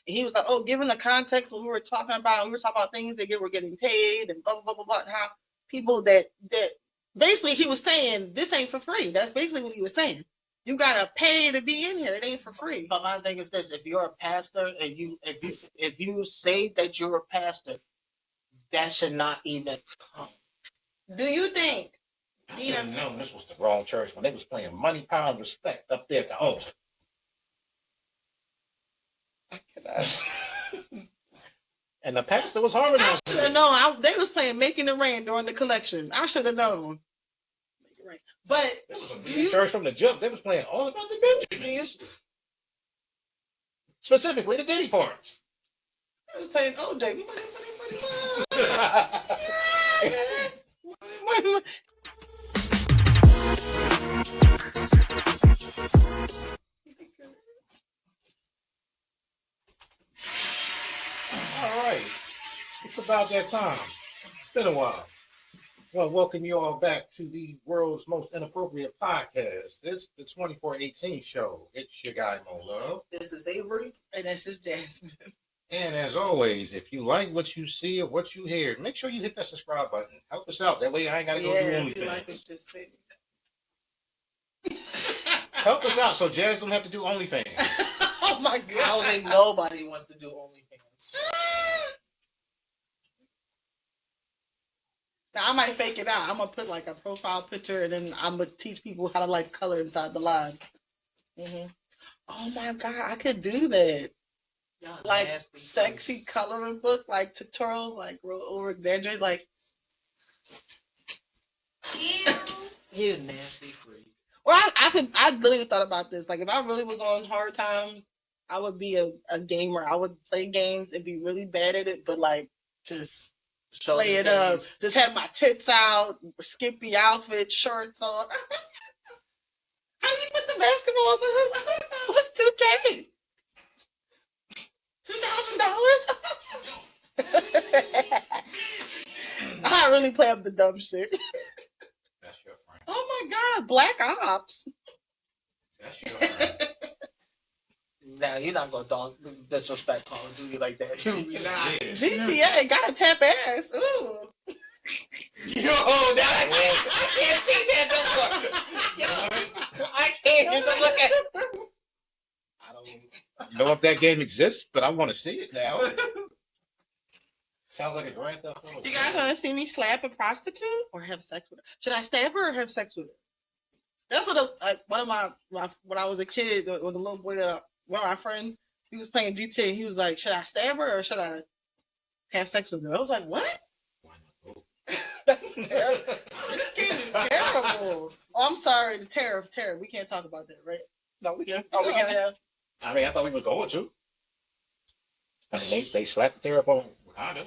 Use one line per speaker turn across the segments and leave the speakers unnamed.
And he was like, "Oh, given the context what we were talking about things that were getting paid and blah blah blah blah blah, and how people that basically he was saying this ain't for free. That's basically what he was saying. You gotta pay to be in here. It ain't for free."
But my thing is this: if you're a pastor and if you say that you're a pastor, that should not even come.
Do you think?
I didn't know this was the wrong church when they was playing Money, Power, and Respect up there at the altar. And the pastor was harmonizing.
I should have known. They was playing Making It Rain during the collection. I should have known. But
this was a big church from the jump. They was playing all about the Benjamins. Specifically the Diddy parts.
They was playing OJ. Money.
All right. It's about that time. It's been a while. Well, welcome you all back to the world's most inappropriate podcast. It's the 2418 show. It's your guy, Mo Love.
This is Avery.
And this is Jasmine.
And as always, if you like what you see or what you hear, make sure you hit that subscribe button. Help us out. That way I ain't got to go do anything. Like it, just say help us out so Jazz don't have to do OnlyFans.
Oh my God.
I don't think nobody wants to do OnlyFans.
Now I might fake it out. I'm gonna put like a profile picture, and then I'm gonna teach people how to like color inside the lines. Mm-hmm. Oh my God, I could do that. Like sexy coloring book, like tutorials, like real over exaggerated, like.
You nasty freak.
Well, I literally thought about this. Like, if I really was on hard times, I would be a gamer. I would play games and be really bad at it, but like just play it up. Just have my tits out, skimpy outfit, shorts on. How do you put the basketball on the hoop? What's $2,000? $2,000? I really play up the dumb shit.
That's your friend.
Oh my God, Black Ops.
That's your friend.
Now you're not gonna disrespect Call of Duty like that.
GTA gotta tap ass. Ooh.
Yo, now I can't see that no more. Yo, I can't even look at it. I don't know if that game exists, but I want to see it now. Sounds like a Grand Theft Auto.
You guys want to see me slap a prostitute or have sex with her? Should I stab her or have sex with her? That's what one of my when I was a kid, with a little boy, one of my friends, he was playing GTA. He was like, "Should I stab her or should I have sex with her?" I was like, "What?" That's terrible. This game is terrible. Oh, I'm sorry. The tariff. We can't talk about that, right?
No, we can. Oh, we can. Yeah.
I mean, I thought we were going to. I mean, they slapped the tariff on Wakanda.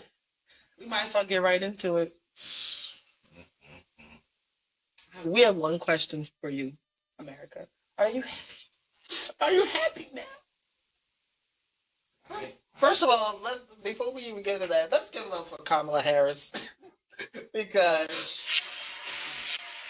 We might as well get right into it. We have one question for you, America. Are you happy now?
First of all, before we even get into that, let's give it up for Kamala Harris. Because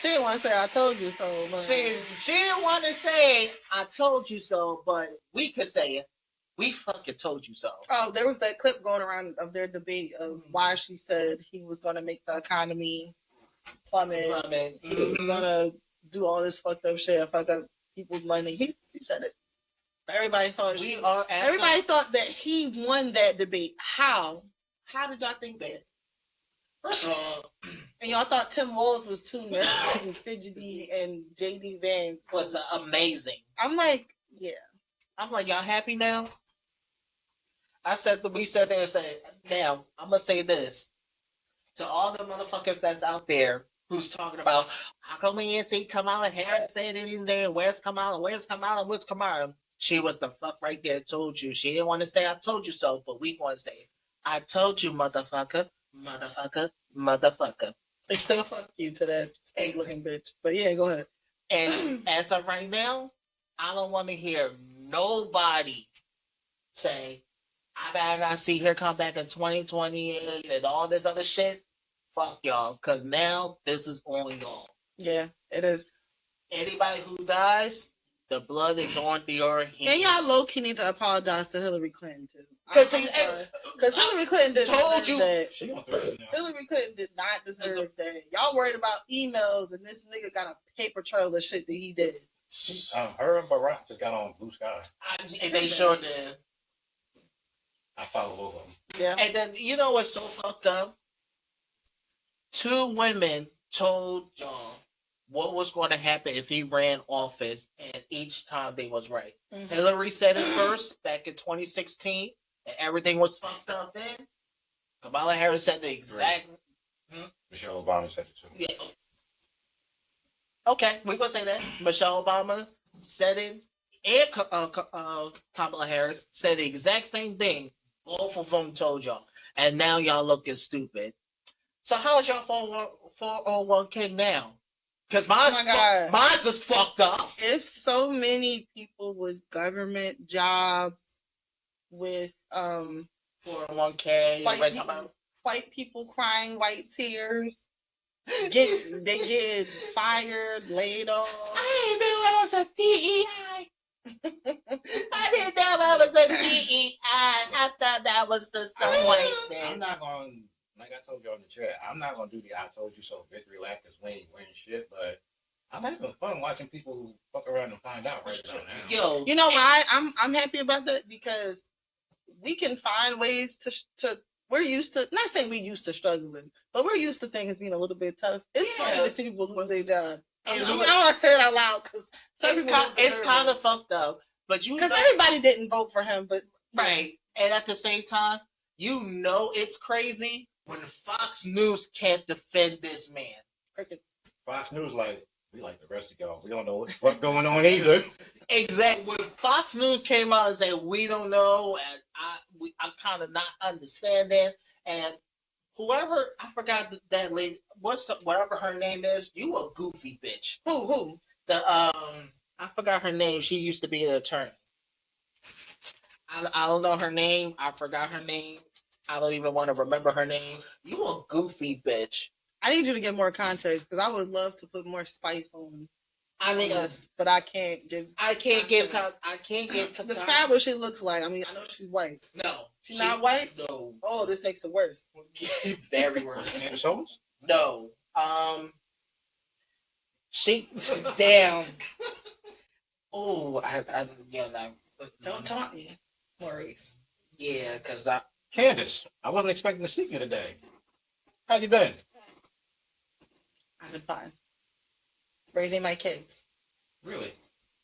she didn't want to say I told you so. But
she didn't want to say I told you so, but we could say it. We fucking told you so.
Oh, there was that clip going around of their debate of why she said he was going to make the economy plummet. He was going to do all this fucked up shit, fuck up people's money. He said it. Everybody thought everybody thought that he won that debate. How? How did y'all think that? First of all, and y'all thought Tim Walz was too nervous and fidgety, and JD Vance
was amazing.
I'm like, yeah.
I'm like, y'all happy now? We sat there and said, now, I'm going to say this. To all the motherfuckers that's out there who's talking about, how come we didn't see Kamala Harris saying anything? Where's Kamala? Where's Kamala? She was the fuck right there, told you. She didn't want to say, I told you so, but we want to say it. I told you, motherfucker.
They still fuck you to that state looking bitch. But yeah, go ahead.
And as of right now, I don't want to hear nobody say, I better not see her come back in 2028 and all this other shit. Fuck y'all, because now this is on y'all.
Yeah, it is.
Anybody who dies, The blood is on your hands.
And y'all low-key need to apologize to Hillary Clinton, too.
Because
Hillary Clinton did
told you
that.
She on Twitter now.
Hillary Clinton did not deserve that. Y'all worried about emails, and this nigga got a paper trail of shit that he did.
Her and Barack just got on Blue Sky.
And they sure did.
I follow both of them.
Yeah.
And then, you know what's so fucked up? 2 women told John what was going to happen if he ran office, and each time they was right.
Mm-hmm.
Hillary said it first back in 2016, and everything was fucked up then. Kamala Harris said the exact...
Michelle Obama said it too.
Yeah. Okay, we're going to say that. Michelle Obama said it, and Kamala Harris said the exact same thing. Both of them told y'all. And now y'all looking stupid. So how is y'all 401k now? Because mine's is fucked up.
It's so many people with government jobs, with
401k,
white people crying white tears. They get fired, laid off.
I didn't know I was a DEI. I didn't know I was a DEI. I thought that was the white thing.
I'm not going to, like I told you on the chat, I'm not going to do the I told you so victory lap because we ain't winning shit, but I'm having fun watching people fuck around and find out right now.
Yo,
you know why I'm happy about that? Because we can find ways to we're used to, not saying we're used to struggling, but we're used to things being a little bit tough. It's funny to see people lose their job. I don't want to say it out loud because
it's kind of fucked up. But
because everybody didn't vote for him, but
right. And at the same time, you know it's crazy when Fox News can't defend this man.
Fox News we like the rest of y'all. We don't know what's going on either.
Exactly. When Fox News came out and said we don't know, and I'm kind of not understanding, and whoever I forgot that lady, whatever her name is, you a goofy bitch.
Who?
I forgot her name. She used to be an attorney. I don't know her name. I forgot her name. I don't even want to remember her name. You a goofy bitch.
I need you to get more context because I would love to put more spice on.
I mean,
but I can't give.
I can't give.
Describe what she looks like. I mean, I know she's white.
No,
she's not white.
No.
Oh, this makes it worse.
Very worse.
And souls?
No. She damn. Oh,
Don't taunt me, Maurice.
Yeah, because
Candace, I wasn't expecting to see you today. How you been?
I've been fine. Raising my kids.
Really?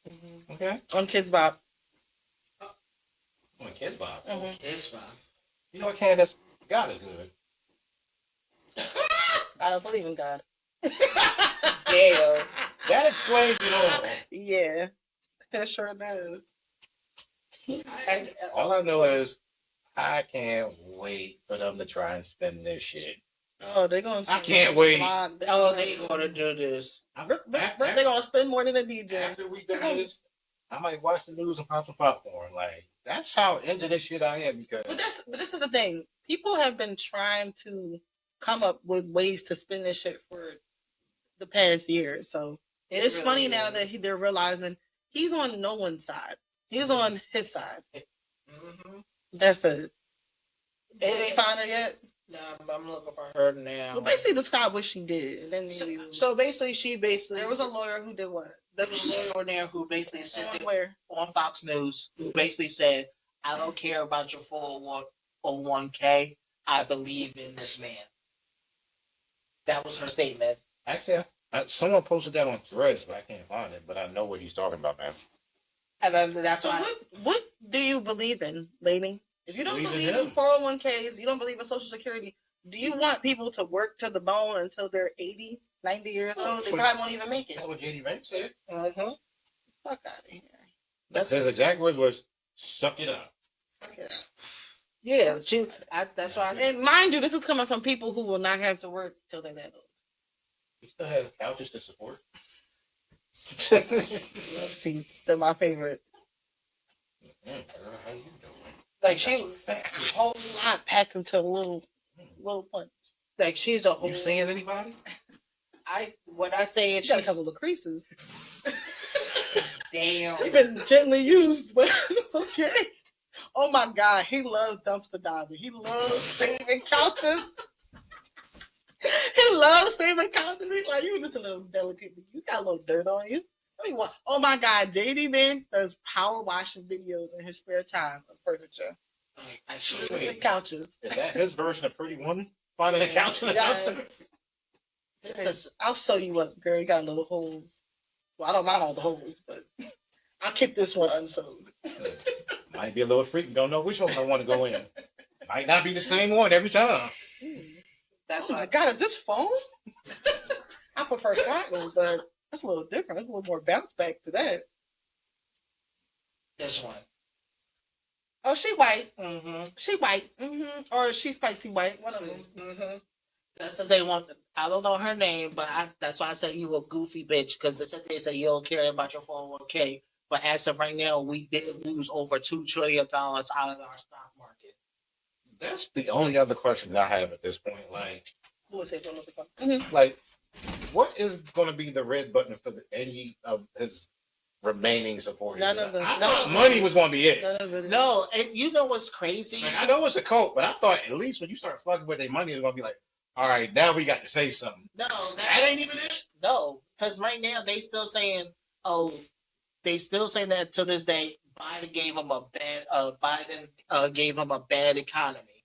Mm-hmm.
Okay.
On Kids Bop.
On Kids Bop?
Mm-hmm.
Kids Bop.
You know what, Candace? God is good.
I don't believe in God.
Yeah.
That explains it all.
Yeah. It sure does.
All I know is I can't wait for them to try and spend this shit.
Oh, they're going to.
I can't wait.
They're going to do this.
They're going to spend more than a DJ.
After we do this, I might watch the news and pop some popcorn. That's how into this shit I am because.
But this is the thing. People have been trying to come up with ways to spend this shit for the past year. So it's really funny now that they're realizing he's on no one's side. He's on his side.
Mm-hmm.
That's it. Did they find her yet?
No, I'm looking for her now.
Well, basically describe what she did. And then
so basically,
there was a lawyer who did what?
There was a lawyer there who basically said
on
Fox News, who basically said, "I don't care about your 401k. I believe in this man." That was her statement.
Actually, someone posted that on Threads, but I can't find it. But I know what he's talking about now.
And then that's
so
why.
What do you believe in, lady? If you don't believe in 401ks, you don't believe in Social Security, do you want people to work to the bone until they're 80, 90 years old? They probably won't even make it.
That's what J.D. Vance said.
Mm-hmm. Fuck out of here.
That's his exact words was, suck it up.
Fuck it up.
Yeah, that's why.
And mind you, this is coming from people who will not have to work till they're that old.
We still have couches to support.
Love seats. They're my favorite.
Girl, how you doing?
Like she whole lot packed into a little punch.
Like she's a whole.
You seeing anybody?
When I say it,
She got a couple of creases.
Damn.
He been gently used, but it's okay. Oh my God, he loves dumpster diving. He loves saving couches. He loves saving couches. He's like, you just a little delicate. You got a little dirt on you. I mean, what? Oh my God, JD Vince does power washing videos in his spare time of furniture.
I swear.
Couches.
Is that his version of Pretty Woman? Finding a couch in the dumpster?
Yes. I'll sew you up, girl. You got little holes. Well, I don't mind all the holes, but I'll keep this one unsewed.
Might be a little freak. Don't know which one I want to go in. Might not be the same one every time.
That's
oh my God, is this foam? I prefer cotton, but that's a little different. That's a little more bounce back to that.
This one.
Oh, she white.
Mm-hmm.
She white. Mm-hmm. Or she spicy white. One of them.
Mm-hmm. That's because they want. I don't know her name, but that's why I say you a goofy bitch. Because they say you don't care about your 401k. But as of right now, we did lose over $2 trillion out of our stock market.
That's the only other question I have at this point. Like,
Who was it? Mm-hmm.
like, what is going to be the red button for any of his remaining supporters?
None of them.
I thought money was going to be it.
None of it.
No, and you know what's crazy?
Like, I know it's a cult, but I thought at least when you start fucking with their money, it's going to be like, all right, now we got to say something.
No,
That ain't even it.
No, because right now they still saying, that to this day, Biden gave him a bad economy.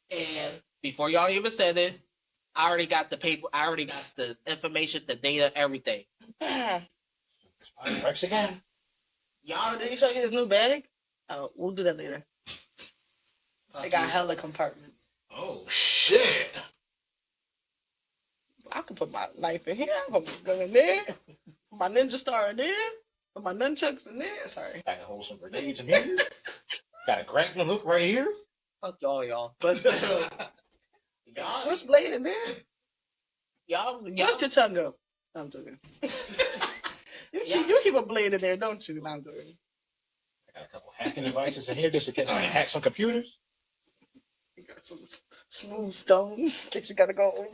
And before y'all even said it, I already got the paper. I already got the information, the data, everything.
Works again.
Y'all, did he show you his new bag? Oh, we'll do that later. They got hella compartments.
Oh, shit.
I can put my knife in here. I'm going to put my gun in there. Put my ninja star in there. Put my nunchucks in there. Sorry.
Got to hold some grenades in here. Got a grappling hook right here.
Fuck y'all. But still, y'all,
switchblade in there.
y'all,
Lift your tongue up. No, I'm joking. You keep a blade in there, don't you? No, I'm joking.
I got a couple hacking devices in here just to get hack some computers.
He got some smooth stones. In case you gotta go.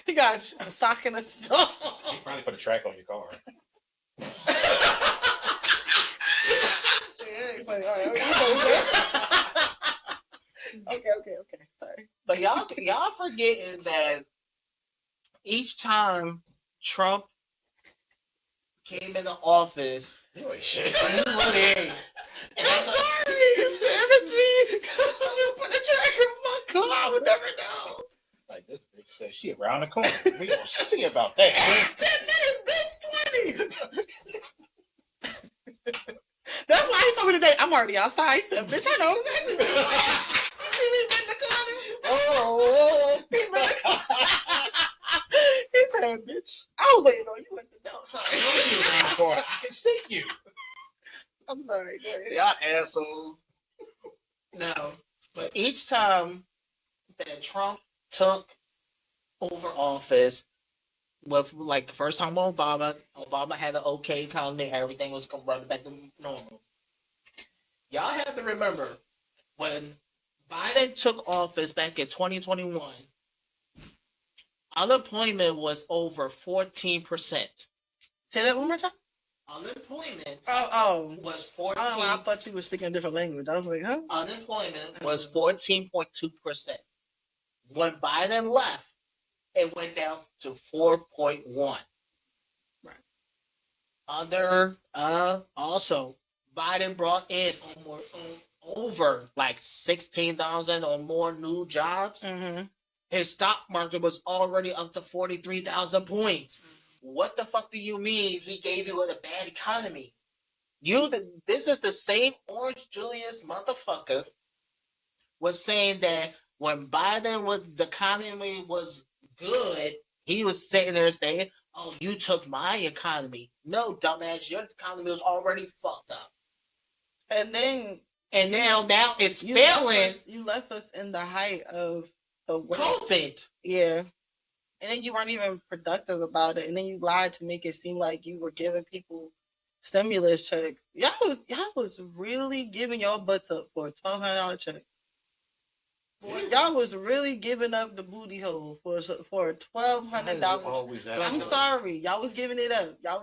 He got a sock and a stone.
You probably put a track on your car.
Okay. Sorry.
but y'all forgetting that each time Trump came into office,
You ain't shit.
he went in. And
I'm sorry. It's the imagery. Put a track on my car. I would never know.
Like this bitch said, she around the corner. We gonna see about that.
10 minutes, bitch. 20. That's why he told me today. I'm already outside. He said, "Bitch, I know exactly." You see me in the corner? Oh. He said, "Bitch, I was waiting on you at the door."
I know she around the corner. I can see you.
I'm sorry. Go ahead.
Y'all assholes. No. But each time that Trump took over office, with like the first time Obama had an okay economy, everything was running back to normal. Y'all have to remember when Biden took office back in 2021, unemployment was over 14%.
Say that one more time.
Unemployment was 14.
I thought you were speaking a different language. I was like, huh?
Unemployment was 14.2%. When Biden left, it went down to 4.1.
Right.
Also, Biden brought in over like 16,000 or more new jobs.
Mm-hmm.
His stock market was already up to 43,000 points. What the fuck do you mean he gave you a bad economy? This is the same Orange Julius motherfucker was saying that when the economy was good, he was sitting there saying, "Oh, you took my economy." No, dumbass, your economy was already fucked up.
And
now it's failing.
You left us in the height of the
COVID.
Yeah. And then you weren't even productive about it. And then you lied to make it seem like you were giving people stimulus checks. Y'all was really giving your butts up for a $1,200 check. Y'all was really giving up the booty hole for $1,200. I'm sorry, y'all was giving it up. Y'all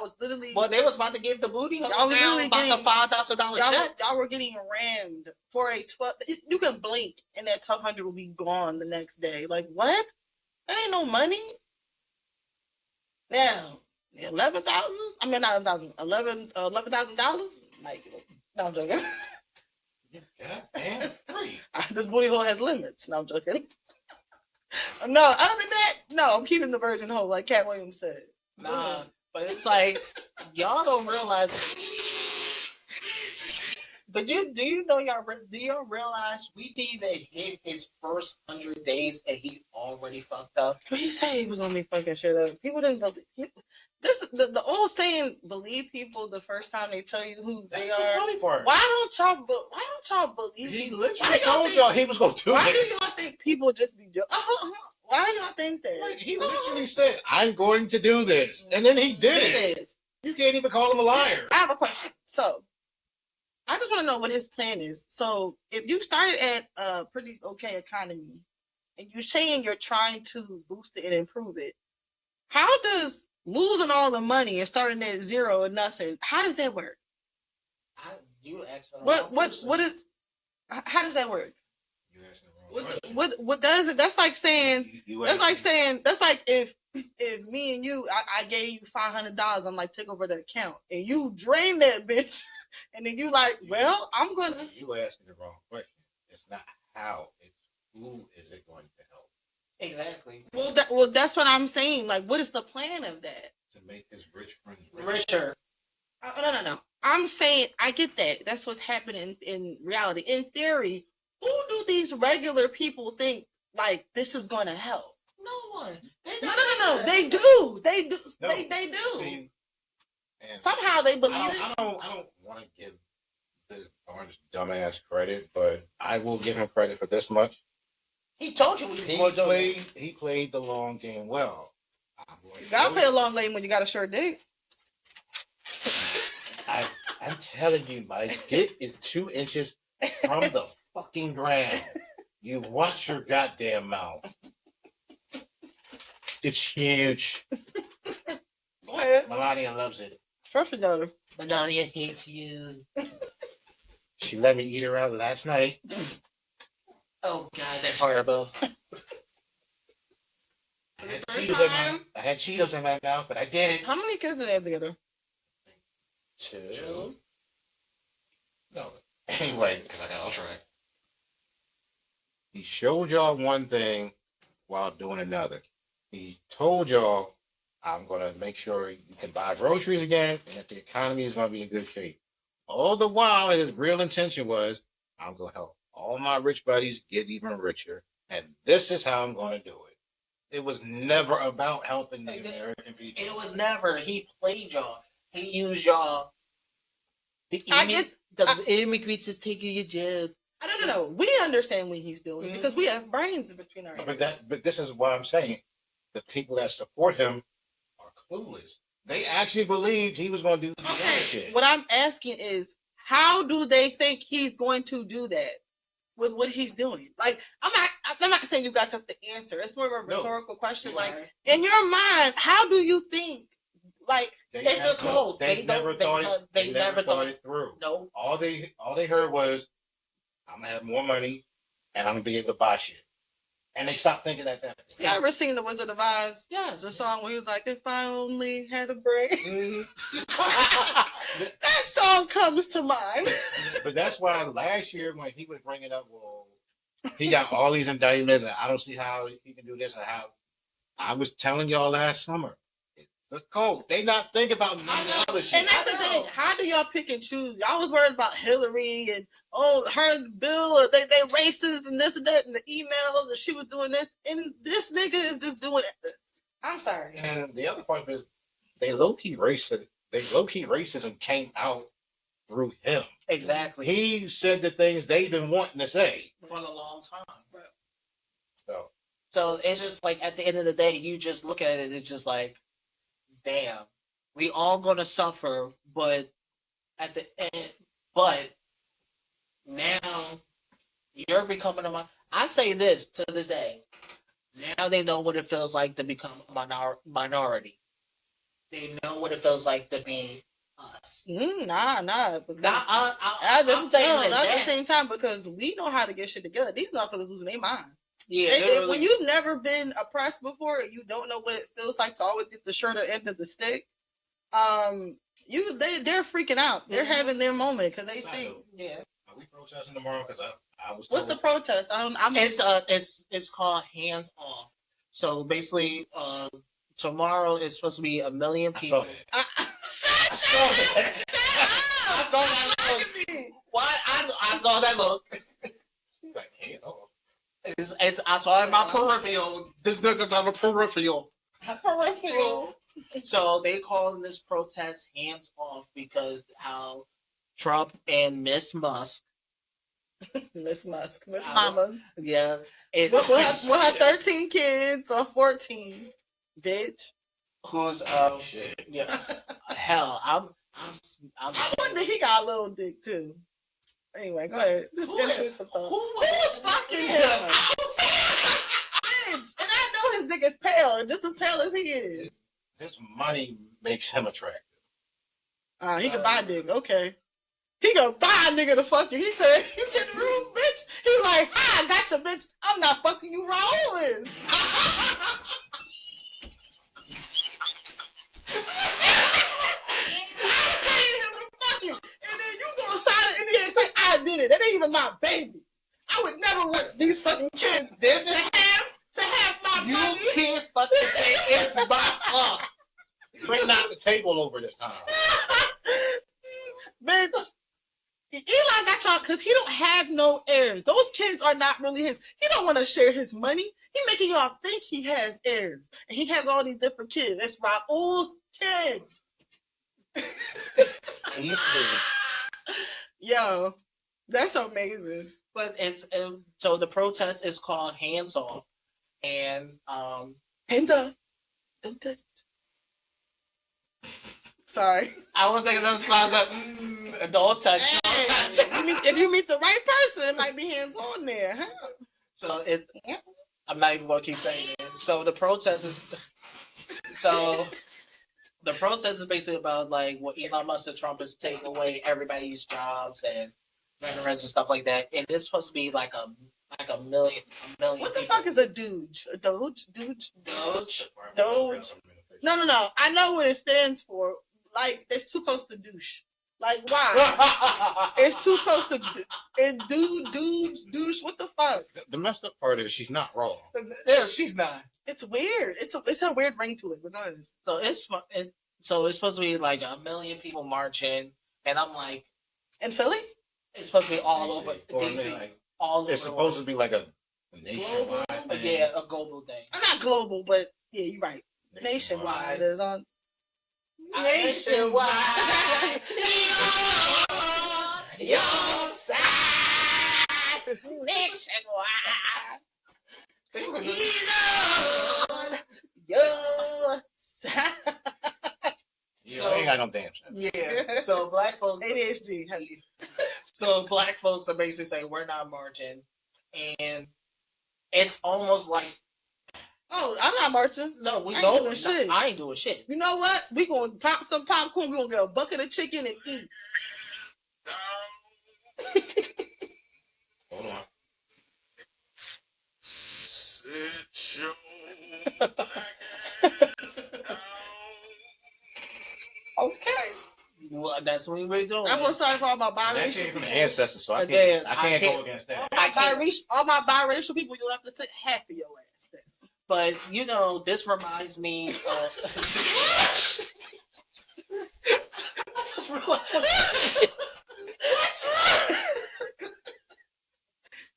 was literally.
Well, they was about to give the booty hole.
Y'all was literally
about
getting
the $5,000 check.
Y'all were getting rammed for a 12. You can blink and that 1,200 will be gone the next day. Like what? That ain't no money. Now 11,000. I mean not 11,000. $11,000. Like no, I'm joking.
God damn, free.
This booty hole has limits. No, I'm joking. No, other than that, no, I'm keeping the virgin hole, like Cat Williams said.
Nah, but it's like y'all don't realize. But do y'all realize we didn't even hit his first 100 days and he already fucked up?
What you say he was gonna be fucking shit up? People didn't believe. This is the old saying: believe people the first time they tell you who
That's
they
the
are.
funny part.
Why don't y'all believe?
He
people?
literally told y'all he was gonna do
Why
this.
do y'all think people just be joking? Why do y'all think that?
Like, he literally said, "I'm going to do this," and then he did it. You can't even call him a liar.
I have a question. So, I just want to know what his plan is. So, if you started at a pretty okay economy, and you're saying you're trying to boost it and improve it, how does losing all the money and starting at zero or nothing? How does that work?
You asking
What is? How does that work?
You asking the wrong question.
What does it? That's like saying.
You
That's like
asking-
saying. That's like if me and you, I gave you $500. I'm like, take over the account, and you drain that bitch, and then you like, well, I'm gonna.
You asking the wrong question. It's not how. It's who is it going to help
Exactly.
Well, that's what I'm saying. Like, what is the plan of that?
to make his rich friends
Richer.
No. I'm saying I get that. That's what's happening in reality. In theory, who do these regular people think like this is going to help?
No one.
No. They do. They do.
No.
They do.
See, and
Somehow they believe it.
I don't want to give this orange dumbass credit, but I will give him credit for this much.
He told you what he was doing.
He played the long game well.
You gotta play a long lane when you got a short dick.
I'm telling you, my dick is 2 inches from the fucking ground. You watch your goddamn mouth. It's huge.
Go ahead.
Melania loves it.
Trust me, daughter.
Melania hates you.
She let me eat her out last night.
Oh God, that's horrible.
I had Cheetos in my mouth, but I did it.
How many kids do they have together?
2. No. Anyway, because I got off track. He showed y'all one thing while doing another. He told y'all, I'm going to make sure you can buy groceries again and that the economy is going to be in good shape. All the while, his real intention was, I'm going to help all my rich buddies get even richer. And this is how I'm going to do it. It was never about helping the American people.
It was never. He played y'all. He used y'all. The immigrants is taking your job.
I don't know. We understand what he's doing because we have brains between our ears.
But this is what I'm saying. The people that support him are clueless. They actually believed he was going to do the shit.
What I'm asking is, how do they think he's going to do that with what he's doing? Like, I'm not saying you guys have to answer. It's more of a rhetorical question. Like, in your mind, how do you think? Like,
it's a code.
They never thought it through.
No.
All they heard was, I'm gonna have more money, and I'm gonna be able to buy shit. And they stopped thinking like that.
You ever seen The Wizard of Oz?
Yes.
The song where he was like, if I only had a brain.
Mm-hmm.
That song comes to mind.
But that's why last year when he was bringing up, well, he got all these indictments, and I don't see how he can do this, and how I was telling y'all last summer. The code. They not think about none of the other shit.
And that's the thing. How do y'all pick and choose? Y'all was worried about Hillary and her bill, or they racist and this and that, and the emails, and she was doing this, and this nigga is just doing it. I'm sorry.
And the other part is they low key racist. Racism came out through him.
Exactly.
He said the things they've been wanting to say
for a long time.
So
it's just like at the end of the day, you just look at it. It's just like, damn, we all gonna suffer, but at the end, but now you're becoming I say this to this day. Now they know what it feels like to become a minority. They know what it feels like to be us.
Nah. Because
I'm saying
at the same time, because we know how to get shit together. These motherfuckers losing their mind.
Yeah,
when you've never been oppressed before, you don't know what it feels like to always get the shorter end of the stick. They're freaking out. They're having their moment because they think.
Yeah. Are we protesting tomorrow? Because I was.
What's the protest?
It's called Hands Off. So basically, tomorrow is supposed to be 1 million people. I saw that look. Why? I saw that look.
Like, hey, oh.
I saw it in my peripheral. This nigga got a peripheral. So they calling this protest Hands Off because how Trump and Miss Musk.
Miss Mama.
Yeah.
We'll have 13 kids or 14. Bitch.
Who's shit. Yeah. Hell, I
wonder he got a little dick too. Anyway, go ahead. Just interesting thought. Who was fucking him? Bitch. And I know his dick is pale, just as pale as he is.
His money makes him attractive.
He can buy a dick. Okay. He gonna buy a nigga to fuck you. He said, "You get the room, bitch." He like, "Hi, I got your bitch. I'm not fucking you. Raul is." And then you go sign it in the end and say, "I did it. That ain't even my baby. I would never want these fucking kids to have my money."
You can't fucking say it's my
Bring out the table over this time.
Bitch. Eli got y'all because he don't have no heirs. Those kids are not really his. He don't want to share his money. He making y'all think he has heirs. And he has all these different kids. It's Raul's kids. Yo, that's amazing.
But it's so the protest is called Hands Off, and
sorry,
I was thinking of don't touch.
If you meet the right person, it might be hands on there. Huh?
So I'm not even gonna keep saying it. So the protest is basically about like what Elon Musk and Trump is taking away everybody's jobs and veterans and stuff like that. And it's supposed to be like a million.
What the fuck is a doge? A doge? Doge? No. I know what it stands for. Like, it's too close to douche. Like, why? It's too close to douche. What the fuck?
The messed up part is she's not wrong.
Yeah, she's not.
It's weird. It's a weird ring to it. But go ahead.
So it's supposed to be like 1 million people marching, and I'm like,
in Philly?
It's supposed to be all over DC. All over.
It's supposed to be like a nationwide thing.
Yeah, a global thing.
Not global, but yeah, you're right. Nationwide is on.
Nationwide. Your side. Nationwide.
He's on your side.
So, ain't got no damn sense.
Yeah. So black folks.
ADHD.
So black folks are basically saying we're not marching, and it's almost like.
Oh, I'm not marching.
No, we don't. Doing shit. I ain't doing shit.
You know what? We gonna pop some popcorn. We gonna get a bucket of chicken and eat.
Hold on.
Okay.
Well, that's what we're doing.
I'm gonna start talking about biracial.
That came from the ancestors, so I can't go against that.
All my biracial people, you'll have to sit half of your ass then.
But you know, this reminds me of. I just realized.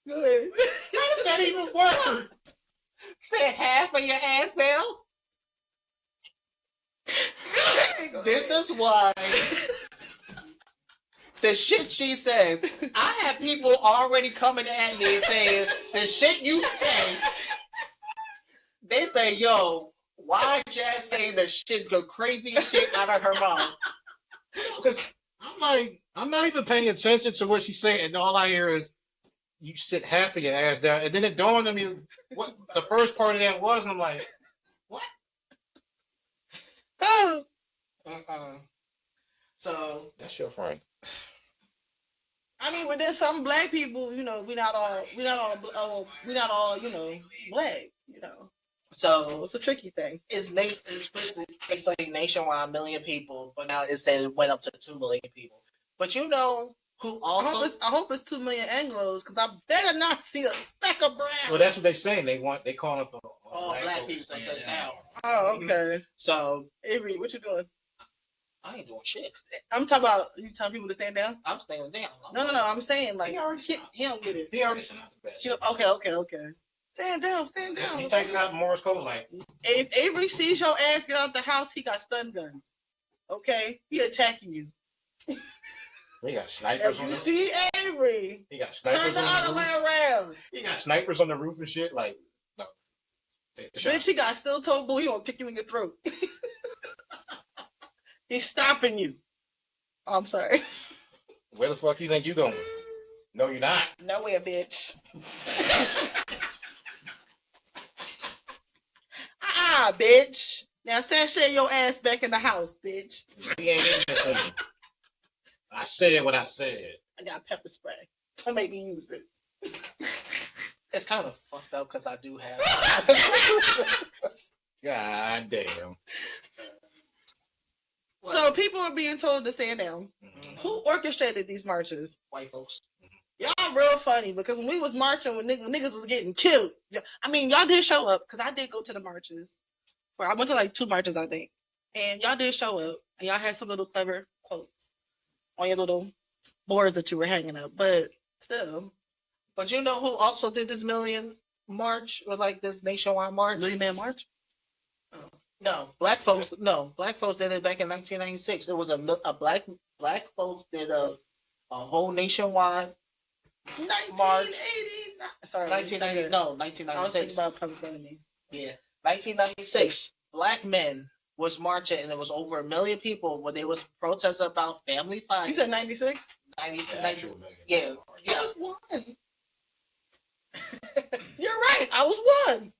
Good.
How does that even work? Say half of your ass now. This is why the shit she says. I have people already coming at me and saying the shit you say. They say, "Yo, why Jazz saying the shit, the craziest shit out of her mouth?"
I'm like, I'm not even paying attention to what she's saying, and all I hear is, you sit half of your ass down, and then it dawned on me what the first part of that was, and I'm like, what?
So
That's your friend.
I mean, but there's some black people, you know, we not all, you know, black, you know. So it's a tricky thing.
It's basically nationwide 1 million people, but now it said it went up to 2 million people. But you know who also?
I hope it's 2 million Anglos, because I better not see a speck of brown.
Well, that's what they're saying. They calling for
all black people to take down.
Oh, okay.
So
Avery, what you doing?
I ain't doing shit.
I'm talking about you telling people to stand down.
I'm standing down.
No. I'm saying like he don't get it.
He already sent out the best.
Okay. Stand down.
He taking out Morse code like.
If Avery sees your ass get out the house, he got stun guns. Okay, he attacking you.
He got snipers
If
on
you
the
see Avery,
He got snipers
turn the
on
other
the
way
roof.
around.
He got snipers on the roof and shit. Like, no. Take the shot.
Bitch, he got steel toe bull. He gonna kick you in your throat. He's stopping you. Oh, I'm sorry.
Where the fuck you think you going? No, you're not.
Nowhere, bitch. Bitch. Now sashay your ass back in the house, bitch.
He ain't in this with me. I said what I said.
I got pepper spray. Don't make me use it.
It's kind of fucked up because I do have.
God damn.
So people are being told to stand down.
Mm-hmm.
Who orchestrated these marches?
White folks.
Y'all real funny because when we was marching, when niggas was getting killed, I mean, y'all did show up because I did go to the marches. Well, I went to like 2 marches, I think. And y'all did show up and y'all had some little clever quotes on your little boards that you were hanging up. But still.
But you know who also did this million march or like this nationwide march?
Million Man March?
No, black folks did it back in 1996. It was a black folks did a whole nationwide march.
1980. Sorry,
1990. No,
I was thinking
1996.
about Public Enemy.
Yeah, 1996. Black men was marching, and there was over 1 million people when they was protesting about family fights.
You said 96?
96. Yeah.
I was 1. You're right. I was 1.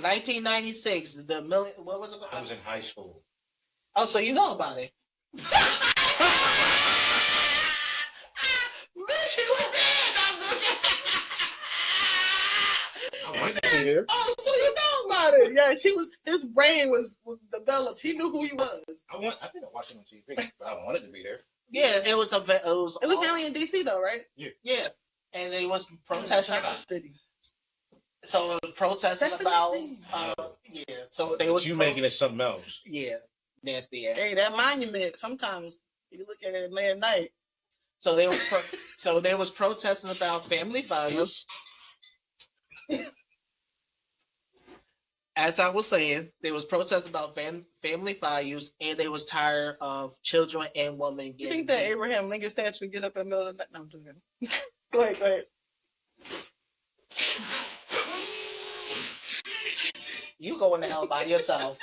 1996. The million. What was it?
I was in high school.
Oh, so you know about it?
Bitch, you was
I wanted to be here.
Oh, so you know about it? Yes, he was. His brain was developed. He knew who he was.
I think I watched it on TV, but I wanted to be there.
Yeah, it was
mainly in DC though, right?
Yeah, and they was protesting about
city.
So it was protesting about So they was
making it something else.
Yeah, nasty ass.
Hey, that monument. Sometimes you look at it late at night.
So they was protesting about family values. As I was saying, they was protesting about family values, and they was tired of children and women getting.
You think that Abraham Lincoln statue get up in the middle of the night? No, I'm just kidding. Go ahead.
You going to hell by yourself.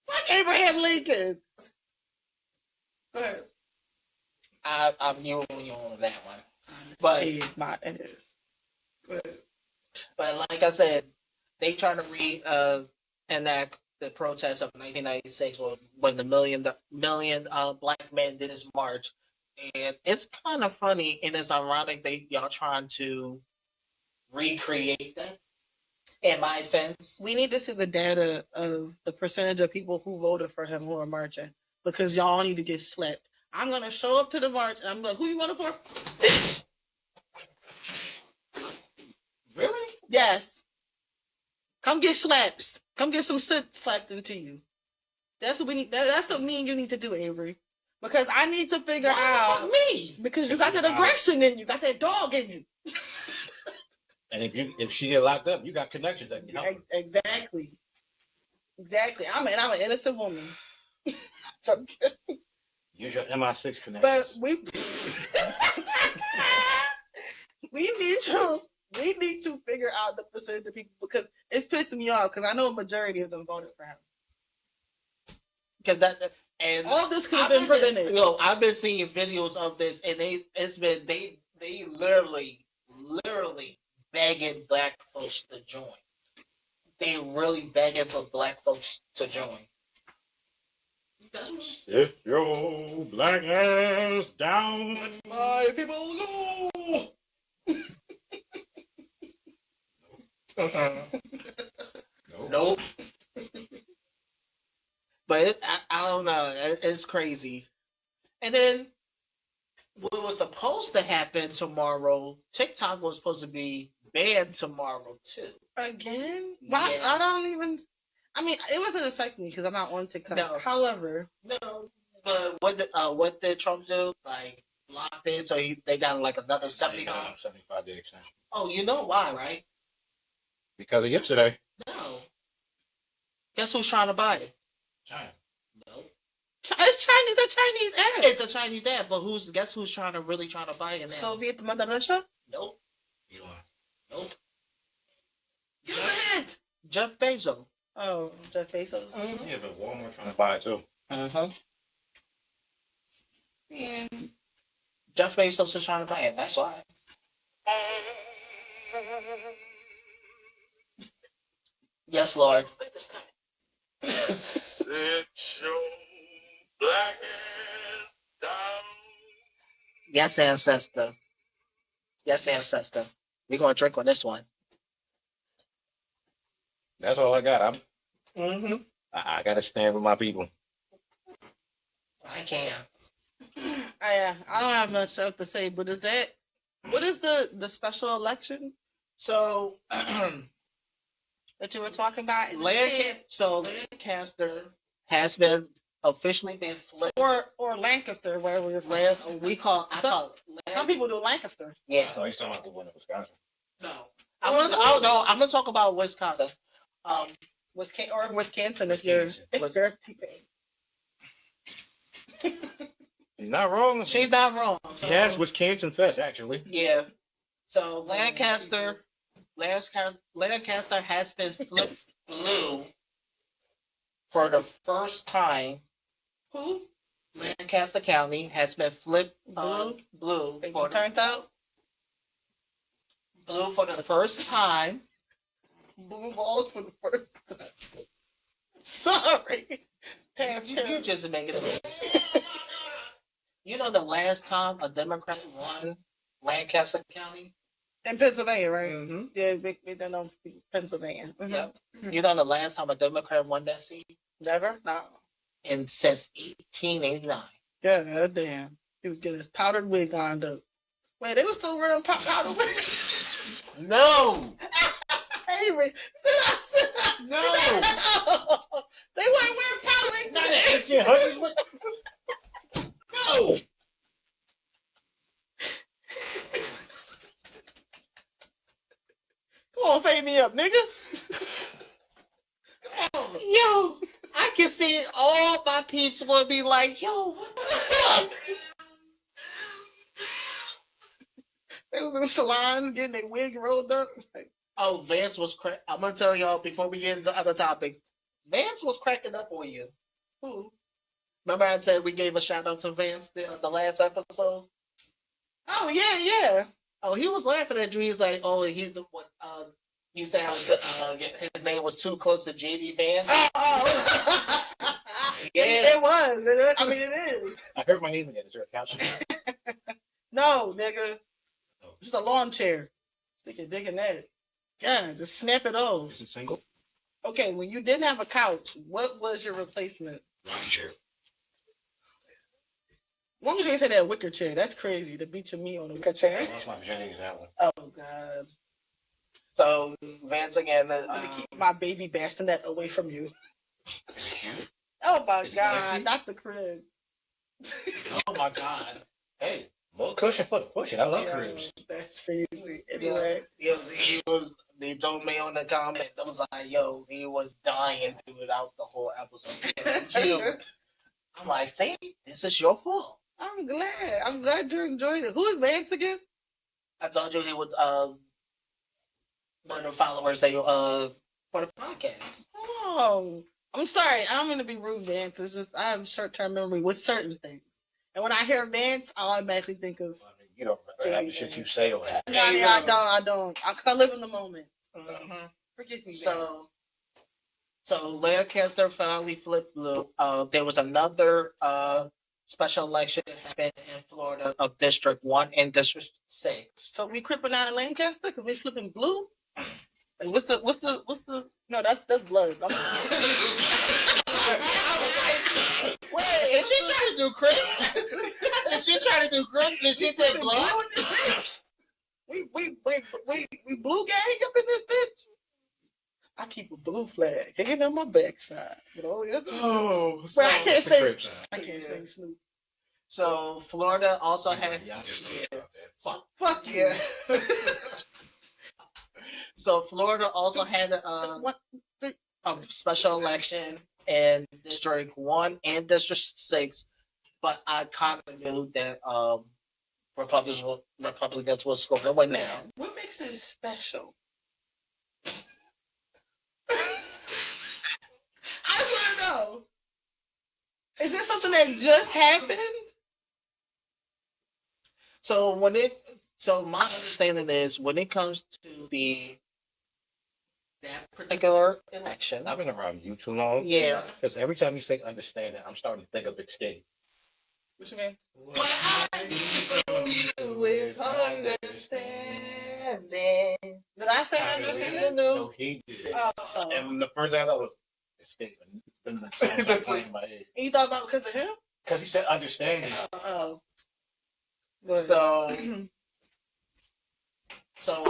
Fuck Abraham Lincoln. Go ahead.
I'm you on that one. But
my ass. Go ahead.
But like I said, they trying to enact the protest of 1996 when the million black men did this march, and it's kind of funny and it's ironic y'all trying to recreate that. In my defense,
we need to see the data of the percentage of people who voted for him who are marching, because y'all need to get slapped. I'm gonna show up to the march and I'm like, who you voted for?
Really?
Yes. Come get slaps. Come get some soot slapped into you. That's what we need. That's what me and you need to do, Avery. Because I need to figure out
me.
Because you got that aggression in you, got that dog in you.
And if she get locked up, you got connections that can help.
Exactly. I'm an innocent woman.
Use your MI6 connection.
But we need to figure out the percentage of people, because it's pissing me off, because I know a majority of them voted for him.
Because and
all this could have been prevented.
I've been seeing videos of this, and they literally literally begging black folks to join. They really begging for black folks to join.
Sit your black ass down, my people, go.
Nope. But I don't know. It's crazy. And then what was supposed to happen tomorrow? TikTok was supposed to be banned tomorrow too.
Again? Why?
Yeah.
I don't even. I mean, it wasn't affecting me because I'm not on TikTok.
No.
However,
No, but what did Trump do? Like locked in, so they got like another 75.
75-day extension.
Oh, you know why, right?
Because of yesterday.
No. Guess who's trying to buy it?
China.
No.
it's Chinese. A Chinese app.
It's a Chinese app, but guess who's really trying to buy it now?
Soviet Mother Russia.
Nope.
Elon.
Nope.
Give us a hint.
Jeff Bezos.
Oh, Jeff Bezos.
Mm-hmm.
Yeah, but Walmart trying to buy it too.
Uh-huh.
Yeah.
Jeff Bezos is trying to buy it. That's why. Yes, Lord.
Sit your black ass down.
Yes, ancestor. Yes, ancestor. We're gonna drink on this one.
That's all I got.
Mm-hmm.
I gotta stand with my people.
I can.
I don't have much else to say, but what is the special election
So,
that you were talking about?
Lancaster has been officially been flipped.
or Lancaster, wherever you're from. Some people do Lancaster.
Yeah.
No, he's talking about the one in Wisconsin.
No. I'm gonna talk about Wisconsin.
Wisconsin if you're T-Pain.
He's not wrong.
She's not wrong.
Yes, Wisconsin Fest, actually.
Yeah. So Lancaster has been flipped blue for the first time.
Who?
Lancaster County has been flipped blue
They
for
turned out
blue for the first time.
blue balls for the first time. Sorry.
Tariffs, you just make it. You know the last time a Democrat won Lancaster County?
In Pennsylvania, right?
Mm-hmm.
Yeah, they done on Pennsylvania. Mm-hmm.
Yep. You know the last time a Democrat won that seat?
Never? No.
And since 1889.
Yeah, damn. He was getting his powdered wig on up. Wait, they were still wearing powdered wigs?
No!
Avery.
No!
They weren't wearing powdered wigs.
Not the 1800s. No!
Come on, fade me up, nigga. Come on.
Yo, I can see all my peeps will be like, yo, what the fuck?
They was in the salons getting their wig rolled up. Like,
Oh, Vance was I'm gonna tell y'all before we get into other topics. Vance was cracking up on you.
who?
Remember I said we gave a shout out to Vance the last episode?
Oh, yeah.
Oh, he was laughing at you. He's like, oh, he's the one. You said his name was too close to JD Vance.
Oh.
Yeah.
It was. I mean, it is.
I heard my name again. Is there a couch?
No, nigga. Just a lawn chair. Stick your dick in that. Yeah, just snap it off.
Is it single?
Okay, when you didn't have a couch, what was your replacement?
Rocking chair.
As long as you ain't say that wicker chair, that's crazy to beat your meat on a wicker chair.
I lost my virginity to that one.
Oh, God.
So Vance again.
I'm going to keep my baby bassinet away from you.
Is it cute?
Oh, my
Is it
God.
sexy?
Not the crib.
Oh my God.
Hey, more cushion for the pushing. I love cribs.
That's crazy. Anyway.
They told me on the comment, I was like, yo, he was dying throughout the whole episode. You. I'm like, see, this is your fault.
I'm glad you enjoyed it. Who is Vance again?
I told you he was one of the followers that for the podcast.
Oh, I'm sorry. I don't mean to be rude, Vance. It's just I have short-term memory with certain things. And when I hear Vance, I automatically think of
you don't remember half the shit you say or that.
No, I don't. Because I live in the moment. So, forgive me.
So Lancaster finally flipped blue. There was another special election that happened in Florida of District 1 and District 6.
So we cripping out in Lancaster because we flipping blue? Like, what's the no, that's blood.
Wait, is she trying to do Crips? Is she trying to do Crips and she did blood?
We blue gang up in this bitch. I keep a blue flag hanging on my backside.
Oh,
but I can't say Snoop.
So Florida also had
Fuck yeah.
So Florida also had a special election in District 1 and District 6, but I kind of knew that Republicans was scoring away now.
What makes it special? I want to know. Is this something that just happened?
So my understanding is when it comes to that particular election,
I've been around you too long.
Yeah.
Because every time you say understanding, I'm starting to think of escape.
What you mean?
What I need from you is understanding. Did I say understanding?
No, he did. And the first thing I thought was escape. And the song started playing in my head.
And you thought about because of him?
Because he said understanding.
So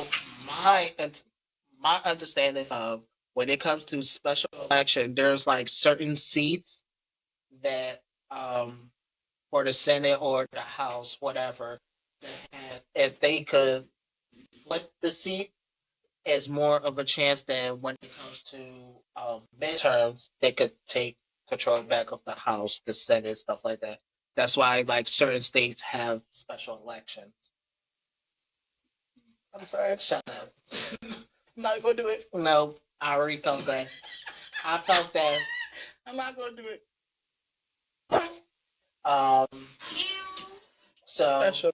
my understanding of when it comes to special election, there's like certain seats that for the Senate or the House, whatever, that if they could flip the seat, is more of a chance that when it comes to midterms, they could take control back of the House, the Senate, stuff like that. That's why like certain states have special elections. I'm sorry, shut up.
I'm not gonna do it.
No, I already felt that. I felt that.
I'm not gonna do it.
So
special.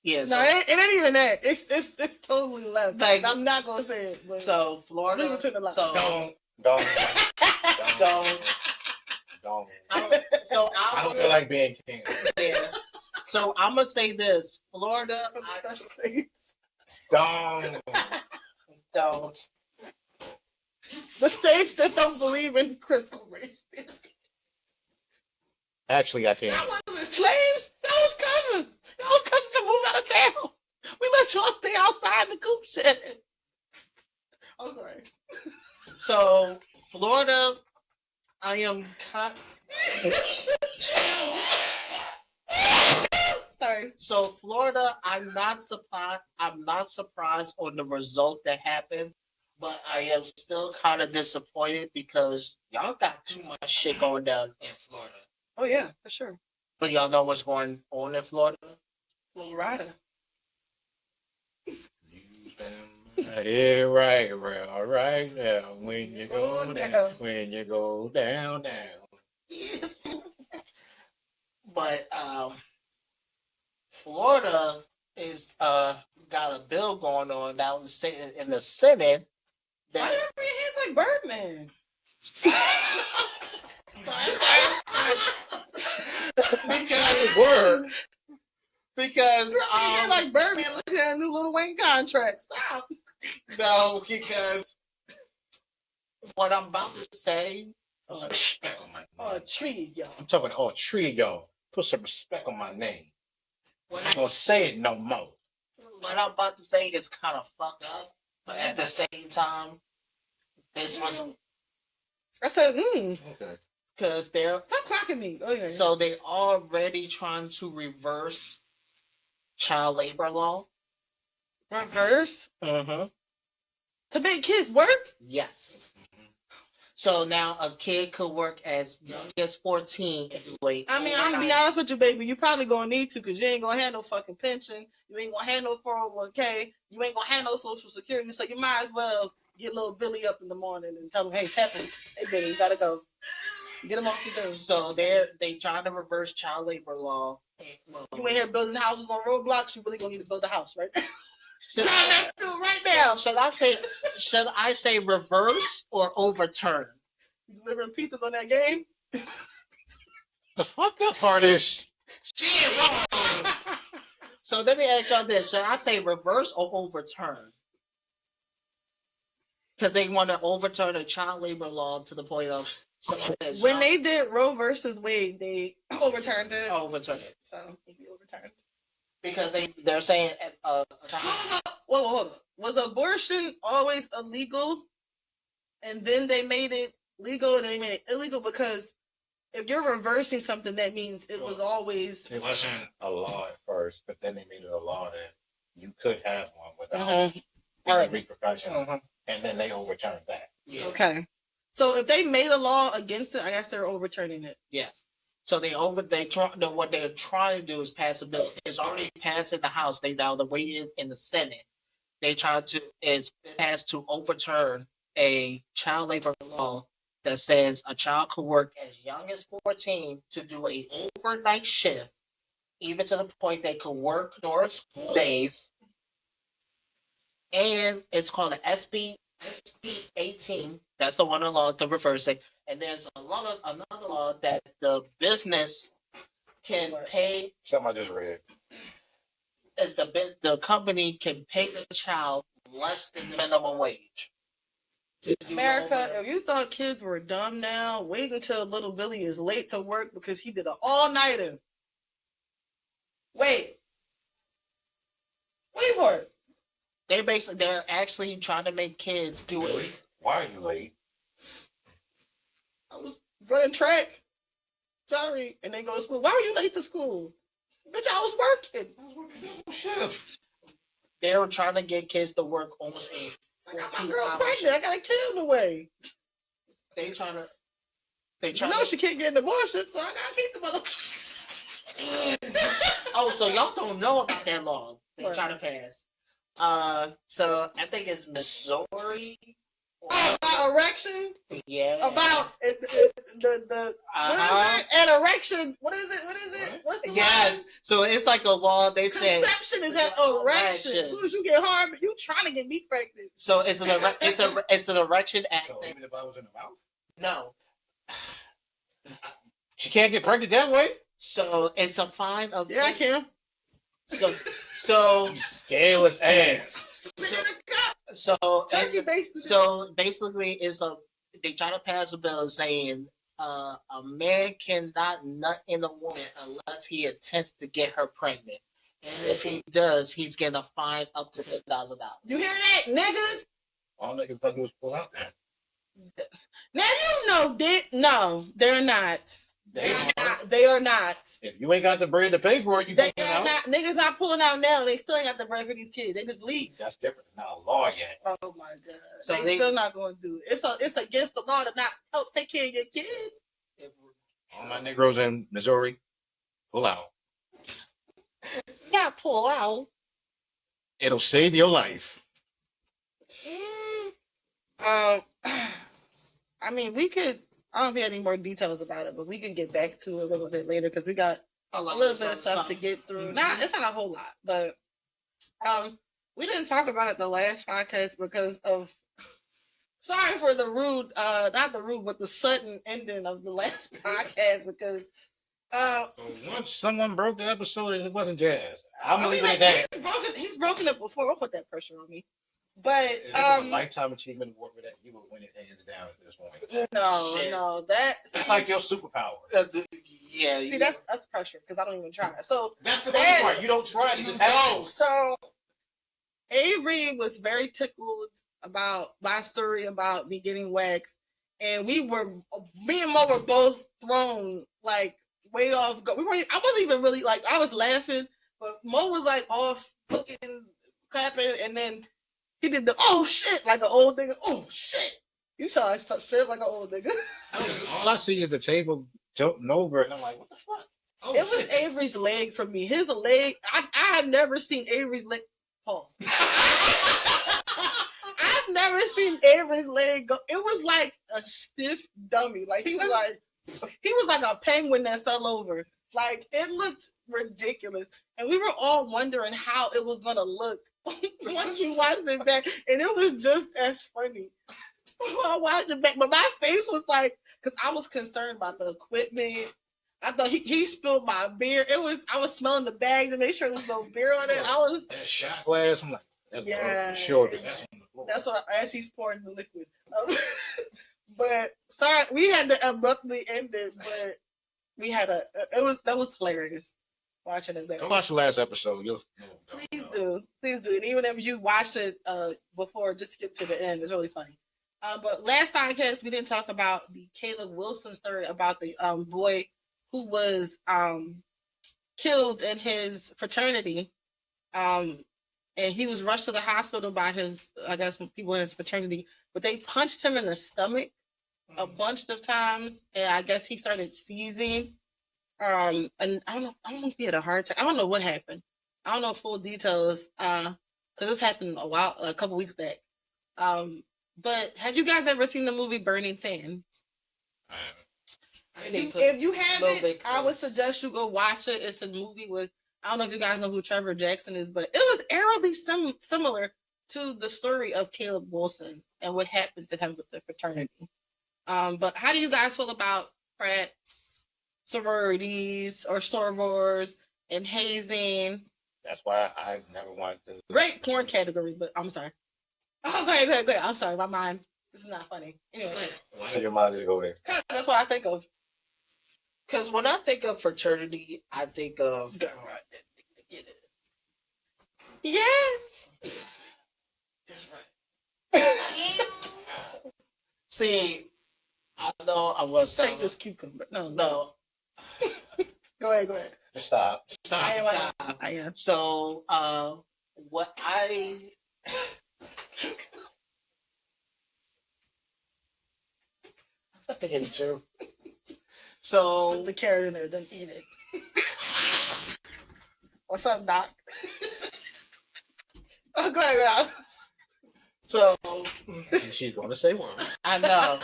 Yeah.
No, it ain't even that. It's totally left. Like I'm not gonna say it. But
so Florida. So
don't.
I
don't feel like being king.
Yeah. So I'm gonna say this: Florida.
Special states.
Don't.
The states that don't believe in critical race theory.
Actually, I can't.
That wasn't slaves. That was cousins. That was cousins that moved out of town. We let y'all stay outside the coop shit. I'm sorry.
So Florida, I am.
Sorry.
So Florida, I'm not surprised. I'm not surprised on the result that happened, but I am still kind of disappointed because y'all got too much shit going down in Florida.
Oh yeah, for sure.
But y'all know what's going on in Florida?
Little Rider.
Yeah, right now. When you go down, when you go down.
Yes. But Florida is got a bill going on now in the Senate.
Why did I bring hands like Birdman? Because I'm like Birdman looking at a new Lil Wayne contract. Stop.
No, because what I'm about to say.
Tree, y'all.
I'm talking about tree, y'all. Put some respect on my name. I'm not gonna say it no more.
What I'm about to say is kind of fucked up, but at the same time, this was.
I said,
Okay.
Because they're
stop clocking me. Oh yeah.
So they already trying to reverse child labor law.
Reverse?
Mm-hmm.
To make kids work?
Yes. So now a kid could work as young as 14 if you wait.
I mean, I'm gonna be honest with you, baby. You probably gonna need to because you ain't gonna have no fucking pension. You ain't gonna have no 401k. You ain't gonna have no social security. So you might as well get little Billy up in the morning and tell him, hey, tap him. Hey, Billy, you gotta go. Get him off the door.
So they trying to reverse child labor law
You ain't here building houses on roadblocks. You really gonna need to build a house, right?
Should
right now.
Should I say reverse or overturn?
You delivering pizzas on that game?
The fucked up part is
Shit, wrong. So let me ask y'all this: should I say reverse or overturn? Because they want to overturn a child labor law to the point of
when they did Roe versus Wade, they overturned it.
Overturned it.
So it be overturned
because they're saying.
Hold on. Was abortion always illegal, and then they made it legal, and they made it illegal? Because if you're reversing something, that means it was always.
it wasn't a law at first, but then they made it a law that you could have one without any repercussion, and then they overturned that.
Yeah.
Okay. So if they made a law against it, I guess they're overturning it.
Yes. So what they're trying to do is pass a bill. It's already passed in the House. They now waiting in the Senate. They try to to overturn a child labor law that says a child could work as young as 14 to do a overnight shift, even to the point they could work during school days. And it's called an SB 18. That's the one law to reverse it. And there's another law that the business can pay.
Something I just read.
Is the company can pay the child less than the minimum wage.
America, if you thought kids were dumb now, wait until little Billy is late to work because he did an all-nighter. Wait for it.
They're actually trying to make kids do it.
Why are you late?
I was running track. Sorry. And they go to school. Why were you late to school? Bitch, I was working.
Shit.
They were trying to get kids to work almost a
I got my girl pregnant. I got a kid in the way.
They
she can't get an abortion, so I gotta keep the mother.
Oh, so y'all don't know about that law they trying to pass. So I think it's Missouri.
About erection?
Yeah.
About the what is it? An erection. What is it? What's the
yes.
word?
So it's like a law. They say
conception is at erection. As soon as you get hard, you trying to get me pregnant.
So it's an erection act.
So even if I was in the mouth?
No.
She can't get pregnant that way?
So it's a fine of
I can.
So
Scale ass.
So basically, they try to pass a bill saying a man cannot nut in a woman unless he attempts to get her pregnant, and if he does, he's getting a fine up to $10,000.
You hear that, niggas?
All niggas gotta do is pull out that.
Now you know, no, they're not. They are not.
If you ain't got the bread to pay for it, you
they
can't
are not. Niggas not pulling out now. They still ain't got the bread for these kids. They just leave.
That's different. It's not a law yet.
Oh my god.
So
they still not going to do it. It's against the law to not help take care of your kid.
All my Negroes in Missouri, pull out.
Yeah, pull out.
It'll save your life.
I mean, we could. I don't know if we have any more details about it, but we can get back to it a little bit later because we got a little bit of stuff to get through. It's not a whole lot, but we didn't talk about it the last podcast because of. Sorry for the rude, not the rude, but the sudden ending of the last podcast because.
Once someone broke the episode, it wasn't Jazz. I'm leaving it at that.
He's broken it before. Don't put that pressure on me. But
a lifetime achievement award for that. You will win it hands down at this point.
No,
that's like your superpower.
Yeah.
See, that's pressure because I don't even try. So
that's the funny part. You don't try. You just have to.
So Avery was very tickled about my story about me getting waxed, and me and Mo were both thrown like way off. I wasn't even really like I was laughing, but Mo was like off looking, clapping, and then. He did the oh shit like an old nigga. Oh shit! You saw I straight like an old nigga.
All I see is the table jumping over, and I'm like, what the fuck?
Oh, it was Avery's leg for me. His leg. I have never seen Avery's leg. Pause. I've never seen Avery's leg go. It was like a stiff dummy. Like he was like a penguin that fell over. Like, it looked ridiculous. And we were all wondering how it was going to look once we watched it back. And it was just as funny. I watched it back. But my face was like, because I was concerned about the equipment. I thought he spilled my beer. I was smelling the bag to make sure there was no beer on it. I was.
That shot glass, I'm like, that's sure. That's on the floor.
That's what as he's pouring the liquid. But sorry, we had to abruptly end it, but we had that was hilarious watching it.
Go watch the last episode.
Please do. And even if you watched it before, just skip to the end. It's really funny. But last podcast we didn't talk about the Caleb Wilson story about the boy who was killed in his fraternity. And he was rushed to the hospital by people in his fraternity, but they punched him in the stomach a bunch of times, and I guess he started seizing. And I don't know if he had a heart attack. I don't know what happened. I don't know full details, because this happened a couple weeks back. But have you guys ever seen the movie Burning Sands? If you haven't, I would suggest you go watch it. It's a movie with, I don't know if you guys know who Trevor Jackson is, but it was eerily similar to the story of Caleb Wilson and what happened to him with the fraternity. But how do you guys feel about frats, sororities, or sorors, and hazing?
That's why I never wanted to.
Great porn category, but I'm sorry. Oh, go ahead. I'm sorry, my mind. This is not funny. Anyway,
why did your mind just go there?
That's what I think of.
Because when I think of fraternity, I think of yes. That's right. See, I know I was
take this cucumber. No. Go ahead.
Just stop.
I am.
So, what I fucking true. So
put the carrot in there, then eat it. What's up, Doc? Oh, go ahead.
So
she's going to say one.
I know.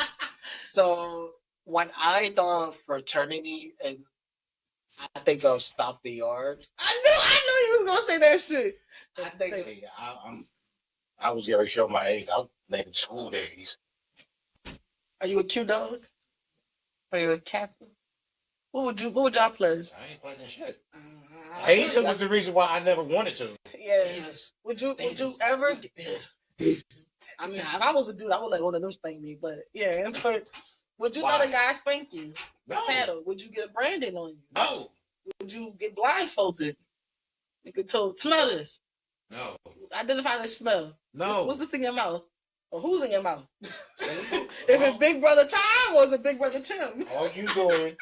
So when I thought of fraternity, and I think of Stomp the Yard.
I knew you was gonna say that shit.
I think.
See, I was going to show my age. I was in school days.
Are you a Q dog? Are you a captain? What would y'all pledge?
I ain't playing shit. Hazel was the reason why I never wanted to.
Yeah. Would you ever? I mean, if I was a dude, I would let one of them spank me. But yeah, but would you let a guy spank you?
No.
Paddle? Would you get a branding on you?
No.
Would you get blindfolded? You could told, smell this.
No.
Identify the smell.
No.
What's this in your mouth? Or who's in your mouth? Is it Big Brother Tom or is it Big Brother Tim?
All you doing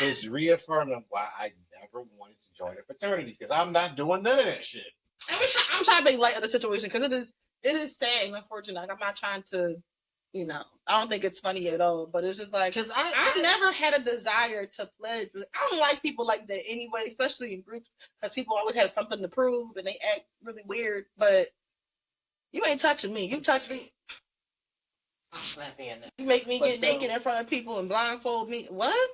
is reaffirming why I never wanted to join a fraternity, because I'm not doing none of that shit.
I'm trying to make light of the situation because it is sad and unfortunate. Like, I'm not trying to, I don't think it's funny at all. But it's just like, because I've never had a desire to pledge. I don't like people like that anyway, especially in groups, because people always have something to prove and they act really weird. But you ain't touching me. You touch me,
I'm slapping in there.
you make me get naked in front of people and blindfold me. What?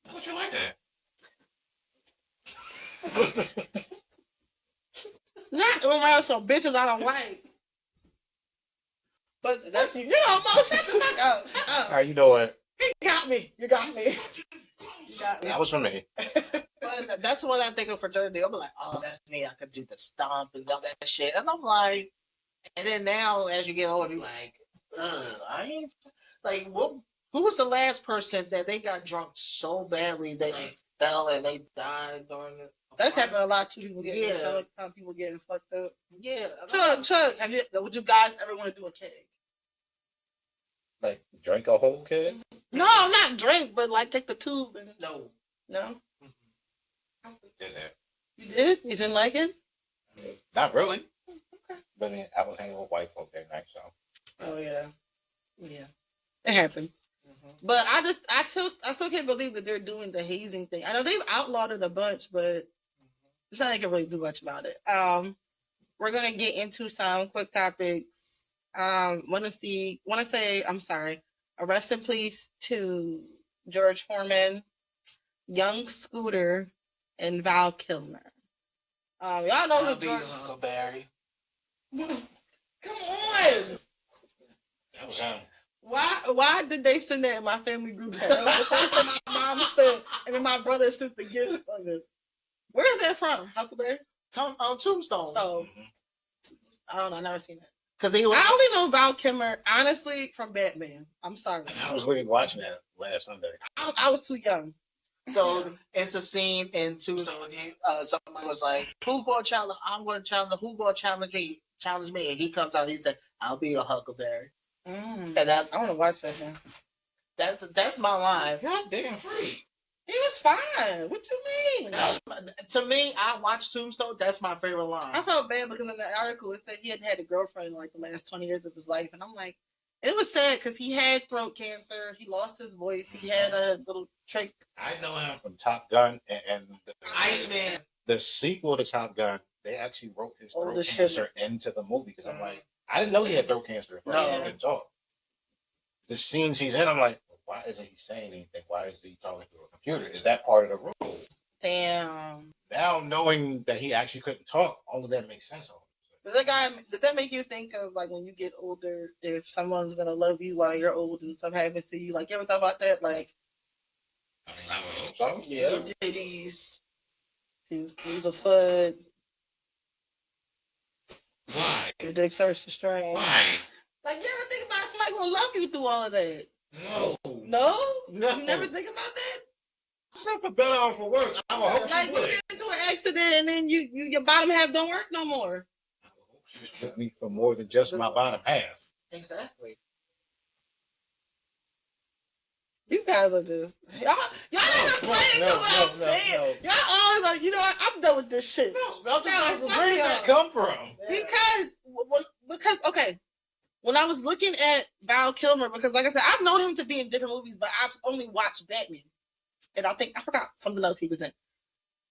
How would you like that?
Not around some bitches I don't like.
But that's
Mo, shut the fuck up.
All right, you know what?
You got me.
That was for me.
But that's what I think of fraternity. I'm like, oh, that's me. I could do the stomp and all that shit. And I'm like, and then now as you get older, you're like, I ain't like, who was the last person that they got drunk so badly they fell and they died during it?
That's happened a lot too. People getting people getting fucked up. Yeah. Chuck, would you guys ever want to do a keg?
Like, drink a whole keg?
No, not drink, but like take the tube and no.
Did that.
You did? You didn't like it?
Not really. Okay. But I mean, I was hanging with white folk that night, so.
Oh yeah. It happens. Mm-hmm. But I still can't believe that they're doing the hazing thing. I know they've outlawed it a bunch, but it's not like I can really do much about it. We're gonna get into some quick topics. Want to say, I'm sorry. A rest in peace to George Foreman. Young Scooter, and Val Kilmer. Y'all know who George.
Huckleberry.
Come on.
That was him.
Why did they send that in my family group chat? That was the first thing my mom said, and then my brother sent the gift of it. Where is that from? Huckleberry?
Tombstone.
Oh, I don't know. I never seen it.
Because he was.
I only know Val Kilmer, honestly, from Batman. I'm sorry.
I was literally watching that last Sunday.
I was too young.
So it's a scene in Tombstone. Somebody was like, "Who gonna challenge? I'm gonna challenge. Who gonna challenge me? Challenge me!" And he comes out. He said, "I'll be a Huckleberry." And
I want to watch that now.
That's my line.
God damn free.
He was fine. What you mean?
To me, I watched Tombstone. That's my favorite line.
I felt bad because in the article it said he hadn't had a girlfriend in like the last 20 years of his life, and I'm like, it was sad because he had throat cancer. He lost his voice. He had a little trick.
I know him from Top Gun and
Iceman.
The sequel to Top Gun. They actually wrote his
Oh,
throat
the shit.
cancer into the movie because I'm like, I didn't know he had throat cancer at first.
No.
He didn't talk. The scenes he's in, I'm like, why isn't he saying anything? Why is he talking through a computer? Is that part of the role?
Damn.
Now knowing that he actually couldn't talk, all of that makes sense.
Does that make you think of like when you get older, if someone's gonna love you while you're old and something happens to you? Like, you ever thought about that? Like,
I would hope so.
Yeah.
your titties, you lose a foot,
Why?
your dick starts to strain.
Why?
Like, you ever think about somebody gonna love you through all of that?
No.
No?
No.
You never think about that?
It's not for better or for worse. I would hope
Like,
she
you
would.
get into an accident and then your bottom half don't work no more.
She's with me for more than just my bottom half.
Exactly.
You guys are just y'all ain't playing to what I'm saying. Y'all always like, you know what? I'm done with this shit.
No, where did that come from?
Because okay, when I was looking at Val Kilmer, because like I said, I've known him to be in different movies, but I've only watched Batman, and I forgot something else he was in.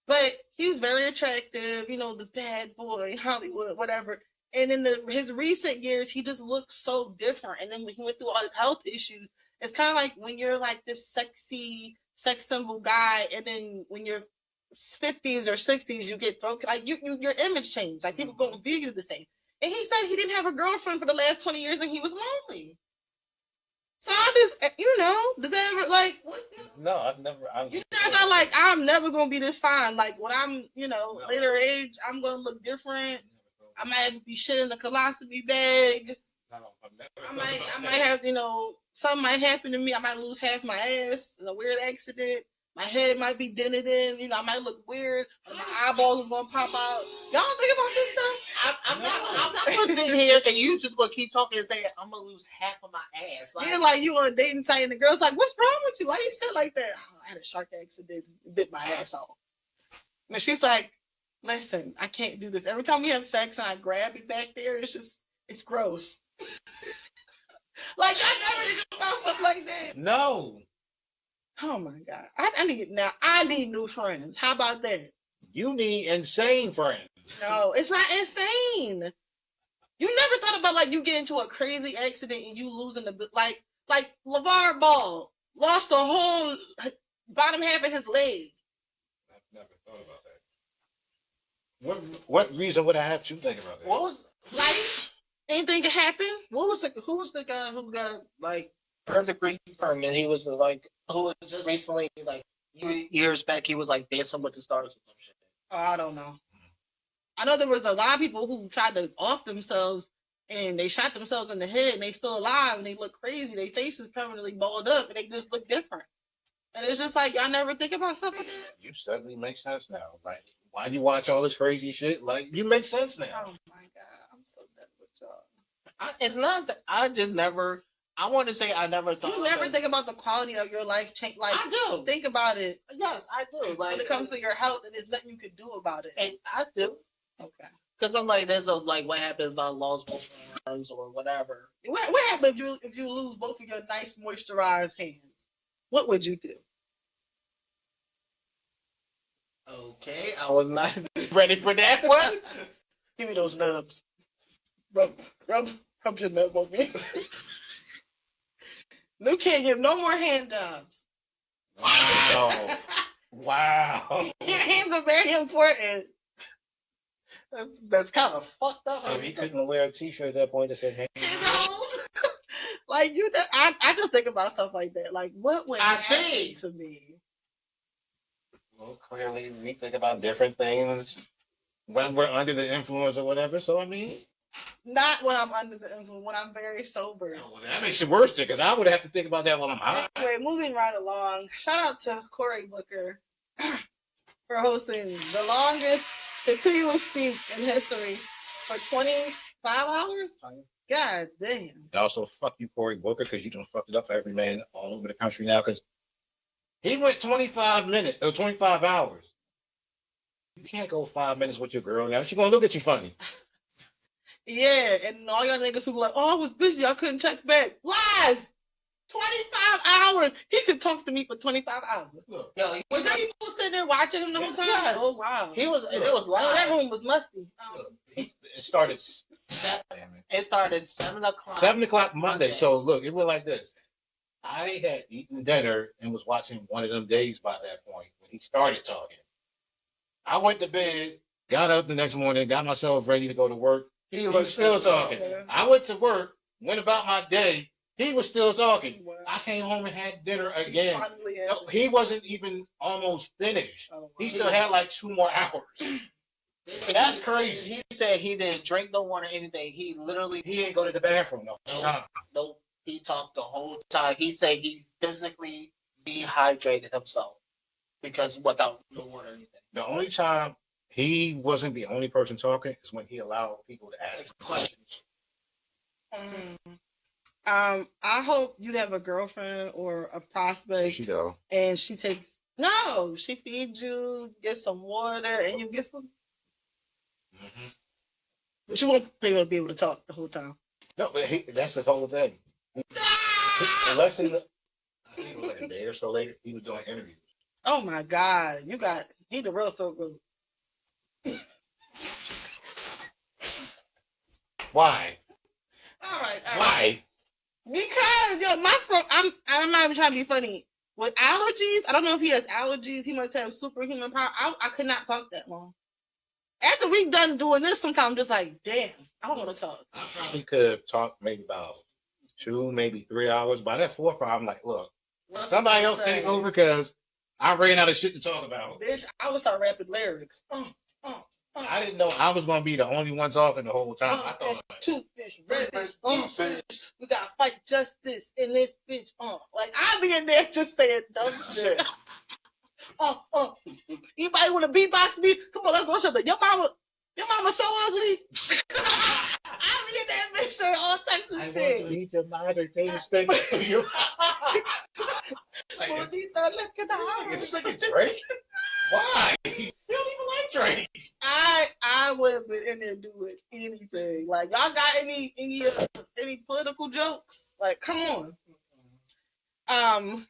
But he was very attractive, you know, the bad boy, Hollywood, whatever. And in his recent years, he just looks so different. And then when he went through all his health issues, it's kind of like when you're like this sexy, sex symbol guy, and then when you're 50s or 60s, you get thrown, like your image changed. Like people don't view you the same. And he said he didn't have a girlfriend for the last 20 years and he was lonely. So I just, you know, does that ever, like, what?
No, I've never.
You never thought, like, I'm never going to be this fine. Like, when I'm, you know, later age, I'm going to look different. I might be shit in a colostomy bag. I might have, you know, something might happen to me. I might lose half my ass in a weird accident. My head might be dented in. You know, I might look weird. My eyeballs is going to pop out. Y'all think about this stuff?
I'm not going to sit here and you just going to keep talking and say, I'm going to lose half of my ass.
Like, you're like, you on a dating site and the girl's like, what's wrong with you? Why you sit like that? Oh, I had a shark accident. It bit my ass off. And she's like, listen, I can't do this. Every time we have sex and I grab it back there, it's gross. Like, I never think about stuff like that.
No.
Oh my God. I need new friends. How about that?
You need insane friends.
No, it's not insane. You never thought about like you get into a crazy accident and you losing like LeVar Ball lost the whole bottom half of his leg.
I've never thought about that. What reason would I have to think about that?
What was
like anything could happen?
who was the guy who got like perfect burn and he was like who was just recently like years back he was like Dancing with the Stars or some shit.
Oh, I don't know. I know there was a lot of people who tried to off themselves and they shot themselves in the head and they still alive and they look crazy. Their faces permanently balled up and they just look different. And it's just like, y'all never think about stuff like that?
You suddenly make sense now. Like, why do you watch all this crazy shit? Like, you make sense now.
Oh my God, I'm so done with y'all.
It's not that I just never. I want to say I never thought.
You never think about the quality of your life change. Like,
I do.
Think about it.
Yes, I do. Like
When it comes to your health, and there's nothing you can do about it.
and I do.
Okay.
Because I'm like, there's a like, what happens if I lost both arms or whatever?
What happens if you lose both of your nice moisturized hands? What would you do?
Okay, I was not ready for that one.
Give me those nubs. Rub your nub on me. New can't give no more hand jobs.
Wow. Wow.
Your hands are very important.
That's kind of fucked up.
So he couldn't wear a T-shirt at that point that said, "Hey."
Like I just think about stuff like that. Like what would happen to me?
Well, clearly we think about different things when we're under the influence or whatever. So I mean,
not when I'm under the influence. When I'm very sober.
Well, that makes it worse because I would have to think about that while I'm high.
Anyway, moving right along. Shout out to Cory Booker for hosting the longest continuous speech in history for 25 hours. God damn.
Also, fuck you, Cory Booker, because you done fucked it up for every man all over the country now. Because he went 25 minutes or 25 hours. You can't go 5 minutes with your girl now. She's gonna look at you funny.
Yeah, and all y'all niggas who were like, "Oh, I was busy, I couldn't text back." Lies. 25 hours. He could talk to me for 25 hours.
Look,
Yo,
Was there people sitting there watching him the whole time?
Yes.
Oh wow.
It was live.
Oh, that room was musty.
it started
It started 7:00.
7 o'clock Monday.
Monday.
So look, it was like this. I had eaten dinner and was watching one of them days by that point when he started talking. I went to bed, got up the next morning, got myself ready to go to work. He was still talking.
Okay.
I went to work, went about my day. He was still talking.
Wow.
I came home and had dinner again.
Finally
No, he wasn't even almost finished.
Oh, wow.
He still had like 2 more hours. That's crazy.
He said he didn't drink no water or anything. He literally
He ain't go to the bathroom no.
no. He talked the whole time. He said he physically dehydrated himself because without no water or anything.
The only time he wasn't the only person talking is when he allowed people to ask questions.
I hope you have a girlfriend or a prospect,
She go.
and she feeds you, get some water, and you get some.
Mm-hmm.
But you won't be able to talk the whole time.
No, but that's the whole thing. Less than I think it was like a day or so later, he was doing interviews.
Oh my God, he the real throat goat.
Why?
All right.
Why?
Because my throat. I'm not even trying to be funny. With allergies, I don't know if he has allergies. He must have superhuman power. I could not talk that long. After we done doing this, sometimes I'm just like, damn, I don't want to talk.
I probably could have talked maybe about 2, maybe 3 hours. By that 4th hour, I'm like, look, somebody else take over because I ran out of shit to talk about.
Bitch, I would start rapping lyrics.
I didn't know I was going to be the only one talking the whole time. I thought,
Two fish, red fish, we gotta fight justice in this bitch. Like I be in there just saying dumb shit. Anybody want to beatbox me? Come on, let's go something. Your mama so ugly. I be in that bitch saying all types of shit.
need your mother to respect you.
Bonita, let's get the
It's
house.
like a Drake. Why? You don't even like Drake.
I would have been in there doing anything. Like y'all got any political jokes? Like, come on.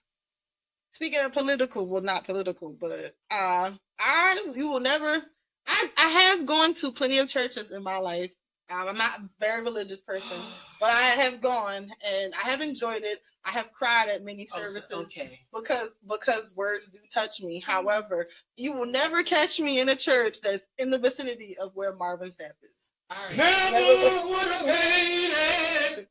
Speaking of political, well, not political, but I have gone to plenty of churches in my life. I'm not a very religious person, but I have gone and I have enjoyed it. I have cried at many services because words do touch me. However, you will never catch me in a church that's in the vicinity of where Marvin Sapp is.
Never would have paid it.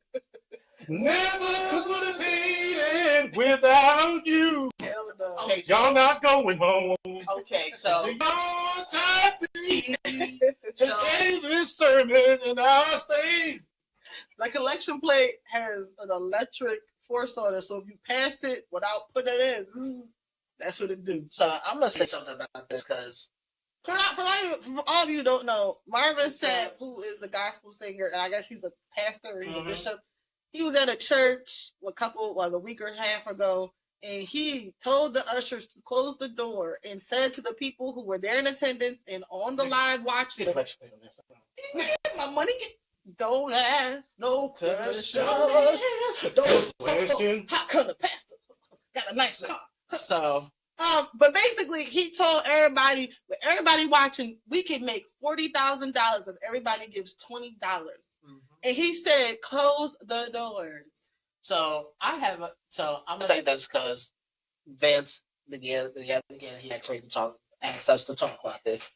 Never would have paid it without you.
Hell no.
Okay,
Y'all not going home.
Okay, so
It's your time
so
to pay this sermon and I'll stay.
The collection plate has an electric force on it, so if you pass it without putting it in, that's what it do.
so I'm gonna say something about this because
For all of you who don't know, Marvin Sapp, who is the gospel singer, and I guess he's a pastor or he's a bishop, he was at a church a week or a half ago, and he told the ushers to close the door and said to the people who were there in attendance and on the live watching, my money. Don't ask no question. Don't
question.
How come the pastor got a nice car?
so
But basically, he told everybody, with everybody watching, we can make $40,000 if everybody gives $20. And he said, close the doors.
I'm gonna say this because Vince again, he asked us to talk about this.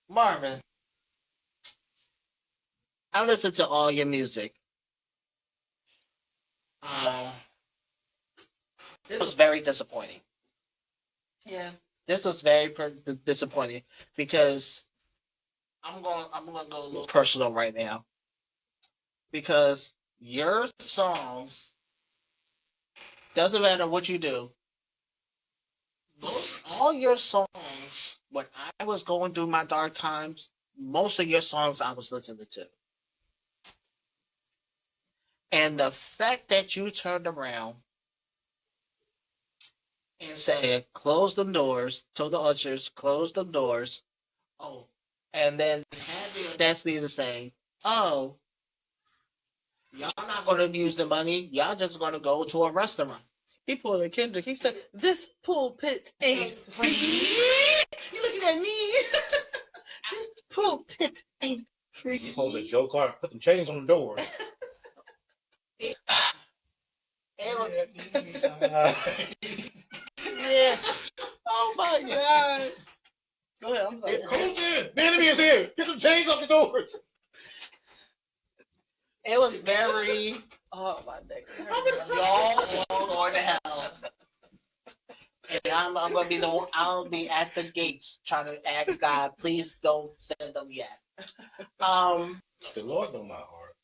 Marvin, I listen to all your music. This was very disappointing.
Yeah.
This was very disappointing because I'm going to go a little personal right now because your songs doesn't matter what you do. All your songs, when I was going through my dark times, most of your songs I was listening to. And the fact that you turned around and said, close the doors, told the ushers, close the doors. Oh, and then had the audacity to say, oh, y'all not going to use the money. Y'all just going to go to a restaurant.
He pulled a Kendrick. He said, "This pulpit ain't free." You looking at me? This pulpit ain't free.
Hold the Joe Clark, put them chains on the doors.
Yeah.
Oh my god. Go ahead. I'm sorry.
Who's in? The enemy is here. Get some chains off the doors.
It was very.
Oh my neck.
Y'all going to hell. And I'm gonna be I'll be at the gates trying to ask God, please don't send them yet.
The Lord know my heart.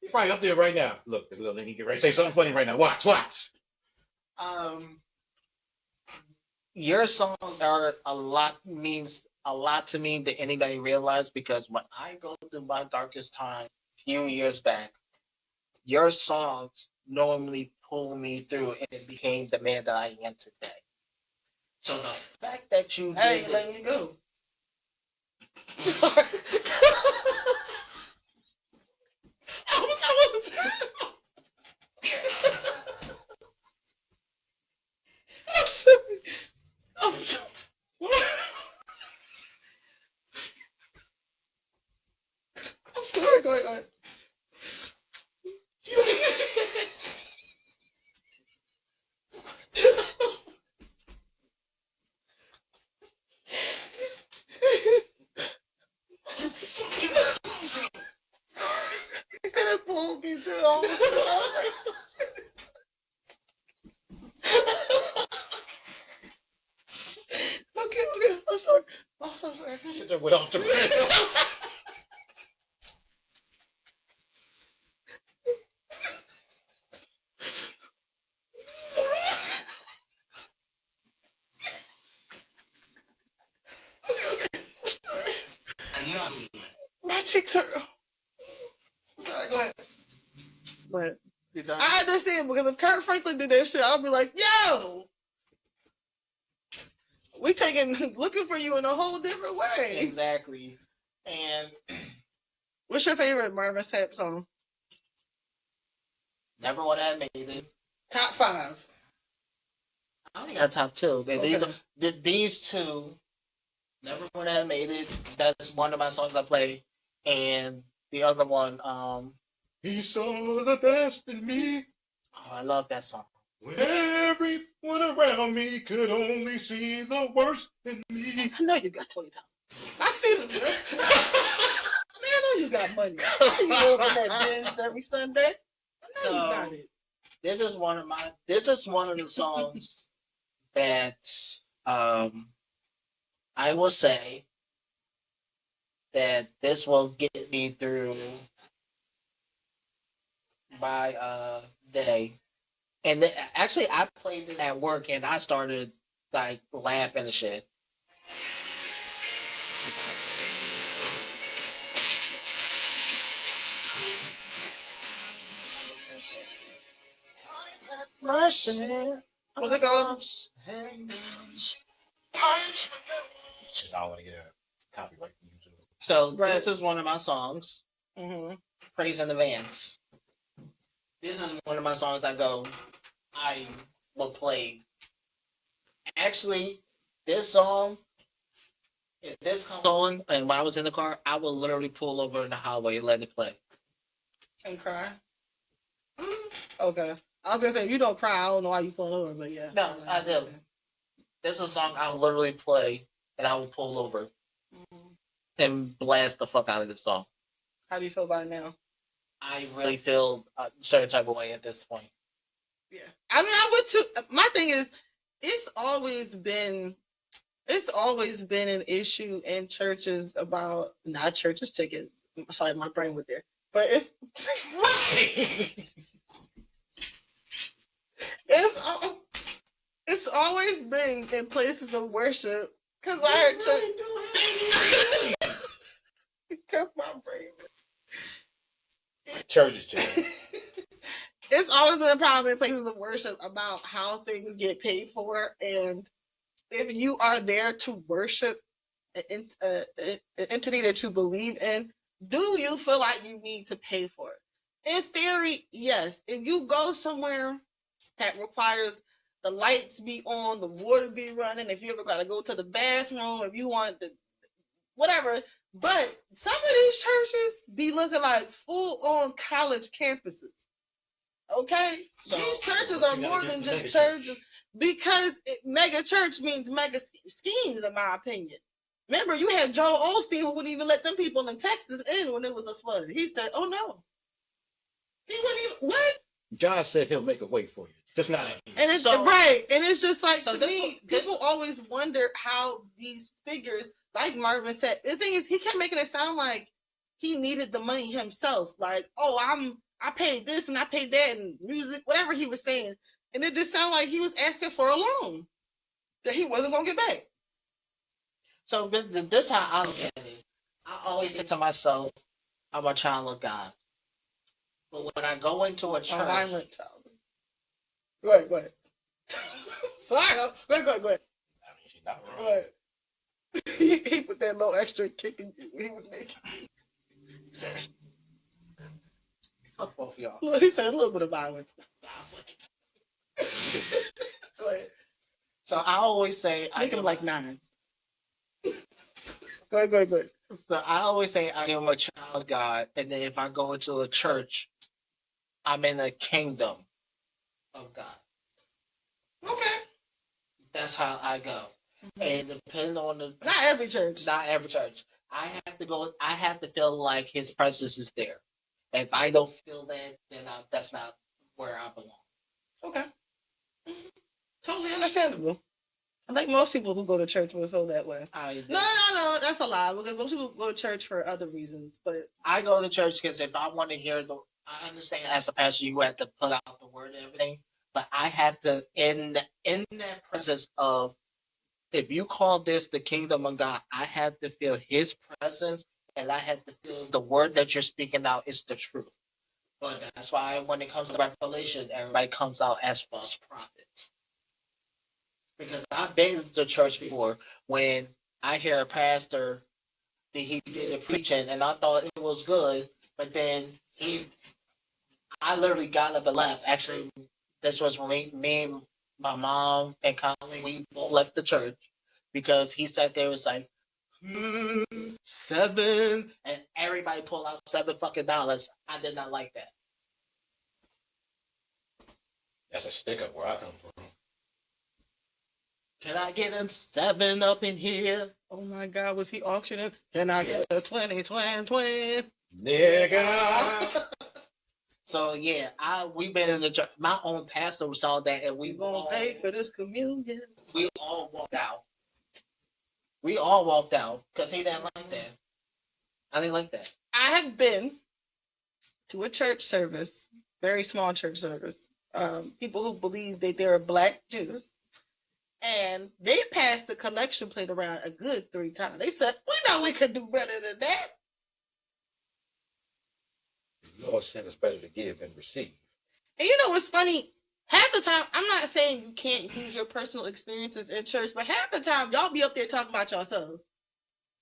He's right up there right now. Look, this little nigga get ready to say something funny right now. Watch.
Your songs are means a lot to me than anybody realize because when I go through my darkest time a few years back, your songs normally pull me through and it became the man that I am today. So the fact that you
I ain't letting you go. I wasn't. I'm sorry. I'm sorry. Go ahead. He said it pulled me through all Okay. I'm sorry. I'm so sorry.
Shit that went off the rails.
My cheeks hurt. I'm sorry. Go ahead. But I understand because if Kurt Franklin did that shit, I'll be like, yo, we looking for you in a whole different way.
Exactly. And
what's your favorite Marvin Sapp song?
Never Would Have Made It.
Top 5.
I only got top 2.
Okay.
These two, Never Would Have Made It. That's one of my songs I play, and the other one,
He saw the best in me.
Oh, I love that song.
When everyone around me could only see the worst in me.
I know you got $20. I see it. Man, I know you got money. I see you over that Benz every Sunday. I know you got it.
This is one of the songs that I will say that this will get me through my day. And actually, I played it at work, and I started like laughing and shit.
What's it called?
I want to get a copyright from YouTube.
So this is one of my songs.
Mm-hmm.
Praise in Advance. This is one of my songs I will play. Actually, this song, if this comes on and when I was in the car, I will literally pull over in the highway and let it play.
And cry? Okay. I was gonna say, if you don't cry, I don't know why you pull over, but yeah.
No, I do. This is a song I will literally play, and I will pull over and blast the fuck out of this song.
How do you feel about it now?
I really feel a certain type of way at this point.
Yeah. I mean, I would too. My thing is, it's always been an issue in churches about, not churches taking, sorry, my brain went there, but it's always been in places of worship, because I heard church. Because my brain.
Church is church.
It's always been a problem in places of worship about how things get paid for, and if you are there to worship an entity that you believe in, do you feel like you need to pay for it? In theory, yes. If you go somewhere that requires the lights be on, the water be running, if you ever got to go to the bathroom, if you want the whatever. But some of these churches be looking like full-on college campuses. Okay? So, these churches are more than just churches, because mega church means mega schemes, in my opinion. Remember, you had Joel Osteen who wouldn't even let them people in Texas in when it was a flood. He said, oh no. He wouldn't even, what?
God said he'll make a way for you. Just not.
And it's right. And it's just like, to me, people always wonder how these figures, like Marvin said, the thing is, he kept making it sound like he needed the money himself. Like, oh, I paid this and I paid that and music, whatever he was saying. And it just sounded like he was asking for a loan that he wasn't going to get back.
So this is how I look at it. I always say to myself, I'm a child of God. But when I go into a church...
A violent child. Go ahead. Sorry. Go ahead.
I mean, she's not wrong.
Go ahead. He put that little extra kick in you he was making.
Fuck both of y'all.
Look, he said a little bit of violence. Go ahead.
So I always say...
Make him like nines. Go ahead.
So I always say I am a child of God, and then if I go into a church, I'm in the kingdom of God.
Okay.
That's how I go. And depending on
not every church.
I have to feel like his presence is there. If I don't feel that, then that's not where I belong.
Okay. Totally understandable. I think most people who go to church will feel that way. No, that's a lie, because most people go to church for other reasons. But
I go to church because if I want to hear I understand as a pastor you have to put out the word and everything, but I have to in that process of, if you call this the kingdom of God, I have to feel his presence, and I have to feel the word that you're speaking out is the truth. But that's why when it comes to Revelation, everybody comes out as false prophets. Because I've been to church before when I hear a pastor that he did the preaching and I thought it was good, but then I literally got up and left. Actually, this was when me and my mom and Colleen, we both left the church because he sat there and was like, 7, and everybody pulled out $7 I did not like that.
That's a stick up where I come from.
Can I get him 7 up in here?
oh my God, was he auctioning? Can I get a 20?
Nigga.
So yeah, we've been in the church. My own pastor saw that, and we
gonna pay for this communion.
We all walked out. We all walked out because he didn't like that. I didn't like that.
I have been to a church service, very small church service. People who believe that they're Black Jews. And they passed the collection plate around a good 3 times. They said, we know we could do better than that.
The Lord said it's better to give than receive.
And you know what's funny? Half the time, I'm not saying you can't use your personal experiences in church, but half the time, y'all be up there talking about yourselves.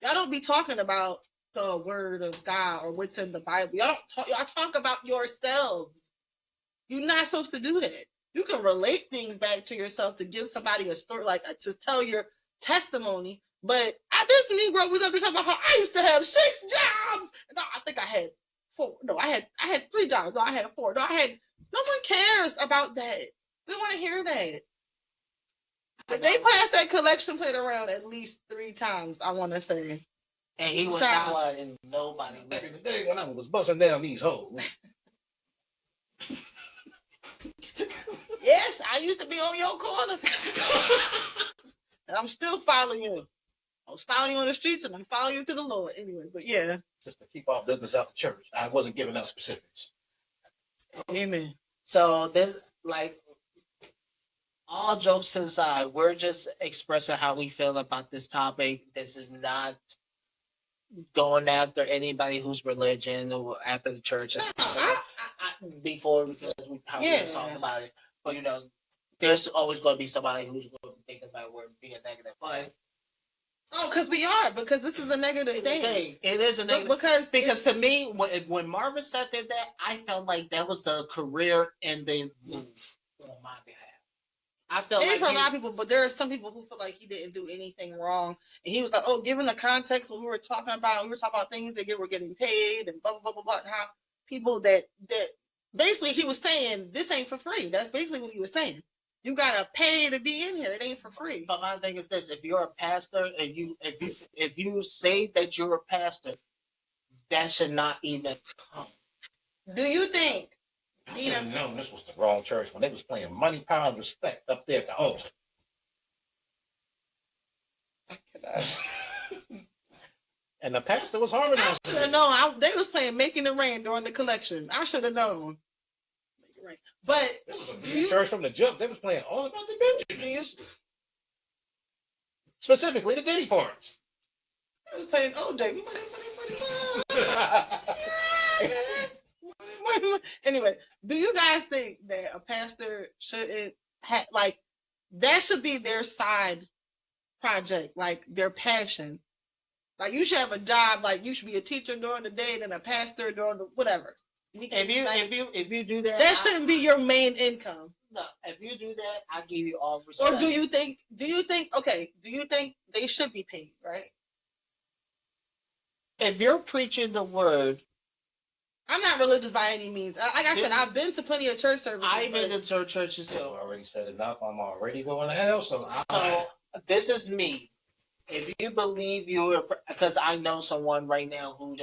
Y'all don't be talking about the word of God or what's in the Bible. Y'all talk about yourselves. You're not supposed to do that. You can relate things back to yourself to give somebody a story, like to tell your testimony. But this Negro was up there talking about how I used to have 6 jobs. No, I think I had 4. No, I had 3 jobs. No, I had 4. No, I had No one cares about that. We want to hear that. But they passed that collection plate around at least 3 times, I want to say.
And he was not letting nobody
Back in the day when I was busting down these hoes.
Yes, I used to be on your corner. And I'm still following you. I was following you on the streets and I'm following you to the Lord anyway. But yeah.
Just to keep our business out the church. I wasn't giving out specifics.
Amen.
So this, like, all jokes to the side, we're just expressing how we feel about this topic. This is not going after anybody who's religion or after the church. Before, because we was talking about it. But, you know, there's always going to be somebody who's going to think about we're being negative. But
because we are, because this is a negative thing.
It is a negative because to me, when Marvin Sapp did that, I felt like that was a career-ending move on my behalf. I felt
maybe for a lot of people, but there are some people who feel like he didn't do anything wrong, and he was like, "Oh, given the context, what we were talking about things that were getting paid and blah blah blah blah, and how people that basically he was saying this ain't for free. That's basically what he was saying. You gotta pay to be in here. It ain't for free.
But my thing is this: if you're a pastor and if you say that you're a pastor, that should not even come.
Do you think?
I didn't know this was the wrong church when they was playing Money, Power, and Respect up there at the altar. And the pastor was harmonizing.
I should have known. They was playing Making It Rain during the collection. I should have known. Make it rain. But
this was a new church from the jump. They was playing all about the Benjamins. Specifically the Diddy parts.
They was playing OJ. Anyway, do you guys think that a pastor shouldn't have, like, that should be their side project, like their passion? Like, you should have a job, like you should be a teacher during the day, then a pastor during the whatever.
If you do that,
that shouldn't be your main income.
No, if you do that, I give you all respect.
Or do you think they should be paid, right?
If you're preaching the word,
I'm not religious by any means. Like I said, I've been to plenty of church services.
I've been to churches too.
I already said enough. I'm already going to hell. So
this is me. If you believe because I know someone right now who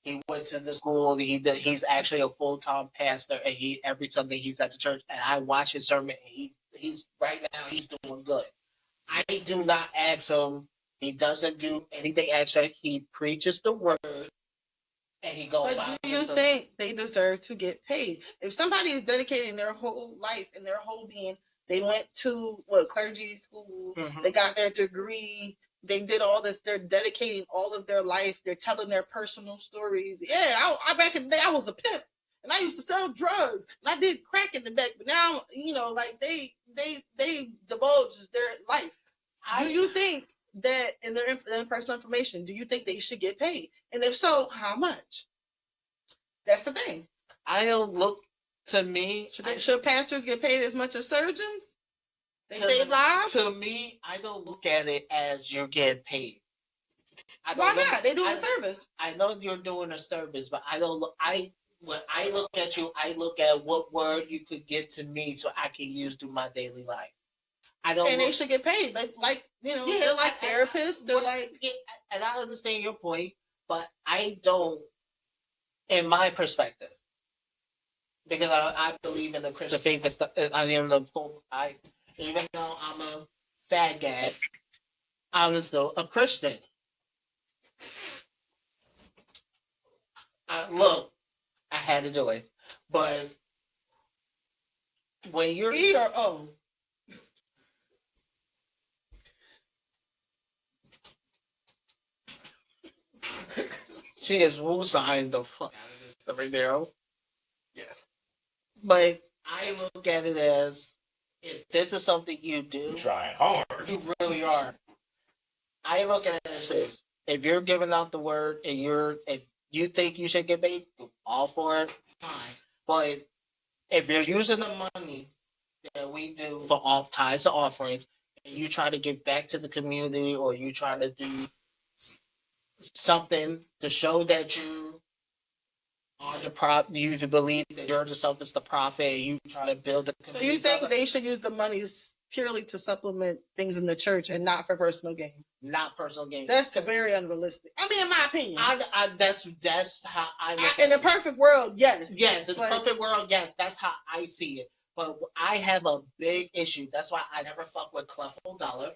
he went to the school. He's actually a full-time pastor, and every Sunday he's at the church, and I watch his sermon. And he's right now he's doing good. I do not ask him. He doesn't do anything extra. He preaches the word. And he goes.
But do you think they deserve to get paid? If somebody is dedicating their whole life and their whole being, they went to clergy school, they got their degree, they did all this, they're dedicating all of their life, they're telling their personal stories. Yeah, I back in the day I was a pimp and I used to sell drugs and I did crack in the back, but now like they divulge their life. Do you think that in their personal information, do you think they should get paid? And if so, how much? That's the thing.
I don't look, to me...
Should pastors get paid as much as surgeons? They save lives?
To me, I don't look at it as you're getting paid.
Why not? They do a service.
I know you're doing a service, but I don't look... When I look at you, I look at what word you could give to me so I can use through my daily life.
They should get paid. They're like therapists.
And I understand your point, but I don't, in my perspective, because I believe in the Christian faith and stuff. Even though I'm a fat guy, I'm still a Christian. Look, I had to do it, but when you're
E or O.
She is woo-signed the fuck out of this right now. Yes. But I look at it as, if this is something you do...
You're trying hard.
You really are. I look at it as this. If you're giving out the word and if you think you should get paid, all for it, fine. But if you're using the money that we do for tithes to offerings, and you try to give back to the community, or you try to do something to show that you are You believe that George yourself is the prophet, and you try to build a.
So you think they should use the monies purely to supplement things in the church and not for personal gain?
Not personal gain.
That's very unrealistic. I mean, in my opinion.
That's how I look
in a perfect world, yes.
Yes, in a perfect world, yes. That's how I see it. But I have a big issue. That's why I never fuck with Clefo Dollar.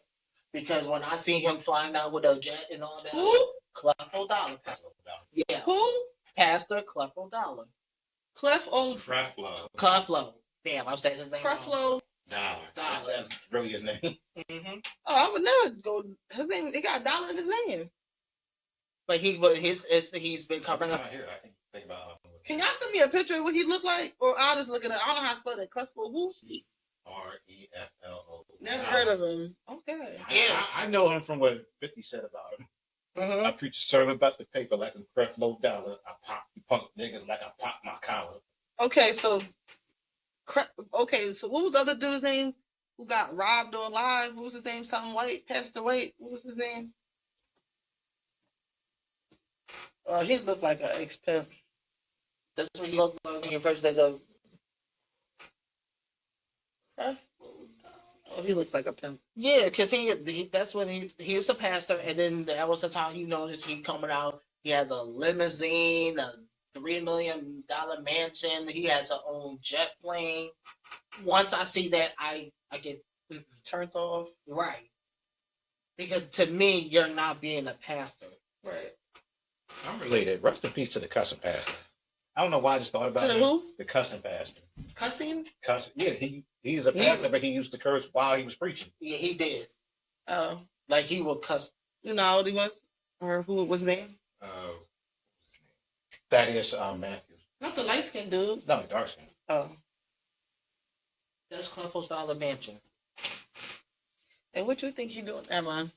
Because when I see him flying out with a jet and all that.
Who?
Clefo Dollar. Yeah.
Who?
Pastor Clefo Dollar.
Creflo.
Damn, I'm saying his name.
Creflo
Dollar. That's really his name.
Mm-hmm.
Oh, I would never go. His name, he got a dollar in his name.
But he's been covering up.
I can think about.
Can y'all send me a picture of what he looked like? Or I'll just look at it. I don't know how to spell that. Creflo who?
Reflo.
Never heard of him. Okay.
Yeah. I know him from what 50 said about him.
Mm-hmm.
I preach a sermon about the paper like a Creflo Dollar. I pop you punk niggas like I pop my collar.
Okay, so what was the other dude's name who got robbed on live? What was his name? Something White? Pastor White? What was his name? He looked like an ex-pimp.
That's what he looked like when you first did the.
Oh, he looks like a pimp.
Yeah, because that's when he was a pastor, and then that was the time you noticed he coming out. He has a limousine, a $3 million mansion. He has a own jet plane. Once I see that, I get
turned off.
Right. Because to me, you're not being a pastor.
Right.
I'm related. Rest in peace to the cussing pastor. I don't know why I just thought about
to the who?
The cussing pastor.
Cussing?
Yeah, he's a pastor, but he used to curse while he was preaching.
Yeah, he did.
Oh.
Like he would cuss.
You know how old he was? Or who was his name?
Thaddeus Matthews.
Not the light skinned dude.
No, dark skin.
Oh.
That's Clefo Dollar Mansion.
And what you think you doing, Emma?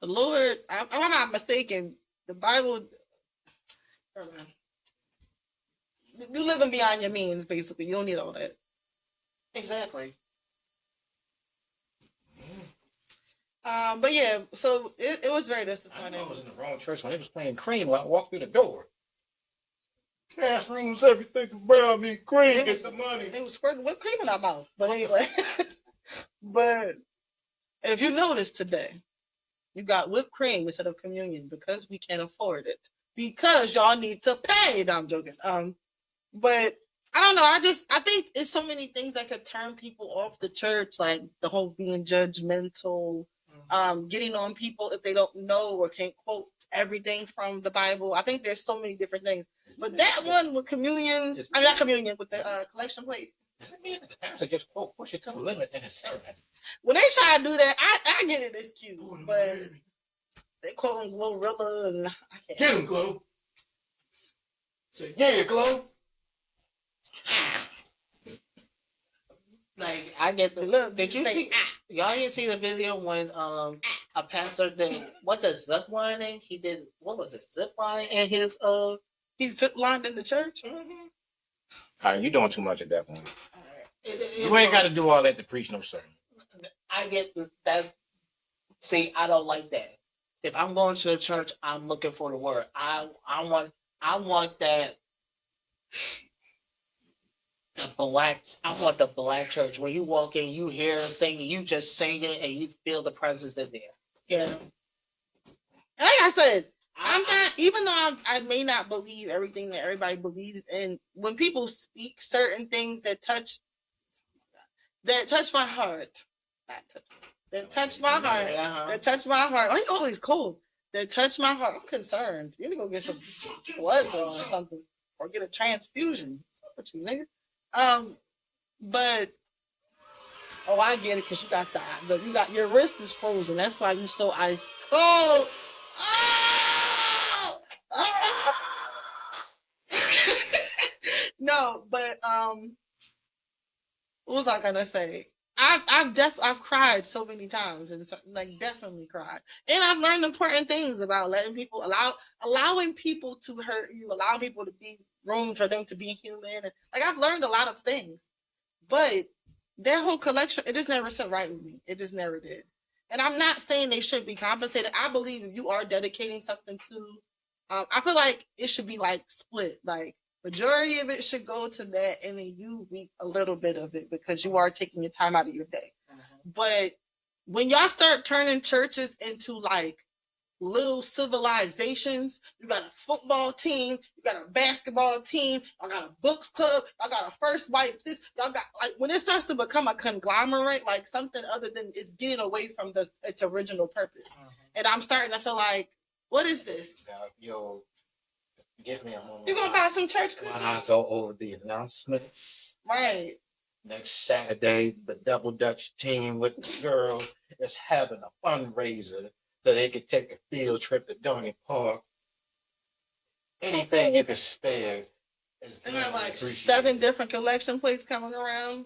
The Lord, I'm not mistaken. The Bible, you living beyond your means, basically. You don't need all that.
Exactly.
But yeah, so it was very disappointing.
I was in the wrong church when they was playing Cream when I walked through the door. Cash rules everything around me. Cream gets the money.
They was squirting whipped cream in our mouth. But anyway, but if you notice today, you got whipped cream instead of communion because we can't afford it. Because y'all need to pay. No, I'm joking. But I don't know. I think it's so many things that could turn people off the church, like the whole being judgmental, getting on people if they don't know or can't quote everything from the Bible. I think there's so many different things. But that one with communion, not communion, with the collection plate.
The pastor just quote push it to the limit and it's sermon.
When they try to do that, I get it, it's cute. But they quoting Glorilla and I can't.
Get him, Glow. Say, yeah, Glow.
Like I get the look. Did you see? Y'all didn't see the video when a pastor did what's a zip lining? He did what was it? Zip lining and his
he zip lined in the church.
Mm-hmm.
All right, you doing too much at that point.
You
ain't got to do all that to preach no sermon.
I get that's. See, I don't like that. If I'm going to the church, I'm looking for the word. I want that. I want the black church where you walk in, you hear them singing, you just sing it, and you feel the presence in there.
Yeah. Like I said, I'm not. Even though I may not believe everything that everybody believes in, when people speak certain things that touch my heart, that touch my heart. Oh, you always cold. That touch my heart. I'm concerned. You need to go get some blood drawn or something, or get a transfusion. What's up with you, nigga? But I get it because you got you got your wrist is frozen. That's why you so ice cold. No, but what was I gonna say? I've cried so many times and definitely cried, and I've learned important things about letting people allowing people to hurt you, allowing people to be room for them to be human. And, I've learned a lot of things, but their whole collection, it just never set right with me. It just never did. And I'm not saying they should be compensated. I believe if you are dedicating something to, I feel like it should be split. Majority of it should go to that, and then you reap a little bit of it because you are taking your time out of your day. But when y'all start turning churches into like little civilizations, you got a football team, you got a basketball team, y'all got a books club, y'all got a first wipe. This y'all got like when it starts to become a conglomerate, like something other than it's getting away from its original purpose. And I'm starting to feel like, what is this?
Yo, give me a moment.
You gonna buy some church
Why
cookies?
not go over the announcements?
Right.
Next Saturday, the Double Dutch team with the girls is having a fundraiser so they can take a field trip to Donny Park. Anything you can spare is
And then like 7 different collection plates coming around.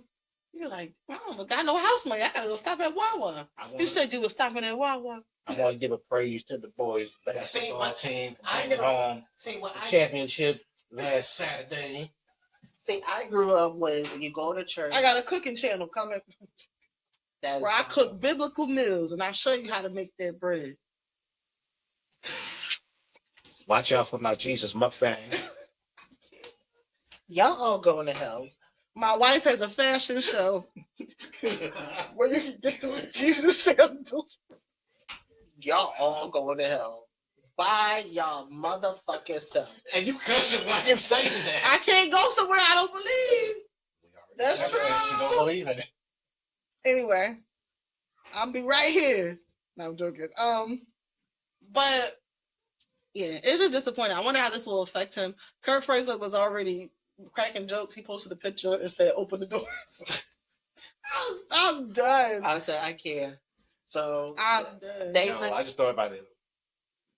You're like, I don't got no house money. I gotta go stop at Wawa. You said you were stopping at Wawa.
I want to give a praise to the boys basketball team for bringing home the championship last Saturday. See, I grew up when you go to church.
I got a cooking channel coming where I cook biblical meals and I show you how to make that bread.
Watch out for my Jesus mukbang. Y'all all going to hell.
My wife has a fashion show where you can get the Jesus sandals.
Y'all all going to hell. By y'all motherfucking self.
And you cussing like you're saying that.
I can't go somewhere I don't believe. That's
You
true.
don't believe in it.
Anyway, I'll be right here. No, I'm joking. But yeah, it's just disappointing. I wonder how this will affect him. Kurt Franklin was already cracking jokes. He posted a picture and said, "Open the doors." I'm done.
I said, I can't. So
I'm done.
I just thought about it.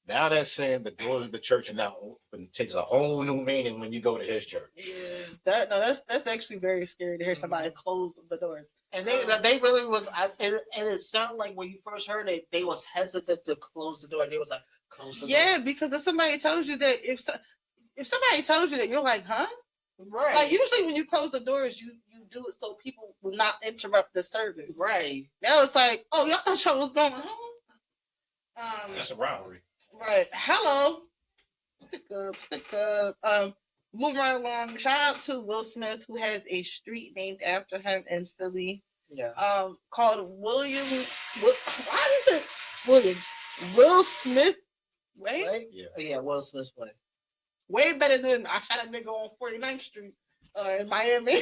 Now that's saying the doors of the church are now open takes a whole new meaning when you go to his church.
Yeah, that's actually very scary to hear somebody close the doors.
And they really was, and it sounded like when you first heard it, they was hesitant to close the door. They was like, close the door.
Yeah, because if somebody tells you that, if somebody tells you that, you're like, huh?
Right.
Like usually when you close the doors, you do it so people will not interrupt the service.
Right.
Now it's like, oh, y'all thought y'all was going home.
That's a robbery.
Right. Hello. Stick up. Moving right along. Shout out to Will Smith, who has a street named after him in Philly.
Yeah.
Called William. Why is it William? Will Smith Way?
Right? Yeah, Will Smith's way.
Way better than I shot a nigga on 49th Street in Miami.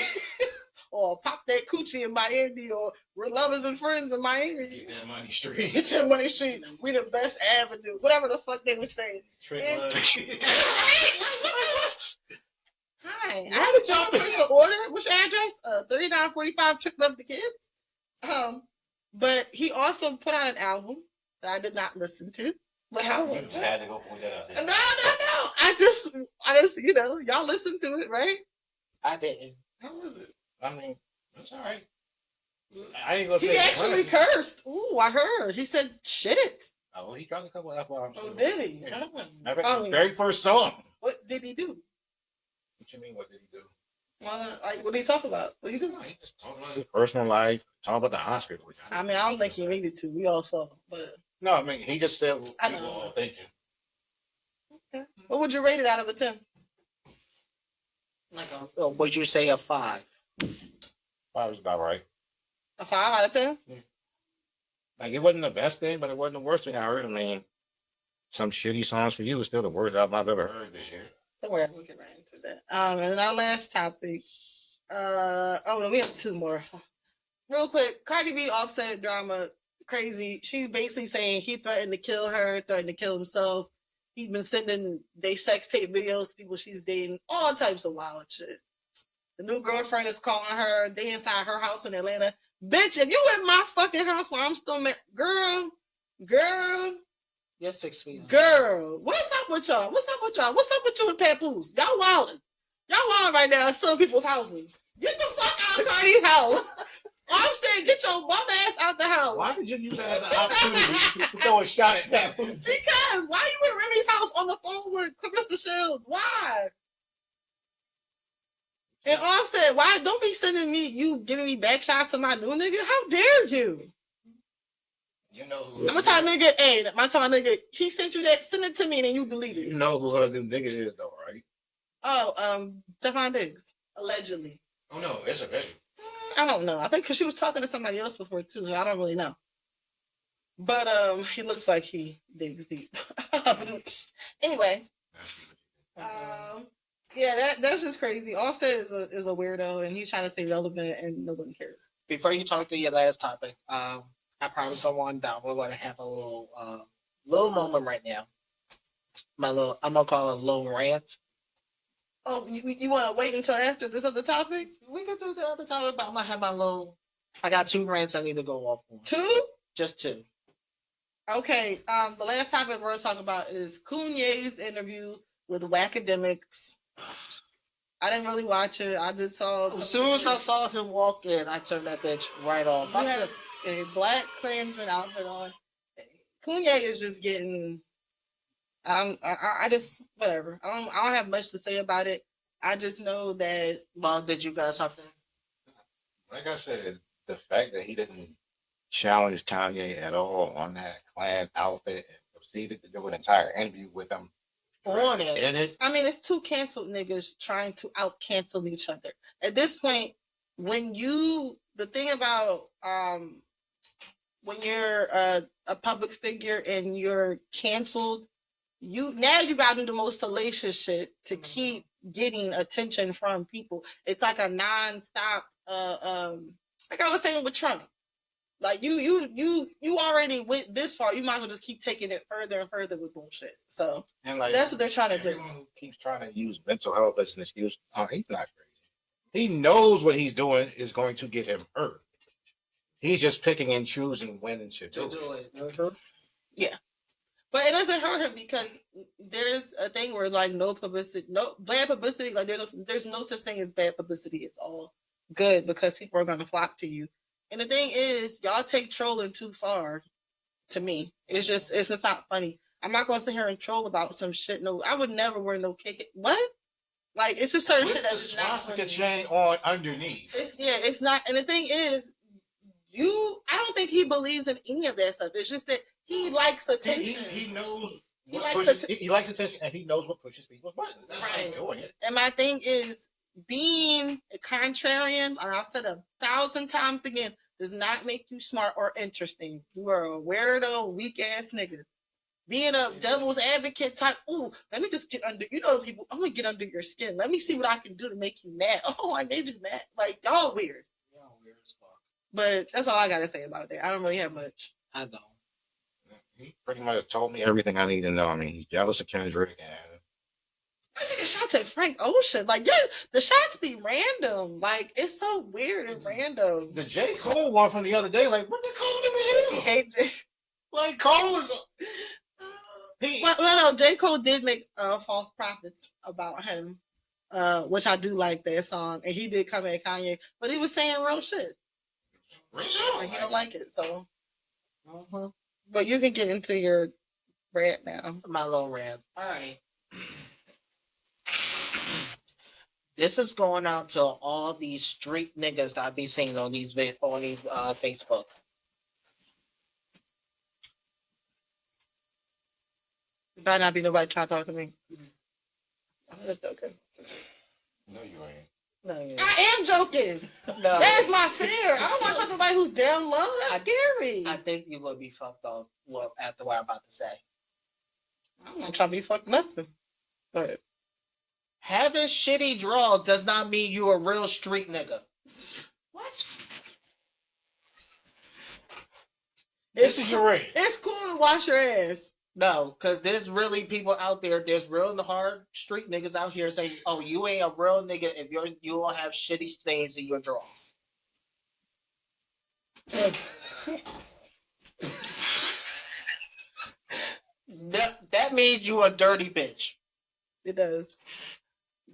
Or pop that coochie in Miami, or we're lovers and friends in Miami.
Get that money straight.
Get that money straight. We the best avenue. Whatever the fuck they were saying. Hi. I haven't y'all placed the order. What's your address? 3945 Trick Love the Kids. But he also put out an album that I did not listen to. But how was it?
Had to go point that out there.
No. I just, y'all listened to it, right?
I didn't.
How was it?
I mean, that's all right. I ain't gonna say
He actually cursed. Ooh, I heard. He said shit.
Oh, he dropped a couple of F-bombs.
Oh, did he?
Yeah.
Oh,
Very first song.
What did he do?
What you mean, what did he do?
Well, like, what did he talk about? What did he do?
He just talked about his personal life, talk about the hospital.
I mean, I don't think he needed to. We all saw. But
No, I mean, he just said what
I
people
know.
all thinking.
okay. What would you rate it out of a 10?
Like would you say a 5?
5 was about right.
A 5 out of 10?
Like, it wasn't the best thing, but it wasn't the worst thing I heard. I mean, some shitty songs for you is still the worst album I've ever heard this year.
Don't worry, we'll get right into that. And our last topic. No, we have 2 more. Real quick, Cardi B Offset drama, crazy. She's basically saying he threatened to kill her, threatened to kill himself. He's been sending they sex tape videos to people she's dating, all types of wild shit. The new girlfriend is calling her. They inside her house in Atlanta. Bitch, if you in my fucking house while I'm still girl,
You're 6 feet.
girl, what's up with y'all? What's up with you and Papoose? Y'all wildin'. Y'all wildin' right now in some people's houses. Get the fuck out of Cardi's house. I'm saying get your bum ass out the house.
Why did you use that as an opportunity to throw a shot at that?
Because why you in Remy's house on the phone with Clarissa Shields? Why? And Offset, why don't be sending me you giving me back shots to my new nigga? How dare you?
You know who?
I'm gonna tell nigga, hey, my nigga, he sent you that, send it to me and then you delete it.
You know who her new nigga is, though, right?
Stephon Diggs, allegedly.
Oh no, it's a vision.
I don't know. I think because she was talking to somebody else before too. I don't really know. But he looks like he digs deep. Anyway, yeah, that's just crazy. Offset is a weirdo, and he's trying to stay relevant, and nobody cares.
Before you talk to your last topic, I promised someone that we're going to have a little moment right now. I'm gonna call it a little rant.
Oh, you want to wait until after this other topic?
We can do the other topic, but I'm gonna have my little. I got 2 rants I need to go off on.
2?
Just 2.
Okay. The last topic we're talking about is Kunye's interview with Wacademics. I didn't really watch it. I just saw.
As soon as I saw him walk in, I turned that bitch right off.
He had a black Klansman outfit on. Kunye is just getting. I just whatever. I don't have much to say about it. I just know that.
Well, did you got something?
Like I said, the fact that he didn't challenge Kanye at all on that Klan outfit and proceeded to do an entire interview with him
On it.
in it.
I mean, it's 2 canceled niggas trying to out cancel each other. At this point, the thing about when you're a public figure and you're canceled, you gotta do the most salacious shit to keep getting attention from people. It's like a non-stop like I was saying with Trump. Like you already went this far, you might as well just keep taking it further and further with bullshit. So
And like,
that's what they're trying to do.
Everyone who keeps trying to use mental health as an excuse, he's not crazy. He knows what he's doing is going to get him hurt. He's just picking and choosing when to do it.
Yeah. But it doesn't hurt him because there's a thing where like no publicity, no bad publicity. Like there's no such thing as bad publicity. It's all good because people are going to flock to you. And the thing is, y'all take trolling too far. To me, it's just not funny. I'm not going to sit here and troll about some shit. No, I would never wear no cake. What? Like it's just certain shit that's just not funny.
Chain on underneath.
It's not. And the thing is, I don't think he believes in any of that stuff. It's just that he likes attention.
He knows
He
likes attention, and he knows what pushes people's buttons. That's why he's doing it.
And my thing is, being a contrarian, and I've said 1,000 times again, does not make you smart or interesting. You are a weirdo, weak ass nigga. Being a devil's advocate type, ooh, let me just get under, people, I'm gonna get under your skin. Let me see what I can do to make you mad. Oh, I made you mad. Like, y'all weird.
Y'all weird as fuck.
But that's all I gotta say about that. I don't really have much.
I don't.
He pretty much told me everything I need to know. I mean, he's jealous of Kendrick, and
I think the shots at Frank Ocean, like, yeah, the shots be random. Like, it's so weird and random.
the J. Cole one from the other day, like, what did Cole do to him? Like, Cole was.
No, J. Cole did make false prophets about him, which I do like that song, and he did come at Kanye, but he was saying real shit. Like, he don't like it, so.
Mm-hmm.
But you can get into your rant now.
My little rant. All right. This is going out to all these street niggas that I be seeing on these Facebook.
Better not be nobody trying to talk to me. I'm just joking.
No, you ain't.
No, yeah.
I am joking.
No.
That's my fear. I don't want to talk to somebody who's down low. That's scary.
I think you will be fucked up after what I'm about to say.
I'm not trying to be fucked nothing. But
having shitty draw does not mean you a real street nigga.
what?
This is your rant.
It's cool to wash your ass.
No, because there's really people out there. There's real hard street niggas out here saying, "Oh, you ain't a real nigga if you don't have shitty stains in your drawers." that means you a dirty bitch.
It does.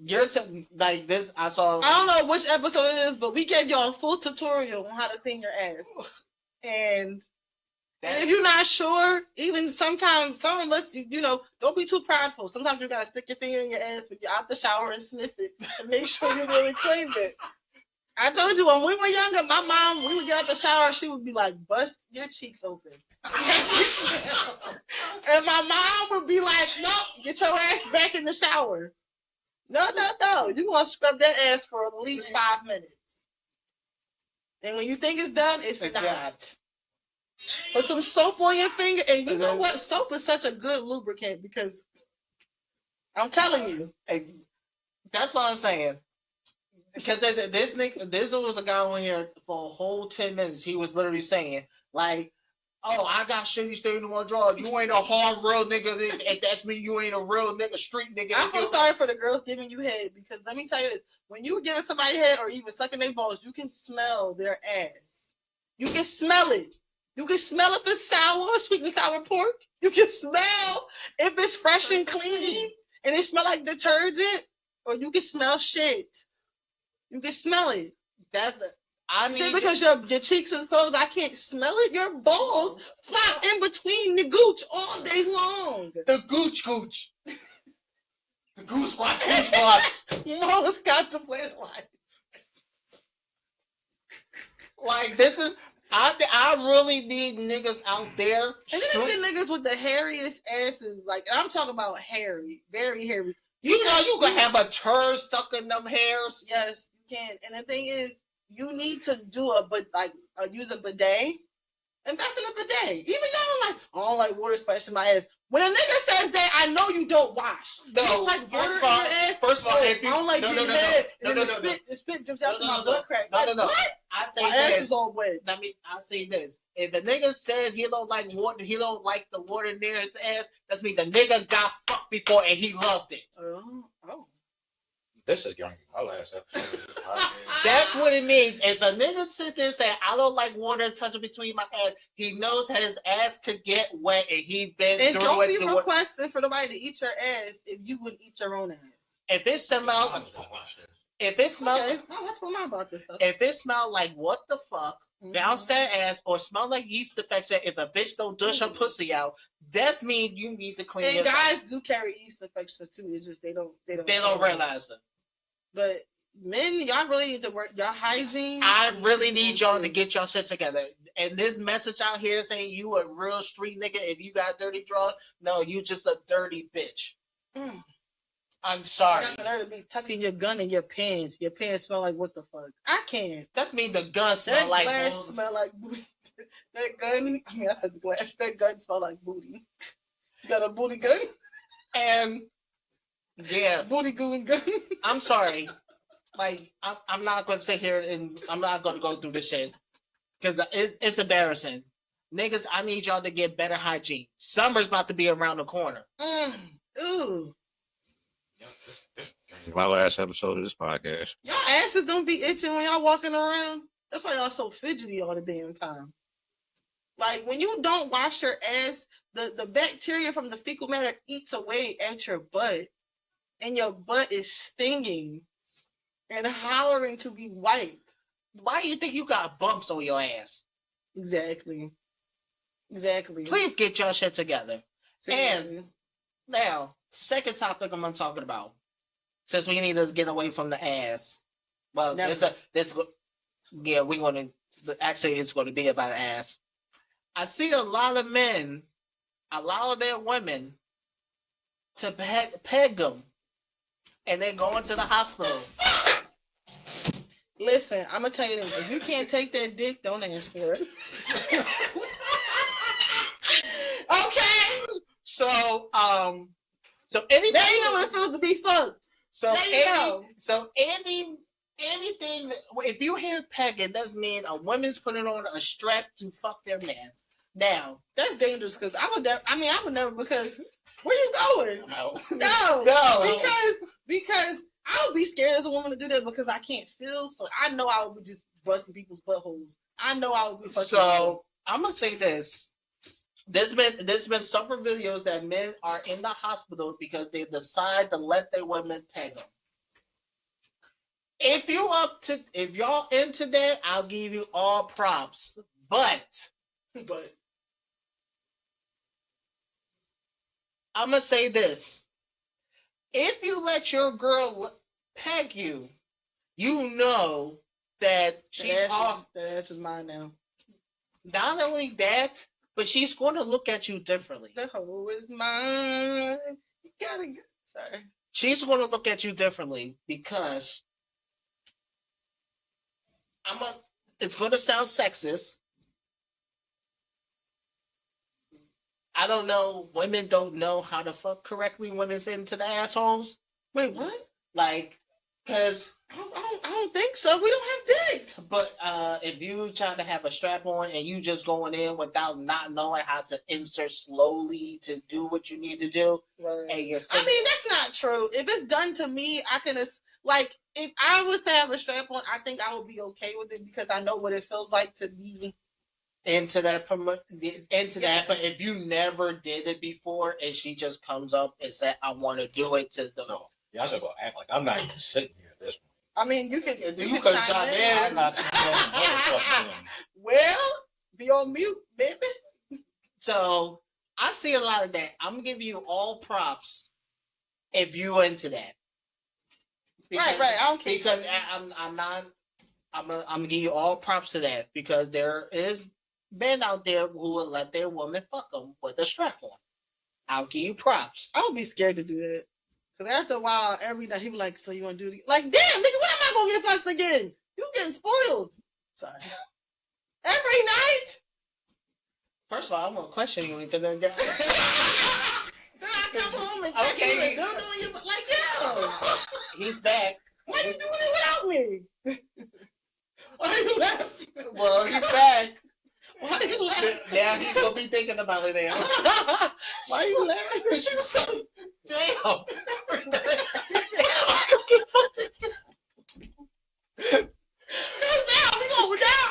You're like this. I
don't know which episode it is, but we gave y'all a full tutorial on how to clean your ass. And if you're not sure, even sometimes some of us, don't be too prideful. Sometimes you gotta stick your finger in your ass when you're out the shower and sniff it to make sure you really cleaned it. I told you when we were younger, my mom, we would get out the shower, she would be like, "Bust your cheeks open." And my mom would be like, "Nope, get your ass back in the shower." No. You gonna scrub that ass for at least 5 minutes. And when you think it's done, it's not. Put some soap on your finger, and you know what? Soap is such a good lubricant because I'm telling you.
That's what I'm saying. Because this was a guy on here for a whole 10 minutes. He was literally saying, like, oh, I got shitty stain in my draw. You ain't a hard real nigga. If that's me, you ain't a real nigga, street nigga.
I feel sorry for the girls giving you head because let me tell you this. When you giving somebody head or even sucking their balls, you can smell their ass. You can smell it. You can smell if it's sour, sweet and sour pork. You can smell if it's fresh and clean and it smell like detergent, or you can smell shit. You can smell it. Because your cheeks is closed, I can't smell it. Your balls flop in between the gooch all day long.
The gooch. The goose squash.
No, it's contemplated
like this is. I really need niggas out there.
And then the niggas with the hairiest asses. Like, I'm talking about hairy. Very hairy.
You know you can have a turd stuck in them hairs.
Yes, you can. And the thing is, you need to do use a bidet. Invest in a bidet. Even though I don't like water splashing my ass. When a nigga says that, I know you don't wash.
No,
you don't like water in your ass.
First of all, if you,
I don't like getting head. The spit drips out to my butt crack.
No.
What?
I say
my
this.
ass is all wet.
I say this. If a nigga says he don't like water, he don't like the water near his ass, that's mean the nigga got fucked before and he loved it.
Oh.
This is young. My last episode.
That's what it means. If a nigga sit there and say, I don't like water touching between my ass, he knows his ass could get wet and he been
and
through
don't
it.
be requesting for nobody to eat your ass if you would eat your own ass.
If it smell, if it smell,
okay. Oh, that's what I'm about this stuff.
If it smell like what the fuck, bounce that ass, or smell like yeast infection, if a bitch don't dish her pussy out, that's mean you need to clean.
And guys do carry yeast infection too. It's just they don't
realize it.
But men, y'all really need to work y'all hygiene.
I really need y'all to get y'all shit together. And this message out here saying you a real street nigga if you got dirty draw, no, you just a dirty bitch. I'm sorry.
You got the nerve to be tucking your gun in your pants. Your pants smell like what the fuck? I can't.
That's mean the gun smell like
glass smell like booty. That gun. I mean, I said the glass. That gun smell like booty. You got a booty gun?
And yeah,
booty gun.
I'm sorry. Like I'm not going to sit here and I'm not going to go through this shit because it's embarrassing. Niggas, I need y'all to get better hygiene. Summer's about to be around the corner.
Ooh.
My last episode of this podcast.
Y'all asses don't be itching when y'all walking around. That's why y'all so fidgety all the damn time. Like, when you don't wash your ass, the bacteria from the fecal matter eats away at your butt. And your butt is stinging and hollering to be wiped.
Why do you think you got bumps on your ass?
Exactly.
Please get your shit together.
Seriously.
And now, second topic I'm talking about. Since we need to get away from the ass. Well, we want to, actually it's going to be about ass. I see a lot of men, a lot of their women, to peg them. And they're going to the hospital.
Listen, I'm going to tell you this. If you can't take that dick, don't ask for it. Okay?
So anything.
Now you know what it feels to be fucked.
Anything, if you hear pegging, does mean a woman's putting on a strap to fuck their man. Now
that's dangerous because I would never because where you going?
No,
because I would be scared as a woman to do that because I can't feel. So I know I would be just busting people's buttholes. I know I would be.
So I'm gonna say this. There's been several videos that men are in the hospital because they decide to let their women peg them. If y'all into that, I'll give you all props. But I'm gonna say this: if you let your girl peg you, you know that she's off.
That ass is mine now.
Not only that, but she's going to look at you differently.
The hoe is mine. You gotta go. Sorry.
she's going to look at you differently because it's going to sound sexist. I don't know. Women don't know how to fuck correctly when it's into the assholes.
Wait, what?
Like, because
I don't think so. We don't have dicks.
But if you trying to have a strap on and you just going in without not knowing how to insert slowly to do what you need to do,
right.
And you're
I mean, that's not true. If it's done to me, I can like if I was to have a strap on, I think I would be okay with it because I know what it feels like to be
into that. But if you never did it before and she just comes up and said, "I want to do it," to the
y'all should go act like I'm not even sitting here at this point.
I mean, you can
chime in.
I'm not
well, be on mute, baby.
So I see a lot of that. I'm gonna give you all props if you into that.
Because, right. I don't care.
Because I'm not. I'm gonna give you all props to that because there is men out there who will let their woman fuck them with a strap on. I'll give you props.
I would be scared to do that. Because after a while, every night, he be like, so you want to do it? Like, damn, nigga, when am I going to get fucked again? You getting spoiled. Sorry. Every night?
First of all, I'm going to question you. Then I
come home and okay. You like, yo.
He's back.
Why you doing it without me? Why you laughing?
Well, he's back.
Why you laughing?
Now he's going to be thinking about it now.
Why you laughing?
She was so... Damn.
Now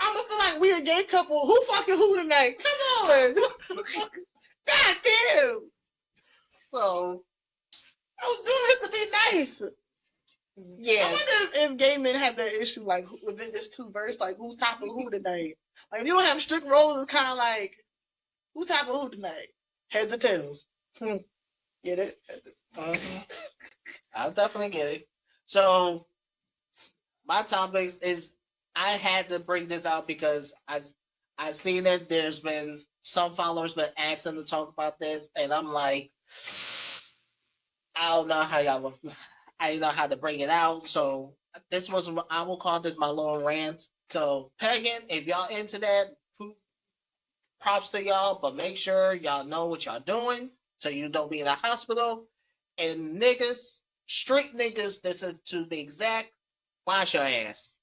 I'm gonna feel like we a gay couple. Who fucking who tonight? Come on. God damn.
So
I was doing this to be nice.
Yeah.
I wonder if gay men have that issue, like within this two verse, like who's topping who tonight? Like if you don't have strict roles, it's kind of like who topping who tonight? Heads or tails? Get it?
I'll definitely get it. So my topic is I had to bring this out because I seen that there's been some followers been asking to talk about this, and I'm like, I don't know how I don't know how to bring it out. So I will call this my little rant. So Pagan, if y'all into that, props to y'all, but make sure y'all know what y'all doing so you don't be in a hospital. And niggas, street niggas, this is to be exact, wash your ass.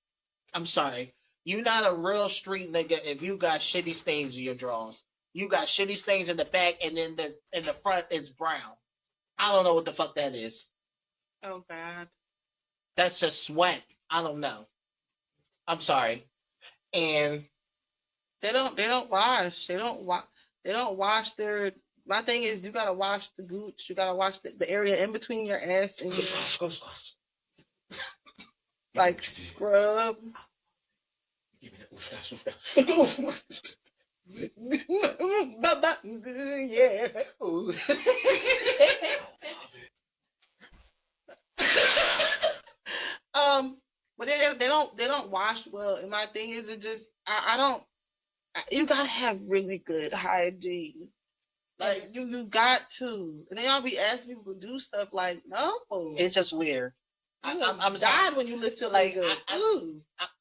I'm sorry. You're not a real street nigga if you got shitty stains in your drawers. You got shitty stains in the back, and then in the front it's brown. I don't know what the fuck that is.
Oh God.
That's just sweat. I don't know. I'm sorry. And
they don't wash. They don't wash their. My thing is, you gotta wash the gooch. You gotta wash the area in between your ass and your like scrub. Yeah. But they don't wash well. And my thing is, it just I don't. You gotta have really good hygiene. Like you got to, and then y'all be asking people to do stuff like no.
It's just weird.
I'm died when you lift your leg up.
I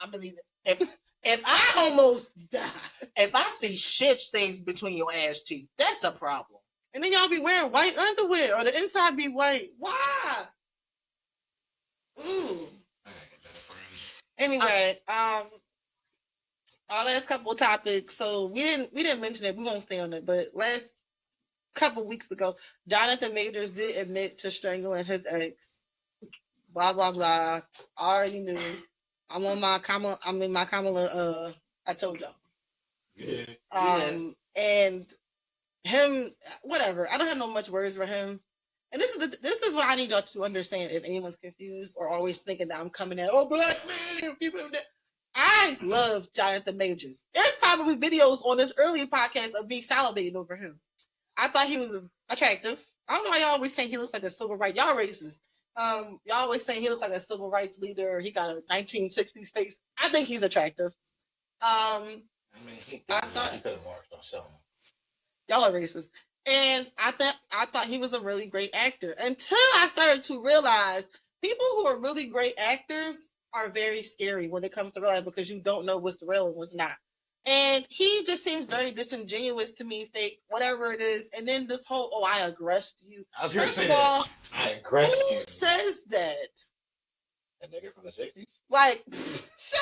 believe if
I almost died.
If I see shit stains between your ass cheeks, that's a problem.
And then y'all be wearing white underwear or the inside be white. Why? Ooh. Anyway, our last couple of topics. So we didn't mention it. We won't stay on it. But last couple weeks ago, Jonathan Majors did admit to strangling his ex. Blah blah blah. I already knew. I'm in my Kamala. I told y'all.
Yeah.
And him, whatever. I don't have no much words for him. And this is what I need y'all to understand. If anyone's confused or always thinking that I'm coming in, oh black man, people. I love Jonathan Majors. There's probably videos on this earlier podcast of me salivating over him. I thought he was attractive. I don't know why y'all always saying he looks like a civil rights. Y'all racist. Y'all always saying he looks like a civil rights leader. He got a 1960s face. I think he's attractive.
I mean, he could have marched on something.
Y'all are racist. And I thought he was a really great actor until I started to realize people who are really great actors are very scary when it comes to real life because you don't know what's real and what's not. And he just seems very disingenuous to me, fake, whatever it is. And then this whole, oh, I aggressed you.
I was going to
First
say
of all,
that. I aggressed
who
you.
says that?
That nigga from the 60s?
Like, shut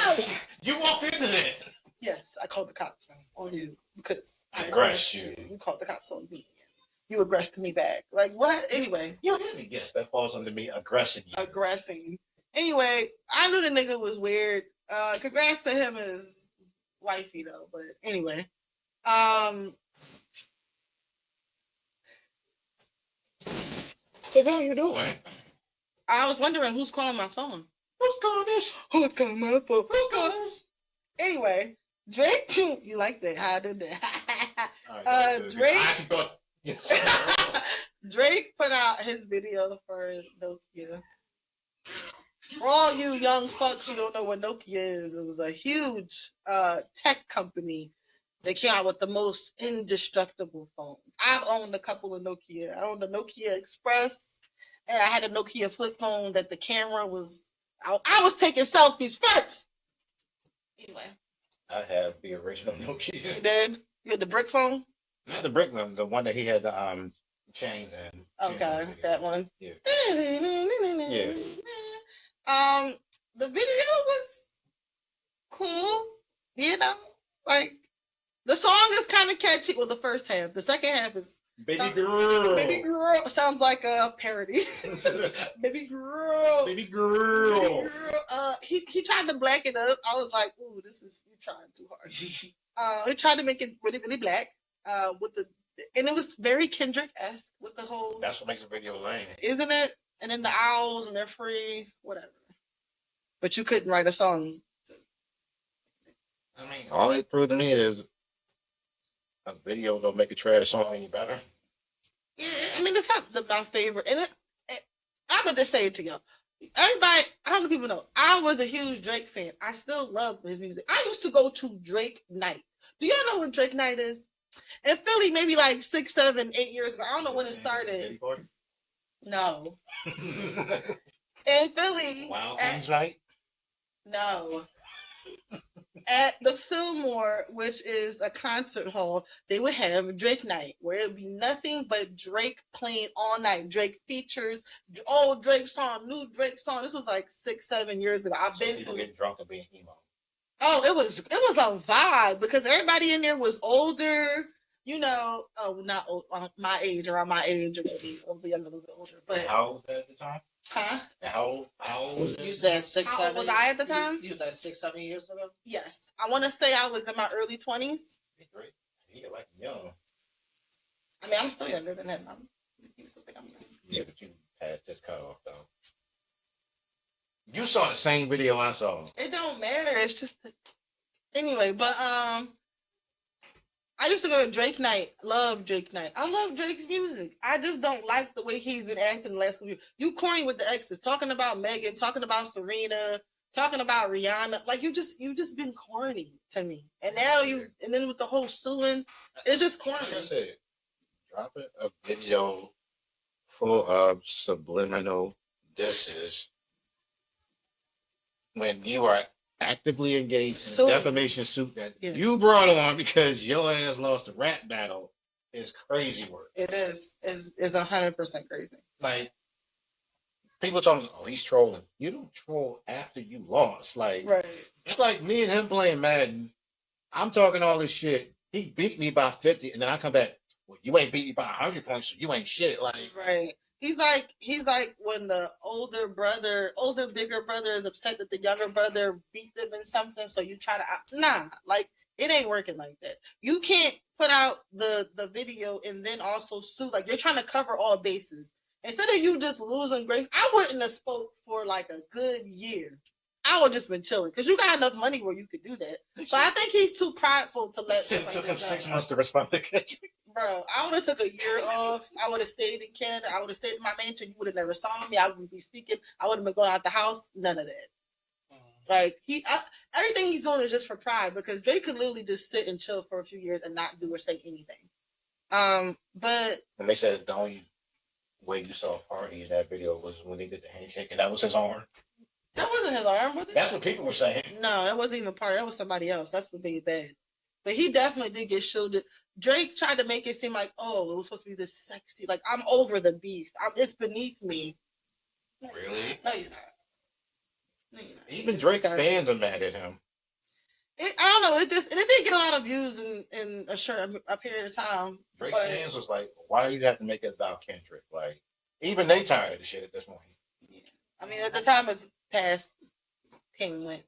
up!
You walked into that.
Yes, I called the cops on you because
I aggressed you.
You called the cops on me. You aggressed me back. Like, what? Anyway.
You hear me? Yes, that falls under me aggressing you.
Aggressing. Anyway, I knew the nigga was weird. Congrats to him as wifey though. But anyway.
What the hell you doing?
I was wondering who's calling my phone.
Who's calling this?
Who's calling my phone?
Who's calling this?
Anyway, Drake, you like that? How I did that?
Right,
Drake.
I actually thought.
Drake put out his video for Nokia. For all you young fucks who don't know what Nokia is, it was a huge tech company that came out with the most indestructible phones. I've owned a couple of Nokia. I owned a Nokia Express, and I had a Nokia flip phone that the camera was. I was taking selfies first. Anyway.
I have the original Nokia.
You did? You had the brick phone?
Not the brick one, the one that he had the chains in.
Okay, that one.
Yeah.
Yeah. The video was cool, you know, like the song is kind of catchy. Well, the first half, the second half is
Baby girl.
Baby girl sounds like a parody. Baby girl.
Baby girl.
Baby girl. He tried to black it up. I was like, ooh, you're trying too hard. He tried to make it really, really black. And it was very Kendrick-esque with the whole.
That's what makes a video lame,
isn't it? And then the owls and they're free, whatever. But you couldn't write a song.
I mean, all it proved to me is a video don't make a trash song any better.
Yeah, I mean, it's not my favorite. And I'm going to just say it to y'all. Everybody, I don't know if people know, I was a huge Drake fan. I still love his music. I used to go to Drake Night. Do y'all know what Drake Night is? In Philly, maybe like 6, 7, 8 years ago. I don't know when it started. No. In Philly.
Wild Kings Night?
No. At the Fillmore, which is a concert hall, they would have Drake Night, where it would be nothing but Drake playing all night. Drake features, old Drake song, new Drake song. This was like 6, 7 years ago. I've been
people
to
getting drunk and being emo.
Oh, it was a vibe because everybody in there was older, you know. Oh, not old, my age, around my age, or maybe a little bit older. But
how old was that at the time?
Huh?
How old was
you said 6, 7?
How old was I at the time?
You was at 6, 7 years ago?
Yes. I want to say I was in my early 20s.
You're like young.
I mean, I'm still younger than him. You still think I'm young.
Yeah, but you passed this cutoff, though. You saw the same video I saw.
It don't matter. It's just... Anyway, but I used to go to Drake Night. Love Drake Night. I love Drake's music. I just don't like the way he's been acting the last couple years. You corny with the exes, talking about Megan, talking about Serena, talking about Rihanna. Like you just been corny to me. And now and then with the whole suing, it's just corny.
Like I said, dropping a video full of subliminal disses when you are actively engaged in a defamation suit that you brought on because your ass lost a rap battle is crazy work.
It is 100% crazy.
Like people talking, oh, he's trolling. You don't troll after you lost. Like It's like me and him playing Madden. I'm talking all this shit. He beat me by 50, and then I come back. Well, you ain't beat me by 100 points, so you ain't shit. Like
He's like when the bigger brother is upset that the younger brother beat them in something, so you try to like it ain't working like that. You can't put out the video and then also sue. Like you're trying to cover all bases. Instead of you just losing grace, I wouldn't have spoke for like a good year. I would just been chilling because you got enough money where you could do that. But I think he's too prideful to let.
It took him 6 months to respond to Kendrick.
Bro, I would have took a year off. I would have stayed in Canada. I would have stayed in my mansion. You would have never saw me. I wouldn't be speaking. I would have been going out the house. None of that. Like everything he's doing is just for pride because Drake could literally just sit and chill for a few years and not do or say anything. But
And they said the only way you saw a party in that video was when they did the handshake, and that was his arm.
that wasn't his arm, was it?
That's what people were saying.
No, that wasn't even a part. That was somebody else. That's what made it bad. But he definitely did get shielded. Drake tried to make it seem like, oh, it was supposed to be this sexy. Like, I'm over the beef. It's beneath me.
Really?
No, you're not. No, you're not.
Even Drake fans are mad at him.
I don't know. It did get a lot of views in a period of time.
Drake fans was like, why do you have to make it about Kendrick? Like, even they tired of the shit at this point.
Yeah. I mean, at the time has passed, came and went.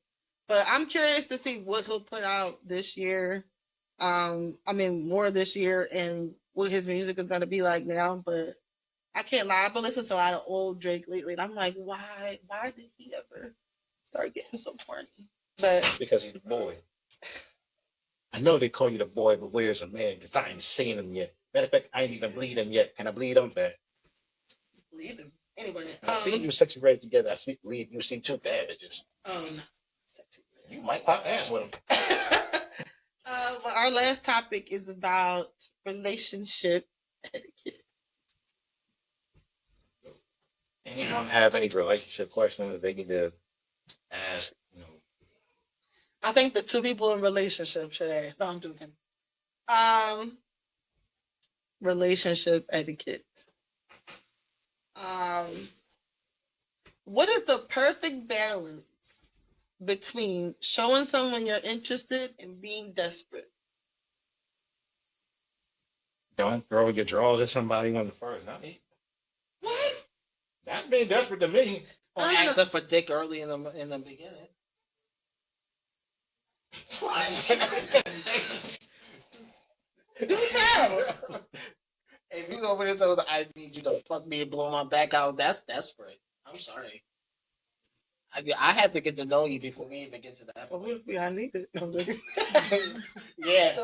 But I'm curious to see what he'll put out this year. More this year and what his music is going to be like now. But I can't lie. I've been listening to a lot of old Drake lately. And I'm like, why did he ever start getting so horny? But
because he's a boy. I know they call you the boy, but where's a man? Because I ain't seen him yet. Matter of fact, I ain't even bleed him yet. Can I bleed him back?
Bleed him. Anyway.
I see you sexy red together. I see bleed. You see two damages.
Oh, no. Sexy red.
You might pop ass with him.
But our last topic is about relationship etiquette.
Anyone have any relationship questions that they need to ask?
I think the two people in relationship should ask. No, I'm joking. Relationship etiquette. What is the perfect balance between showing someone you're interested and being desperate?
Don't throw your drawers at somebody on the first night.
What?
That's being desperate to me.
Or asking for dick early in the beginning.
Do tell.
If you over there told I need you to fuck me and blow my back out, that's desperate. I'm sorry. I have to get to know you before we even get to that point.
Well, I need it. I'm joking.
Yeah.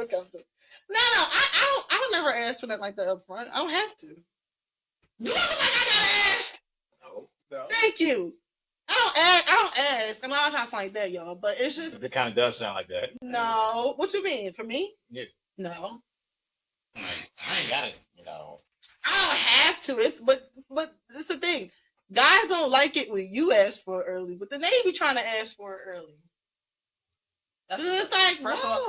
No, I would never ask for that like that up front. I don't have to. You know, like I gotta ask.
No.
Thank you. I don't ask. I'm not trying to sound like that, y'all. But it's just
It kind of does sound like that.
no. What you mean for me?
Yeah.
No.
I ain't got it.
I don't have to. But it's the thing. Guys don't like it when you ask for it early, but then they be trying to ask for it early. It's like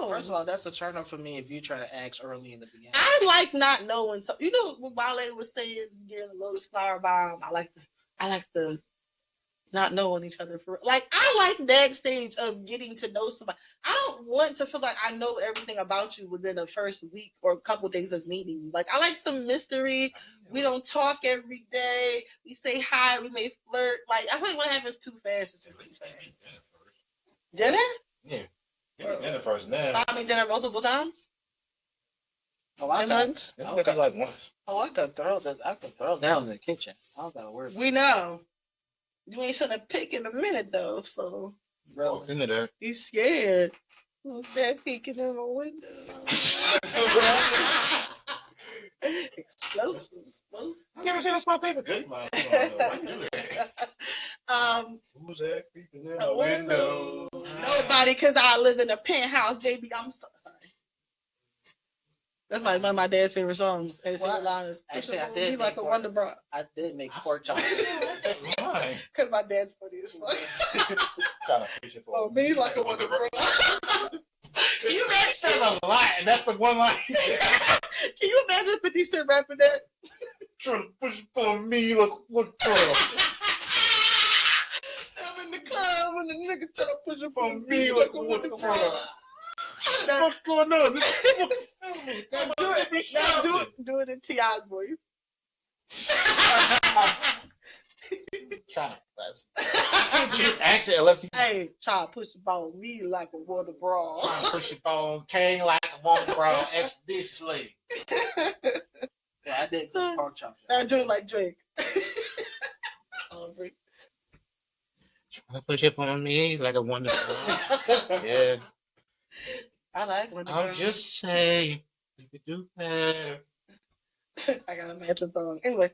first of all, that's a turn off for me if you try to ask early in the beginning.
I like not knowing. So you know what Wale was saying, getting a Lotus Flower Bomb. I like the not knowing each other for like I like that stage of getting to know somebody. I don't want to feel like I know everything about you within the first week or a couple of days of meeting you. Like I like some mystery. We don't talk every day. We say hi. We may flirt. Like I feel like when it happens too fast, it's just too fast. Dinner?
Yeah. Dinner first, then.
I mean dinner multiple times.
Oh, I
could like once.
Oh, I could throw down in the kitchen. I don't gotta worry.
We know. You ain't seen a pic in a minute though, so
Walk into that.
he's scared. Who's that peeking in my window? Explosives.
You ever seen a small paper? Good. Who's that peeking in the window?
Nobody, because I live in a penthouse, baby. I'm so sorry. That's one of my dad's favorite songs. And his favorite line is,
actually, I did
like a wonder bra.
I did make pork chops.
Why?
Because my dad's funny as fuck.
Trying to push it
Oh, me like a wonder bra. Can you imagine?
That's a lie, and that's the one line.
Can you imagine 50 Cent rapping that?
Trying to push it for me like what?
I'm in the club when the nigga trying to push it
For me like a wonder bra. What's going on?
Do it in T.I.'s voice.
Trying to accent unless you
Hey, try to push the ball on me like a water bra.
trying to push it on King like a wonder bra expeditiously.
Yeah, I did cook pork chops.
I do it like Drake.
Trying to push it on me like a wonder bra. Yeah.
I like when
I'm just saying, we could do better.
I got a matching thong. Anyway,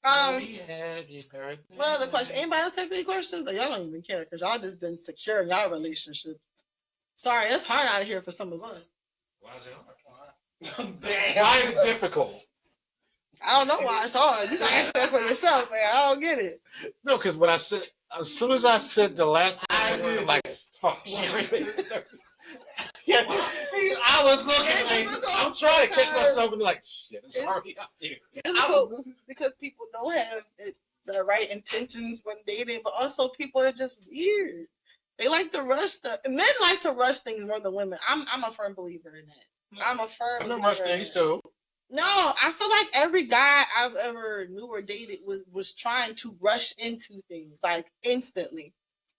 what other question? Anybody else have any questions? Or y'all don't even care because y'all just been secure in y'all relationship. Sorry, it's hard out here for some of us.
Why is it hard?
Damn.
Why is it difficult?
I don't know why it's hard. You gotta answer that for yourself, man. I don't get it.
No, because when I said, as soon as I said the last word, I'm like, fuck.
Yes, I was looking like
I'm trying to catch myself and like, shit, it's already out there.
Because people don't have the right intentions when dating, but also people are just weird. They like to rush stuff. Men like to rush things more than women. I'm a firm believer in that. I'm a firm believer.
rush things too.
No, I feel like every guy I've ever knew or dated was trying to rush into things like instantly.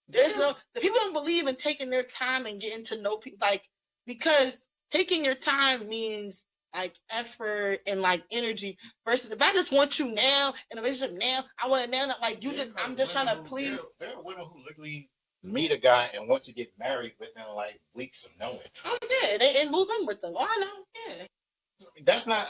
There's no the people don't believe in taking their time and getting to know people like because taking your time means like effort and like energy versus if I just want you now in a relationship now, I want it now. Like you just, I'm just trying to please.
There are women who literally meet a guy and want to get married within like weeks of knowing.
Oh yeah, and move in with them. Oh, I know. Yeah.
That's not.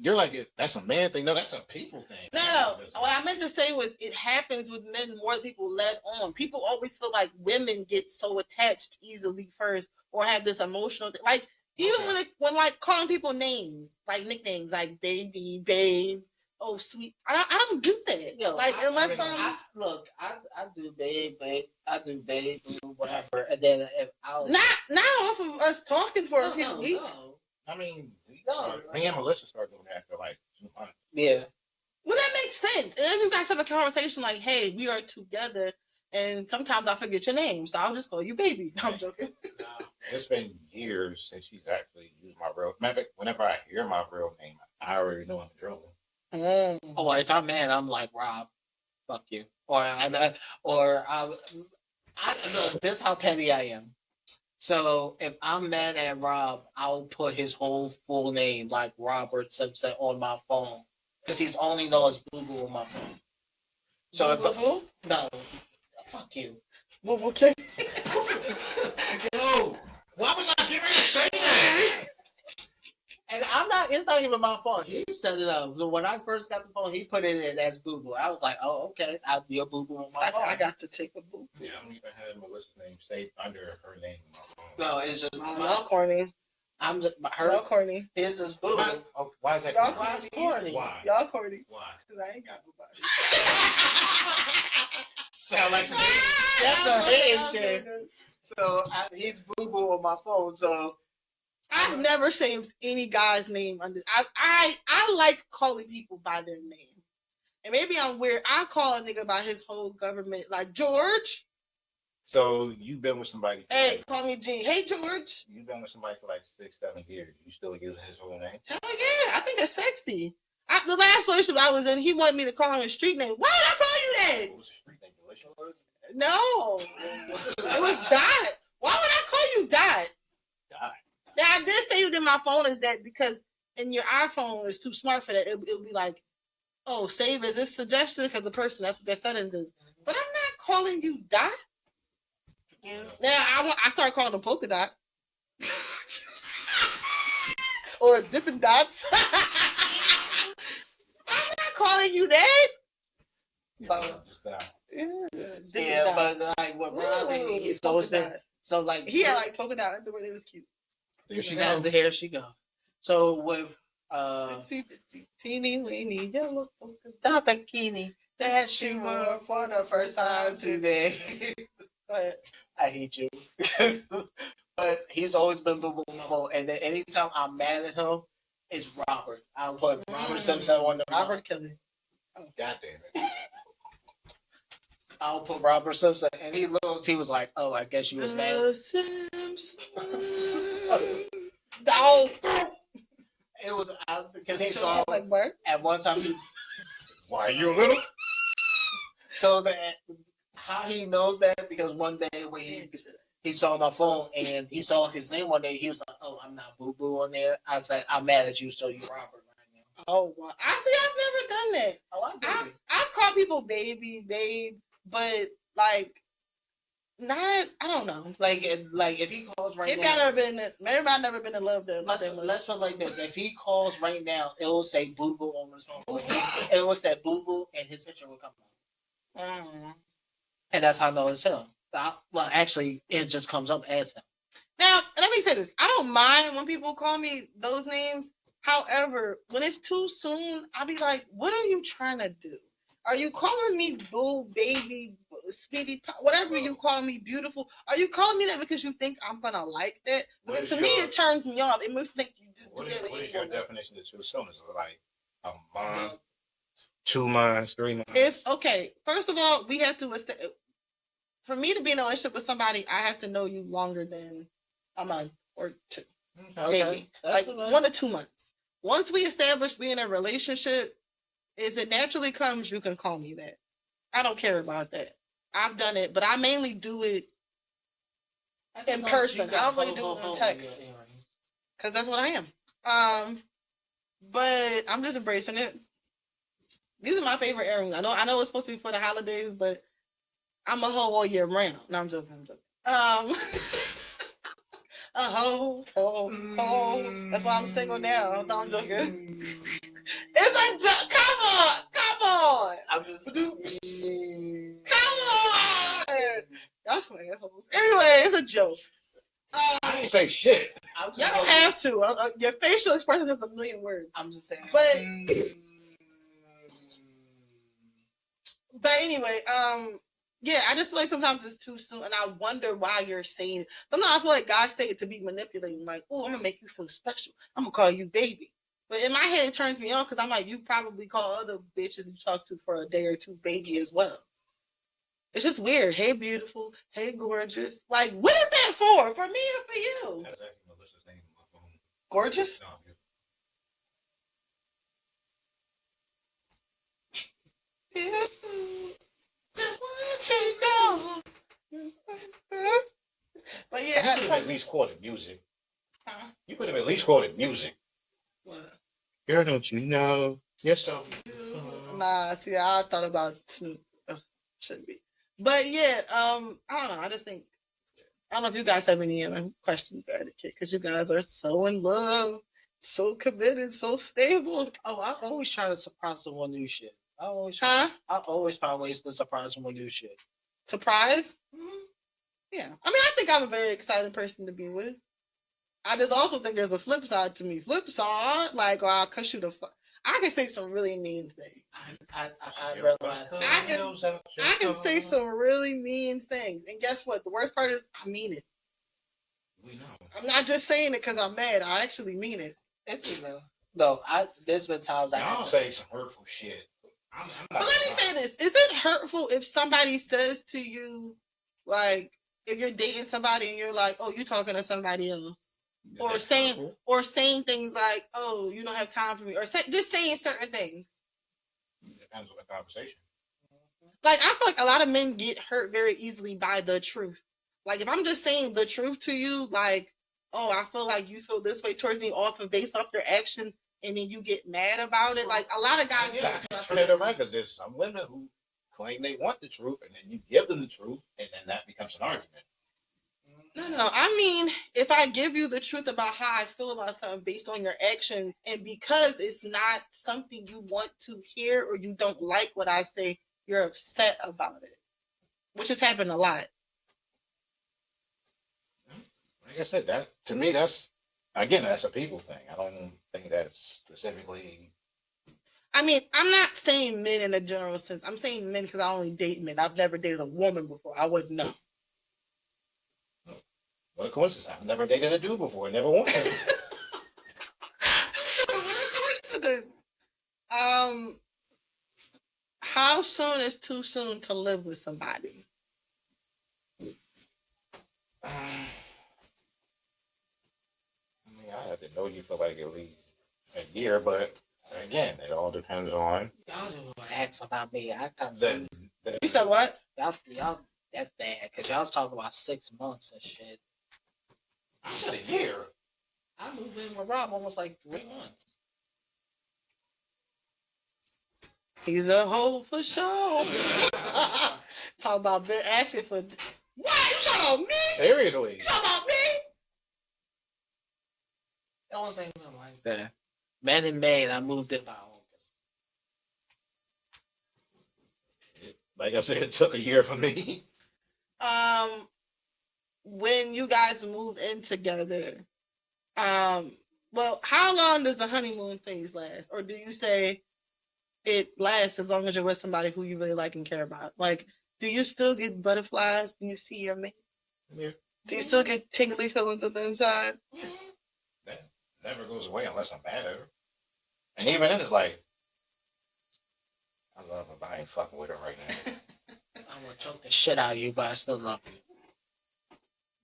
You're like that's a man thing. No, that's a people thing.
No. What I meant to say was it happens with men more than people let on. People always feel like women get so attached easily first or have this emotional thing. Like even when like calling people names, like nicknames, like baby, babe, oh sweet. I don't do that.
Yo,
like unless
I do babe, I do babe, whatever, and then if I'll
not off of us talking for a few weeks.
No.
I mean, me and Melissa started doing that after like 2 months.
Yeah.
Well, that makes sense. And if you guys have a conversation like, hey, we are together, and sometimes I forget your name, so I'll just call you baby. No, I'm joking.
It's been years since she's actually used my real matter of fact, whenever I hear my real name, I already know I'm in trouble.
Oh, if I'm mad, I'm like, Rob, fuck you. Or look, this is how petty I am. So if I'm mad at Rob, I'll put his whole full name, like Robert Simpson, on my phone. Because he's only known as Boo Boo on my phone. So no, fuck you.
Well, okay.
Yo, why was I getting ready to say that?
And it's not even my fault. He set it up. So when I first got the phone, he put it in as Boo Boo. I was like, oh, okay, I'll be a Boo Boo on my phone.
I got to take a boo.
Yeah, I don't even have Melissa's name saved under her name on my phone.
No, it's just
Y'all corny.
I'm just her.
Y'all corny.
His is Boo Boo.
Why is that?
Y'all
corny?
Why?
Y'all corny.
Why?
Because I ain't got nobody.
Sound like some
That's a hidden shit. So he's Boo Boo on my phone. So
I've never saved any guy's name under. I like calling people by their name, and maybe I'm weird. I call a nigga by his whole government, like George.
So you've been with somebody.
Hey, call me G. Hey, George.
You've been with somebody for like 6-7 years. You still using his whole name?
Hell yeah, I think it's sexy. The last relationship I was in, he wanted me to call him a street name. Why would I call you that?
What was the street name? Delicious?
No, it was Dot. Why would I call you Dot?
Dot.
Now I did say it in my phone is that because in your iPhone is too smart for that. It'll be like, oh, save as this suggestion because the person that's what their settings is. But I'm not calling you Dot. Yeah. Now I start calling them polka dot or Dippin' Dots. I'm not calling you that.
Yeah, but like what Robbie, he's always been so like
he had like polka dot underwear. It was cute.
There she goes. Here she go. So with
teeny weeny yellow polka
dot bikini that she wore for the first time today.
Go ahead.
I hate you. But he's always been Boo Boo on my phone, and then anytime I'm mad at him, it's Robert. I'll put Robert Simpson on the
Robert Kelly.
Oh, God damn it.
I'll put Robert Simpson, and he looked. He was like, "Oh, I guess you was mad." No, it was because he saw
like what?
At one time.
Why are you a little?
So how he knows that because one day when he saw my phone and he saw his name one day, he was like, "Oh, I'm not Boo Boo on there." I said, "I'm mad at you, so you Robert right now."
Oh, wow. I see. I've never done that.
Oh,
I've called people baby, babe, but like not. I don't know.
Like if he calls right
maybe
now,
maybe I've never been in love.
Let's put it like this: if he calls right now, it will say Boo Boo on his phone. It will say Boo Boo, and his picture will come up. And that's how I know it's him. Well, actually, it just comes up as him.
Now, let me say this. I don't mind when people call me those names. However, when it's too soon, I'll be like, what are you trying to do? Are you calling me boo, baby, sweetie, whatever you call me, beautiful? Are you calling me that because you think I'm going to like that? Because to me, it turns me off. It makes me think you just do that with
What is your
anyone.
definition of too soon? Is it like a month, 2 months, 3 months?
Okay, first of all, we have to for me to be in a relationship with somebody, I have to know you longer than a month or two.
Okay.
Maybe.
That's
Like 1 to 2 months. Once we establish being in a relationship, as it naturally comes, you can call me that. I don't care about that. I've done it, but I mainly do it in person. I don't really do it on text. Because that's what I am. But I'm just embracing it. These are my favorite earrings. I know it's supposed to be for the holidays, but I'm a hoe all year round. No, I'm joking. A hoe. That's why I'm single now. No, I'm joking. It's a joke. Come on.
I'm just.
Come on. That's my assholes. Anyway, it's a joke.
I ain't say shit.
Y'all don't have to. Your facial expression has a million words.
I'm just saying.
But anyway, yeah, I just feel like sometimes it's too soon, and I wonder why you're saying it. Sometimes I feel like God say it to be manipulating, like, "Oh, I'm gonna make you feel special. I'm gonna call you baby." But in my head, it turns me off because I'm like, you probably call other bitches you talk to for a day or two baby as well. It's just weird. Hey, beautiful. Hey, gorgeous. Like, what is that for? For me or for you?
That's actually Melissa's name on my phone.
Gorgeous?
No,
Just want you to know. But yeah,
you could have at least quoted music.
Huh?
You could have at least quoted music.
What?
Girl, don't you know? You're so.
Nah, see, I thought about Snoop. Shouldn't be. But yeah, I don't know. I don't know if you guys have any questions for etiquette because you guys are so in love, so committed, so stable.
Oh, I always try to surprise them with new shit. I always find ways to surprise them with new shit.
Surprise? Mm-hmm. Yeah. I mean, I think I'm a very exciting person to be with. I just also think there's a flip side to me. Flip side, like, oh, I'll cuss you the fuck. I can say some really mean things.
I realize
I can say some really mean things. And guess what? The worst part is I mean it.
We know.
I'm not just saying it because I'm mad. I actually mean it.
It's no, there's been times I
don't say some hurtful shit.
But let me say this. Is it hurtful if somebody says to you, like, if you're dating somebody and you're like, oh, you're talking to somebody else? Or saying things like, "Oh, you don't have time for me," or just saying certain things.
Depends on the conversation.
Like I feel like a lot of men get hurt very easily by the truth. Like if I'm just saying the truth to you, like, "Oh, I feel like you feel this way towards me off of based off their actions," and then you get mad about it. Like a lot of guys.
Yeah, turn it around because there's some women who claim they want the truth, and then you give them the truth, and then that becomes an argument.
No. I mean, if I give you the truth about how I feel about something based on your actions, and because it's not something you want to hear or you don't like what I say, you're upset about it, which has happened a lot.
Like I said, that to me, that's a people thing. I don't think that's specifically.
I mean, I'm not saying men in a general sense. I'm saying men because I only date men. I've never dated a woman before. I wouldn't know.
What a coincidence. I've never dated a dude before. I never wanted.
So what a coincidence. How soon is too soon to live with somebody?
I mean, I have to know you for like at least a year, but again, it all depends on.
Y'all don't ask about me. I got
You said what?
Y'all. That's bad because y'all was talking about 6 months and shit.
I said a year.
I moved in with Rob almost like 3 months.
He's a hoe for sure. Talk about asking for. What? You talking about me?
Seriously.
You talking about me?
That wasn't even like that. Man and maid, I moved in by August.
Like I said, it took a year for me.
when you guys move in together, well, how long does the honeymoon phase last? Or do you say it lasts as long as you're with somebody who you really like and care about? Like, do you still get butterflies when you see your mate?
Yeah.
Do you still get tingly feelings on the inside?
That never goes away unless I'm mad at her. And even then, it's like, I love her, but I ain't fucking with her right now.
I will choke the shit out of you, but I still love you.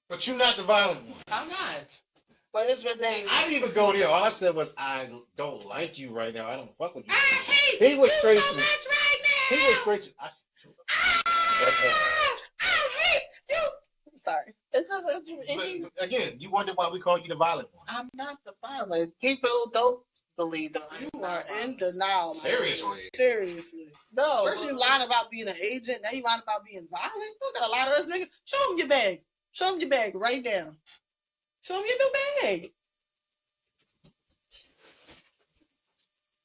But you're not the violent one.
I'm not. But it's what they.
I didn't even go there. All I said was, I don't like you right now. I don't fuck with you.
I hate
He was
you
straight
so
to-
much right now.
He was straight to,
I hate you. I'm sorry.
It's just,
But again, you wonder why we call you the violent one.
I'm not the violent. People don't believe that.
You are in denial.
Seriously.
Seriously.
No.
First you lying about being an agent, now you lying about being violent. You got a lot of us niggas. Show them your bag. Show them your bag right now. Show them your new bag.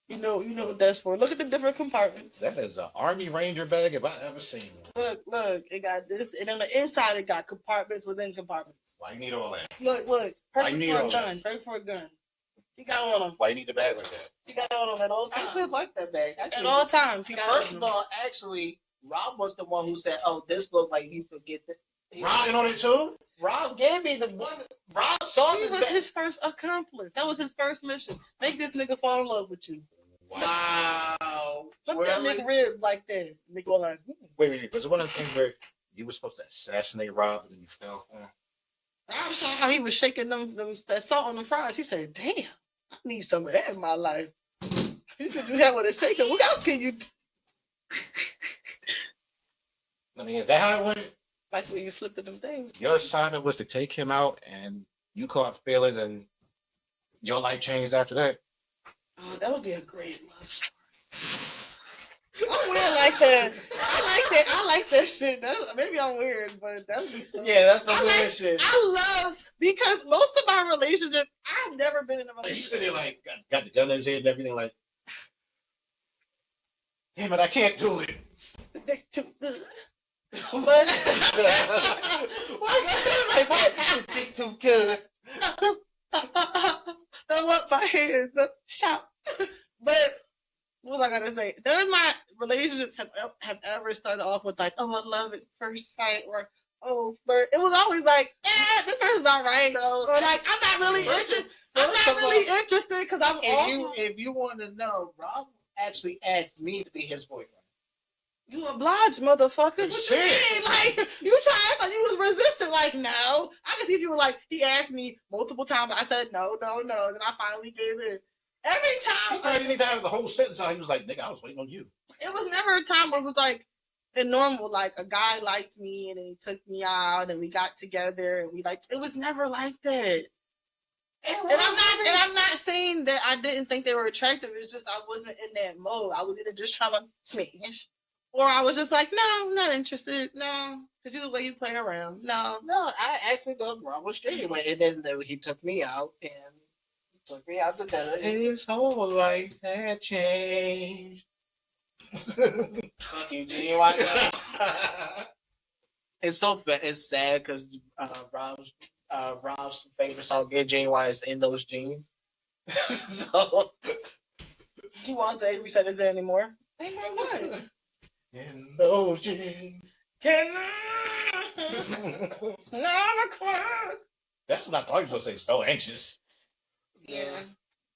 You know what that's for. Look at the different compartments.
That is an Army Ranger bag if I ever seen one.
Look, it got this, and on the inside it got compartments within compartments.
Why you need all that?
Look,
Why
perfect
you need
for a
all
gun. Perfect for a gun. He got it on him.
Why you need the bag like that?
He got it on him at all
I
times.
actually like that bag.
At
Actually,
all times, he got
first
it
of
on him.
all, actually, Rob was the one who said, "Oh, this looked like you could get this."
Riding on it too?
Rob gave me the one. Rob saw
He
this
was
bag.
his first accomplice. That was his first mission. Make this nigga fall in love with you.
Wow.
Flip that
Really?
nigga rib like that. Nigga go like,
Wait. Was it one of the things where you were supposed to assassinate Rob and then you fell for him?
I saw how he was shaking that salt on the fries. He said, "Damn, I need some of that in my life." You could do that with a shaker. What else can you do?
I mean, is that how it went?
Like when you flipping them things.
Your assignment was to take him out and you caught feelings and your life changed after that?
Oh, that would be a great love story. I'm weird like that. I like that shit. Maybe I'm weird, but that would be so.
Yeah, that's some
I
weird
like-
shit.
I love because most of my relationships, I've never been in a
Like, you
relationship.
sit there like, got the gun in his head and everything like, damn it, I can't do it.
Dick too good. But why she say like what? Dick too good. Throw up my hands up, shout. But what was I gonna say? None of my relationships have ever started off with like, oh, I love at first sight, or oh, flirt. It was always like, this person's all right, or like, I'm not really interested. I'm not really interested because I'm awful.
If you want to know, Rob actually asked me to be his boyfriend.
You obliged, motherfucker. What you
Shit.
mean? Like, you tried, I thought you was resistant. Like, no. I can see if you were like, he asked me multiple times. I said, no. Then I finally gave in. Every
He
time,
probably didn't even have the whole sentence out. He was like, nigga, I was waiting on you.
it was never a time where it was like a normal, like a guy liked me and then he took me out and we got together and we like, it was never like that. And I'm not saying that I didn't think they were attractive. It's just I wasn't in that mode. I was either just trying to smash, or I was just like, no, I'm not interested. No, because you the way you play around. No.
I actually thought Rob was straight away, and then he took me out and took me out to dinner. And his whole life had changed. Fuck you, G. Why not? It's so bad. It's sad because Rob's favorite song, "Get Genuine," is "In Those Jeans." So
You want the Avery said, is there anymore? Ain't more what?
In those jeans.
Can I? It's 9 o'clock.
That's what I thought you were supposed to say. So anxious.
Yeah.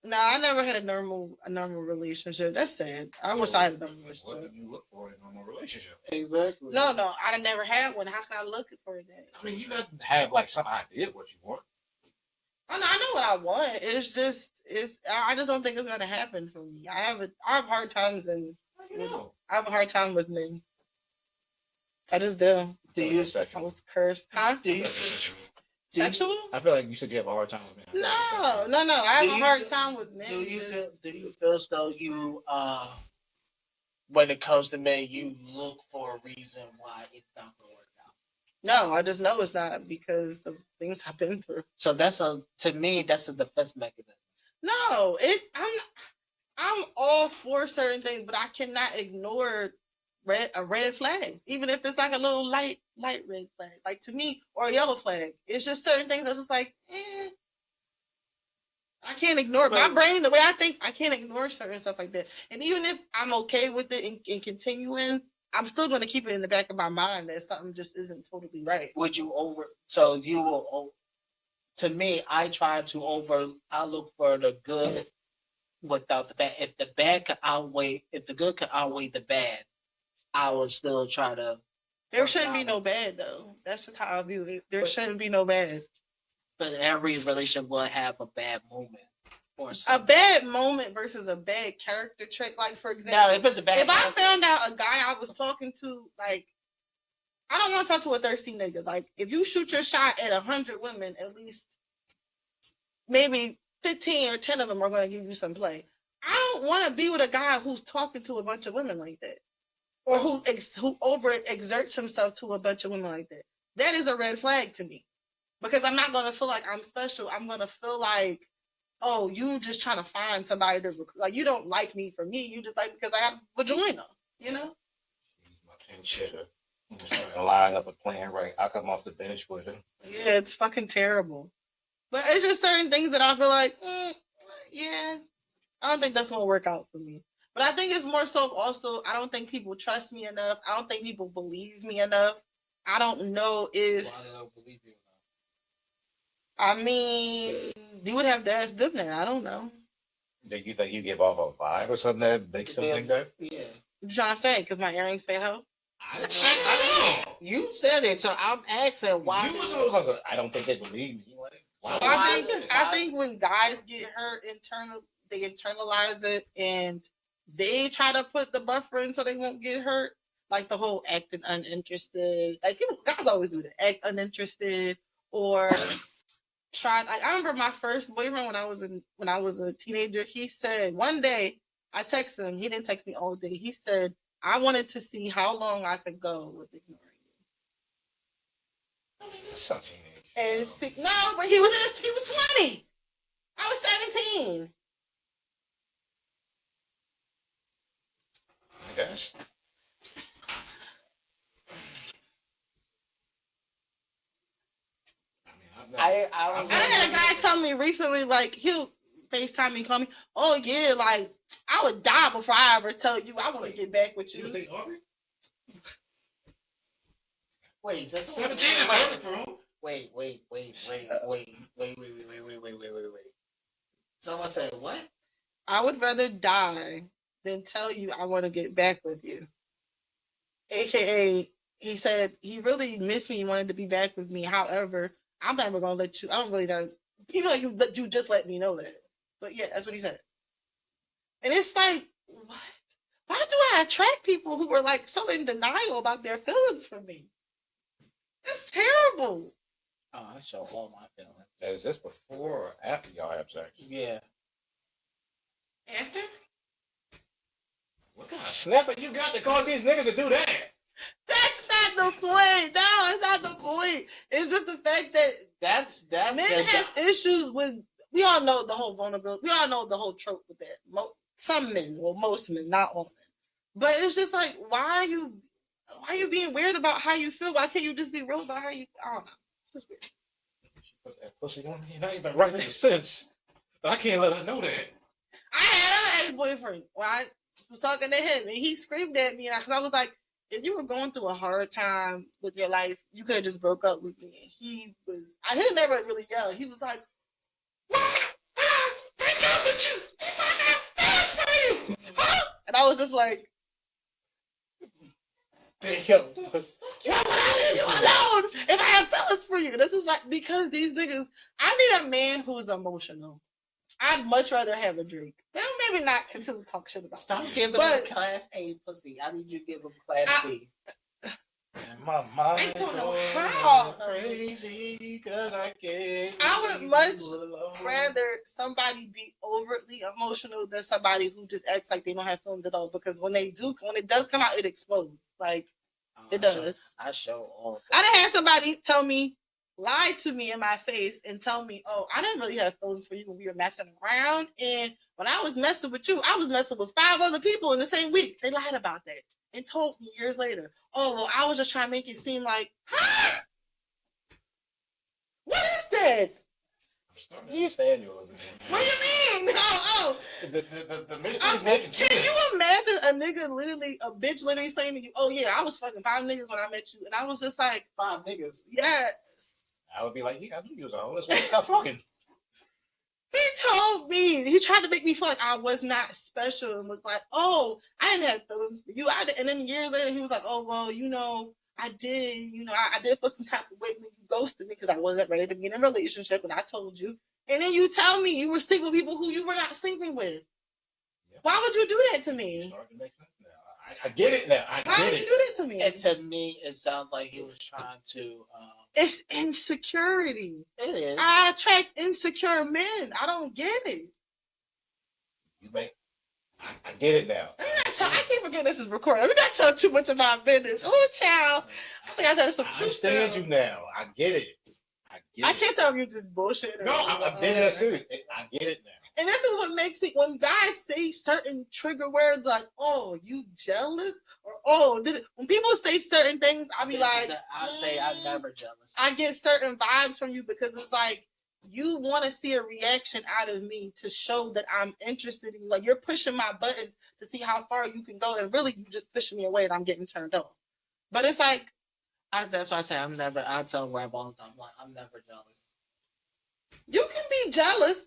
No, I never had a normal relationship. That's sad. I wish I had a normal
What
relationship.
do you look for in a normal relationship?
exactly.
No, I never had one. How can I look for that?
I mean, you got to have like some idea of what you want.
I know what I want. I just don't think it's gonna happen for me. I have hard times
You know.
I have a hard time with men. I just do.
Do you?
I was cursed. Huh?
Do you?
Sexual?
I feel like you said you have a hard time with me.
No. I have
Do
a
you
hard
feel-
time with men.
Do you feel as though you when it comes to men, you look for a reason why it's not gonna work out?
No, I just know it's not because of things I've been through.
So to me that's a defense mechanism.
No, I'm all for certain things, but I cannot ignore a red flag, even if it's like a little light red flag, like to me, or a yellow flag. It's just certain things that's just like, I can't ignore it. My brain, the way I think, I can't ignore certain stuff like that. And even if I'm okay with it and continuing, I'm still going to keep it in the back of my mind that something just isn't totally right.
Would you over? So you will. To me, I try to over. I look for the good without the bad. If the bad could outweigh, if the good could outweigh the bad, I would still try to.
There shouldn't be no bad though. That's just how I view it. There shouldn't be no bad.
But every relationship will have a bad moment. Or
a bad moment versus a bad character trait. Like for example,
now, if it's a bad,
if I found out a guy I was talking to, like, I don't want to talk to a thirsty nigga. Like, if you shoot your shot at 100 women, at least maybe 15 or 10 of them are going to give you some play. I don't want to be with a guy who's talking to a bunch of women like that, or who over exerts himself to a bunch of women like that. That is a red flag to me, because I'm not going to feel like I'm special. I'm going to feel like, oh, you just trying to find somebody to recruit. Like, you don't like me for me. You just like because I have vagina, you know?
My pinch hitter. Line up a plan right. I come off the bench with her.
Yeah, it's fucking terrible. But it's just certain things that I feel like, yeah, I don't think that's going to work out for me. But I think it's more so also, I don't think people trust me enough. I don't think people believe me enough. I don't know if...
Why they don't believe you enough?
I mean, you would have to ask them that. I don't know.
Do you think you give off a vibe or something that makes them think that?
Yeah.
You're trying to say, because my earrings stay home?
I don't know.
You said it, so I'm asking why.
I don't think they believe me. Like,
I think when guys get hurt they internalize it and they try to put the buffer in so they won't get hurt. Like the whole acting uninterested. Like guys always do that. Act uninterested or try. Like I remember my first boyfriend when I was a teenager. He said one day I texted him. He didn't text me all day. He said I wanted to see how long I could go with ignoring you.
I mean, that's something.
And no, but he was 20. I was 17.
I guess.
I had a guy tell me recently, like, he'll FaceTime me, call me, oh yeah, like, I would die before I ever tell you I want to get back with you.
You think Aubrey?
Wait, that's
17 in my room.
Wait. Someone said what?
I would rather die than tell you I want to get back with you. AKA, he said he really missed me. He wanted to be back with me. However, I'm never going to let you. I don't really know. Even like you just let me know that. But yeah, that's what he said. And it's like, what? Why do I attract people who are like so in denial about their feelings for me? It's terrible.
Oh, I show all my feelings.
Is this before or after y'all have sex?
Yeah.
After?
What kind of snapper you got to cause these niggas to do that?
That's not the point. No, it's not the point. It's just the fact that men have issues with. We all know the whole vulnerability. We all know the whole trope with that. Some men, well, most men, not all men. But it's just like, why are you being weird about how you feel? Why can't you just be real about how you? I don't know. It's just weird.
She put that pussy on me, and I ain't been right ever since. But I can't let her know that.
I had an ex-boyfriend when I was talking to him, and he screamed at me, because I was like, if you were going through a hard time with your life, you could have just broke up with me. And he never really yelled. He was like, why? Break up with you if I have feelings for you. Huh? And I was just like,
Yo,
why would I leave you alone if I have feelings for you? This is like, because these niggas, I need a man who's emotional. I'd much rather have a drink. Well, maybe not because he'll talk shit about
stop giving him class A pussy. I need you to give him class B.
My mind
I don't know how.
Crazy because I can't.
I would much rather somebody be overtly emotional than somebody who just acts like they don't have feelings at all. Because when it does come out, it explodes. Like it does.
I show all.
I done had somebody lie to me in my face and tell me, oh, I didn't really have feelings for you when we were messing around. And when I was messing with you, I was messing with 5 other people in the same week. They lied about that. and told me years later, oh, well, I was just trying to make it seem like, huh? What is that?
What do you mean? The mystery's making sense.
Can you imagine a bitch literally saying to you, oh yeah, I was fucking 5 niggas when I met you, and I was just like,
5 niggas.
yes.
I would be like, yeah, I knew you was a hoe. That's why you stopped fucking.
He told me, he tried to make me feel like I was not special and was like, oh, I didn't have feelings for you. And then years later, he was like, oh, well, I did, I did feel some type of way when you ghosted me because I wasn't ready to be in a relationship, and I told you. And then you tell me you were sleeping with people who you were not sleeping with. Yep. Why would you do that to me?
It's starting to make sense now. I get it now.
Why would you do that to me?
And to me, it sounds like he was trying to...
It's insecurity.
It is.
I attract insecure men. I don't get it.
I get it now.
I keep forgetting this is recorded. Let me not tell too much about business. Oh, child. I think I got some
I understand you now. I get it.
I can't tell you just bullshit.
No, I'm dead ass serious. I get it now.
And this is what makes it, when guys say certain trigger words like, oh, you jealous? Or, oh, when people say certain things, I'll be like,
I say I'm never jealous.
I get certain vibes from you because it's like, you want to see a reaction out of me to show that I'm interested in you. Like, you're pushing my buttons to see how far you can go. And really, you just pushing me away and I'm getting turned off. But it's like,
that's why I say I tell Rap all the time, like, I'm never jealous.
You can be jealous.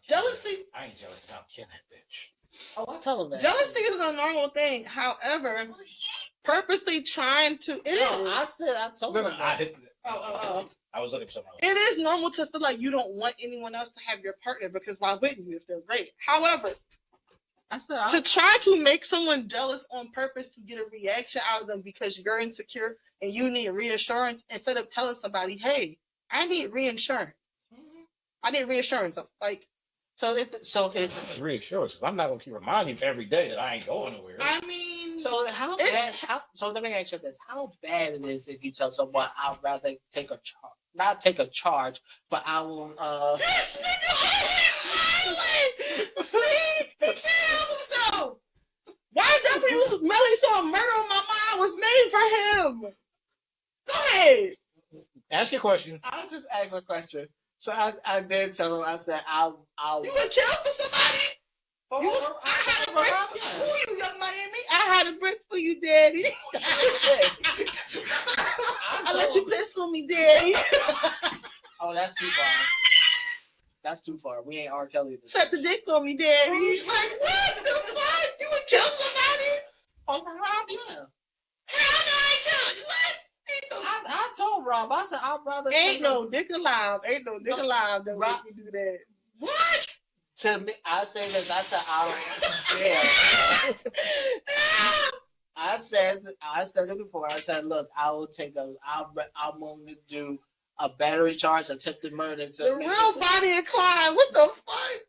Jealousy.
I ain't jealous because I'm killing that bitch.
Oh, I tell him that.
Jealousy is a normal thing. However, purposely trying to.
I told him that.
I was looking for something else.
It is normal to feel like you don't want anyone else to have your partner because why wouldn't you if they're great? However, to try to make someone jealous on purpose to get a reaction out of them because you're insecure and you need reassurance instead of telling somebody, hey, I need reassurance. I need reassurance. Like,
so it's
reassurance. I'm not gonna keep reminding you every day that I ain't going nowhere.
I mean,
so how bad? So let me ask you this: how bad it is if you tell someone I'd rather take a charge, not take a charge, but I will.
This nigga, see, he can't help himself. YW Melly saw a murder on my mind was made for him. Go ahead.
Ask your question.
I'll just ask a question. So I did tell him. I said I'll.
You would kill for somebody? I had a brick for you, young Miami. I had a brick for you, daddy. I let you pistol me, daddy.
Oh, that's too far. That's too far. We ain't R. Kelly.
Set the dick on me, daddy. Like, what the fuck? You would kill somebody?
Over Rob, yeah.
Hell no, I can't. What?
I told Rob, I said, I'd rather...
Ain't no dick alive that would make me do that. What?
To me, I say this, I said, I don't care. I said it before. I said, look, I'm willing to do a battery charge, attempted murder.
The real Bonnie and Clyde, what the fuck?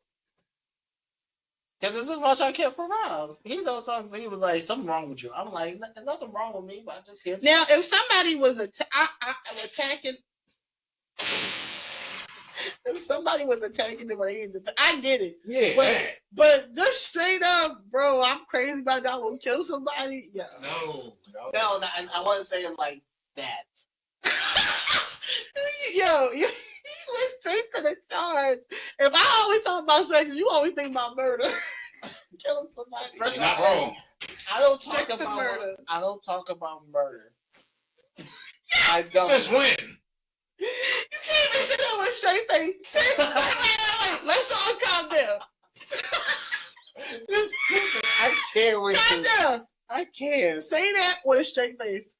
Because this is much I care for Rob. He knows something. He was like, something wrong with you. I'm like, nothing wrong with me, but I just can't.
Now, if somebody was attacking, if somebody was attacking them, I get it.
Yeah.
But just straight up, bro, I'm crazy about that. I will kill somebody. Yeah.
No,
I wasn't saying like that.
Yo, he went straight to the charge. If I always talk about sex, you always think about murder. Killing somebody.
You're not wrong.
I don't talk
Sex
about
murder.
I don't talk about murder. I don't.
Since when?
You can't even sit there with a straight face. Wait. Let's all calm down.
You're stupid. I can't wait.
Calm down.
I can't.
Say that with a straight face.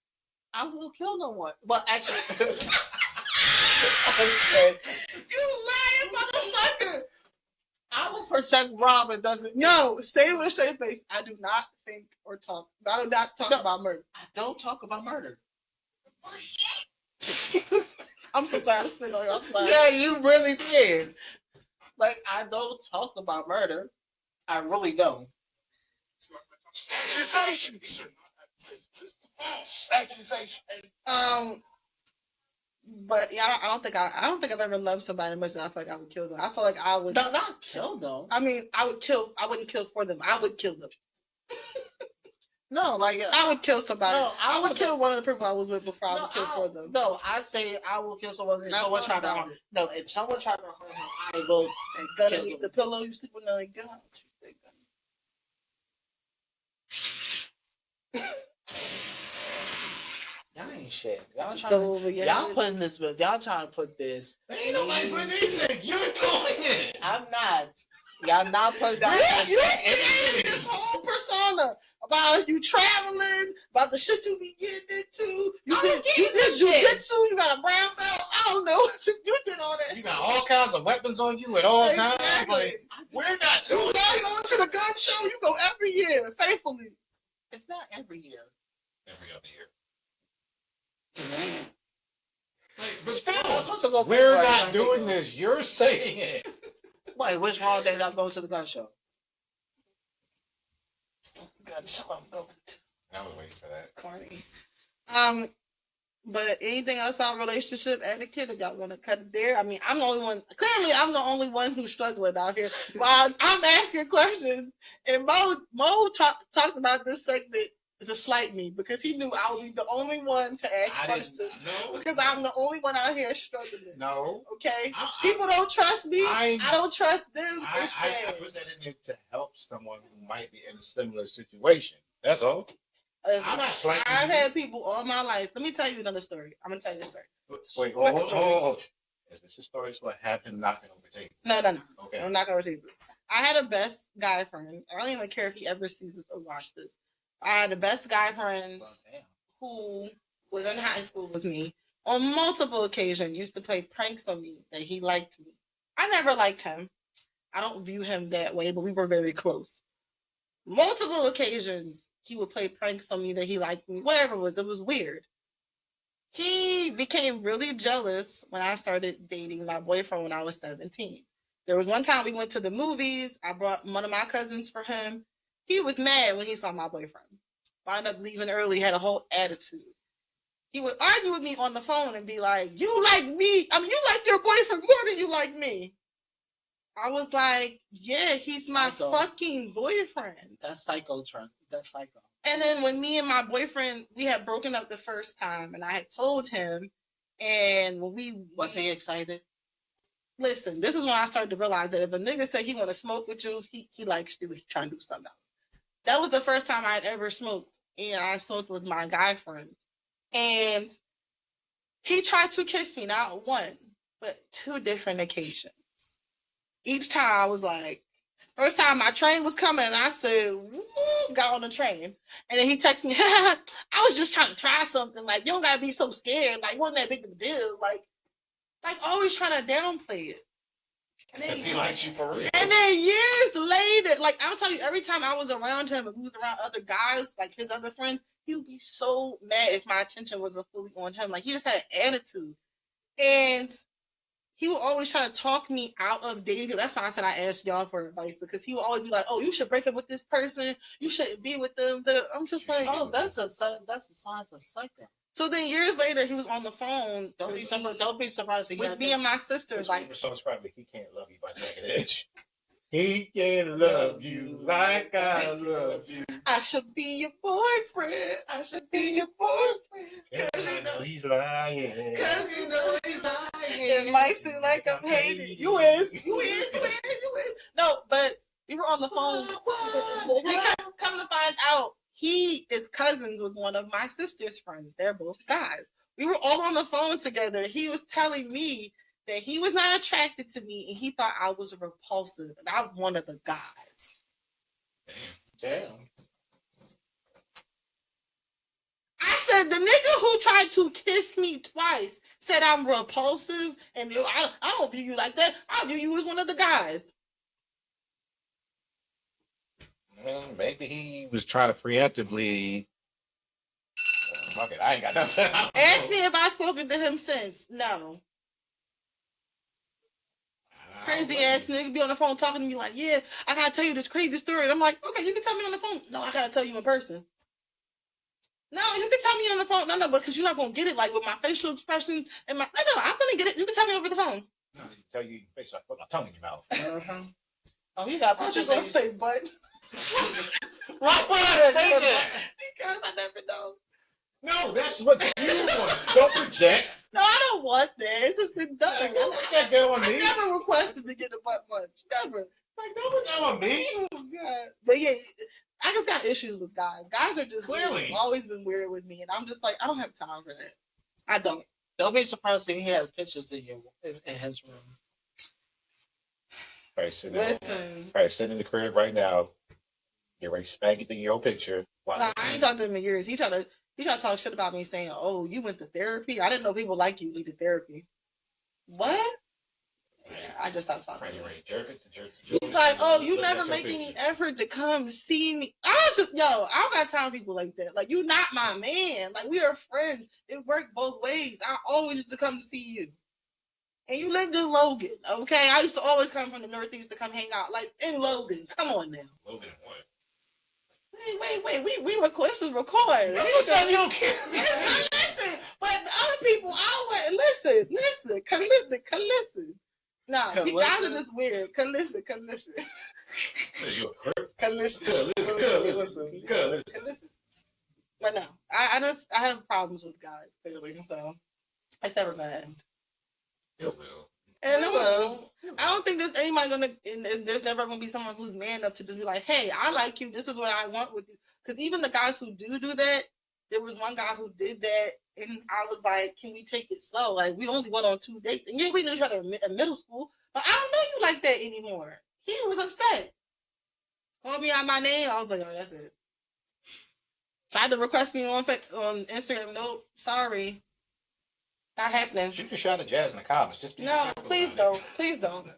I won't kill no one. Well, actually,
you lying motherfucker.
I will protect Rob. It doesn't.
No, say it with a straight face. I do not think or talk. I do not talk about murder.
I don't talk about murder.
I'm so sorry. I spit on you. I'm sorry.
Yeah, you really did. Like, I don't talk about murder. I really don't.
Accusation.
But yeah, I don't think I've ever loved somebody much that I feel like I would kill them. I feel like I would.
No, not kill them.
I mean, I wouldn't kill for them. I would kill them.
No, like
I would kill somebody.
No,
I would kill one of the people I was with before I would kill for them.
No, I say I will kill someone. If
Not
someone try to
about
harm.
it.
No, if someone try to harm him, I will.
And gun underneath the pillow, you sleep with a gun.
Y'all ain't shit. Y'all
Go over your
y'all
head.
putting this. Y'all trying to put this.
Ain't nobody putting anything. You're doing it.
I'm not. Y'all not putting that.
You created this whole persona about you traveling, about the shit you be getting into. You did jujitsu, you got a brown belt. I don't know. You did all that
You
shit.
got all kinds of weapons on you at all times. Like, we're not
You
doing
love going to the gun show. You go every year, faithfully.
It's not every year.
every other year. Like, but still,
Go
we're not doing this. You're saying it.
Wait, which holiday did I go to the gun show?
Gun show I'm going to.
I was waiting for that.
Corny. But anything else about relationship etiquette that y'all want to cut it there? I mean, I'm the only one. Clearly, I'm the only one who's struggling out here. While I'm asking questions, and Mo talked about this segment to slight me because he knew I would be the only one to ask questions.
No.
Because I'm the only one out here struggling.
No.
Okay? People don't trust me. I don't trust them.
I put that in there to help someone who might be in a similar situation. That's all. I'm not slighting
I've
you.
had people all my life. Let me tell you another story. I'm going to tell you a story.
Wait, hold. Is this a story? So what happened knocking over the table?
No.
Okay.
I'm not going to repeat this. I had a best guy friend. I don't even care if he ever sees this or watches this. I had a best guy friend who was in high school with me on multiple occasions, used to play pranks on me that he liked me. I never liked him. I don't view him that way, but we were very close. Multiple occasions, he would play pranks on me that he liked me. Whatever it was weird. He became really jealous when I started dating my boyfriend when I was 17. There was one time we went to the movies. I brought one of my cousins for him. He was mad when he saw my boyfriend. Wound up leaving early, had a whole attitude. He would argue with me on the phone and be like, you like me. I mean, you like your boyfriend more than you like me. I was like, yeah, he's my fucking boyfriend.
That's psycho, Trent. That's psycho.
And then when me and my boyfriend, we had broken up the first time, and I had told him, and when
was he excited?
Listen, this is when I started to realize that if a nigga said he want to smoke with you, he likes you. He's trying to do something else. That was the first time I had ever smoked, and I smoked with my guy friend. And he tried to kiss me, not one, but two different occasions. Each time I was like, first time my train was coming, and I said, woo, got on the train. And then he texted me, I was just trying to try something. Like, you don't got to be so scared. Like, wasn't that big of a deal. Like always trying to downplay it. And then,
he likes you for real.
And then years later, like, I'll tell you, every time I was around him, if he was around other guys, like his other friends, he would be so mad if my attention wasn't fully on him. Like, he just had an attitude. And he would always try to talk me out of dating people. That's why I said I asked y'all for advice, because he would always be like, oh, you should break up with this person. You shouldn't be with them. I'm just like,
oh, that's a sign of psycho.
So then years later, he was on the phone.
Don't be surprised.
With me and my sisters. Like,
so surprised he can't love you by Jagged Edge. He can love you like I love you.
I should be your boyfriend. I should be your boyfriend.
Cause you know he's lying.
Cause you know he's lying. It might seem like I'm hating. You is. No, but we were on the phone. We come to find out he is cousins with one of my sister's friends. They're both guys. We were all on the phone together. He was telling me that he was not attracted to me and he thought I was repulsive. And I'm one of the guys.
Damn.
I said, the nigga who tried to kiss me twice said I'm repulsive, and I don't view you like that. I view you as one of the guys.
Well, maybe he was trying to preemptively. Fuck it, I ain't got nothing.
Ask me if I've spoken to him since. No. Crazy ass nigga be on the phone talking to me like, yeah, I gotta tell you this crazy story. And I'm like, okay, you can tell me on the phone. No, I gotta tell you in person. No, you can tell me on the phone. No, because you're not gonna get it like with my facial expressions and my. No, I'm gonna get it. You can tell me over the phone.
No, I tell you, basically, I put my tongue in your mouth.
Oh, he got
I
pictures.
just want to say, but
Why would I say that?
Because I never know.
No, that's what you want. Don't project.
No, I don't want that. It's just been done.
Don't project that on me.
I never requested to get a butt munch. Never.
Like, don't put that on me.
Oh, God. But yeah, I just got issues with guys. Guys are just
Clearly
weird. Always been weird with me. And I'm just like, I don't have time for that. I don't.
Don't be surprised if he has pictures in his room.
Sitting in the crib right now. You're right, spanking your picture.
No, I ain't talked to him in years. He tried to talk shit about me saying, "Oh, you went to therapy? I didn't know people like you needed therapy." What? Yeah, I just stopped talking. He's like, "Oh, you never make any effort to come see me." I was just, I don't got time for people like that. Like, you not my man. Like, we are friends. It worked both ways. I always used to come to see you. And you lived in Logan, okay? I used to always come from the Northeast to come hang out. Like, in Logan. Come on now.
Logan what?
Wait. We this is recorded.
You said you don't care.
Listen, but the other people, listen. Listen. Nah, you guys are just weird. Listen.
You a crip?
Listen. But no, I have problems with guys, clearly, so it's never gonna end.
It will.
And it will. I don't think there's anybody there's never gonna be someone who's man enough to just be like, hey, I like you, this is what I want with you. Because even the guys who do that, there was one guy who did that, and I was like, can we take it slow? Like, we only went on 2 dates, and yeah, we knew each other in middle school, but I don't know you like that anymore. He was upset. Called me out my name. I was like, oh, that's it. Tried to request me on Instagram. Nope, sorry. Not happening.
Shoot a shot at Jazz in the comments. Just be
no, please don't. Please don't.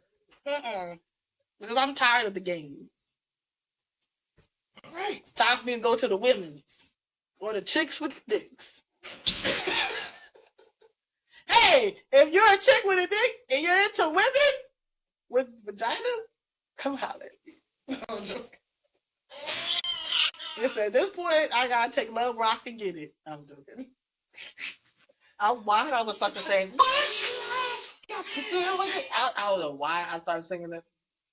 Because I'm tired of the games.
All right.
It's time for me to go to the women's. Or the chicks with the dicks. Hey, if you're a chick with a dick and you're into women with vaginas, come holler at me. I'm joking. Listen, at this point, I gotta take love where I can get it. I'm joking.
I was about to say, I don't know why I started singing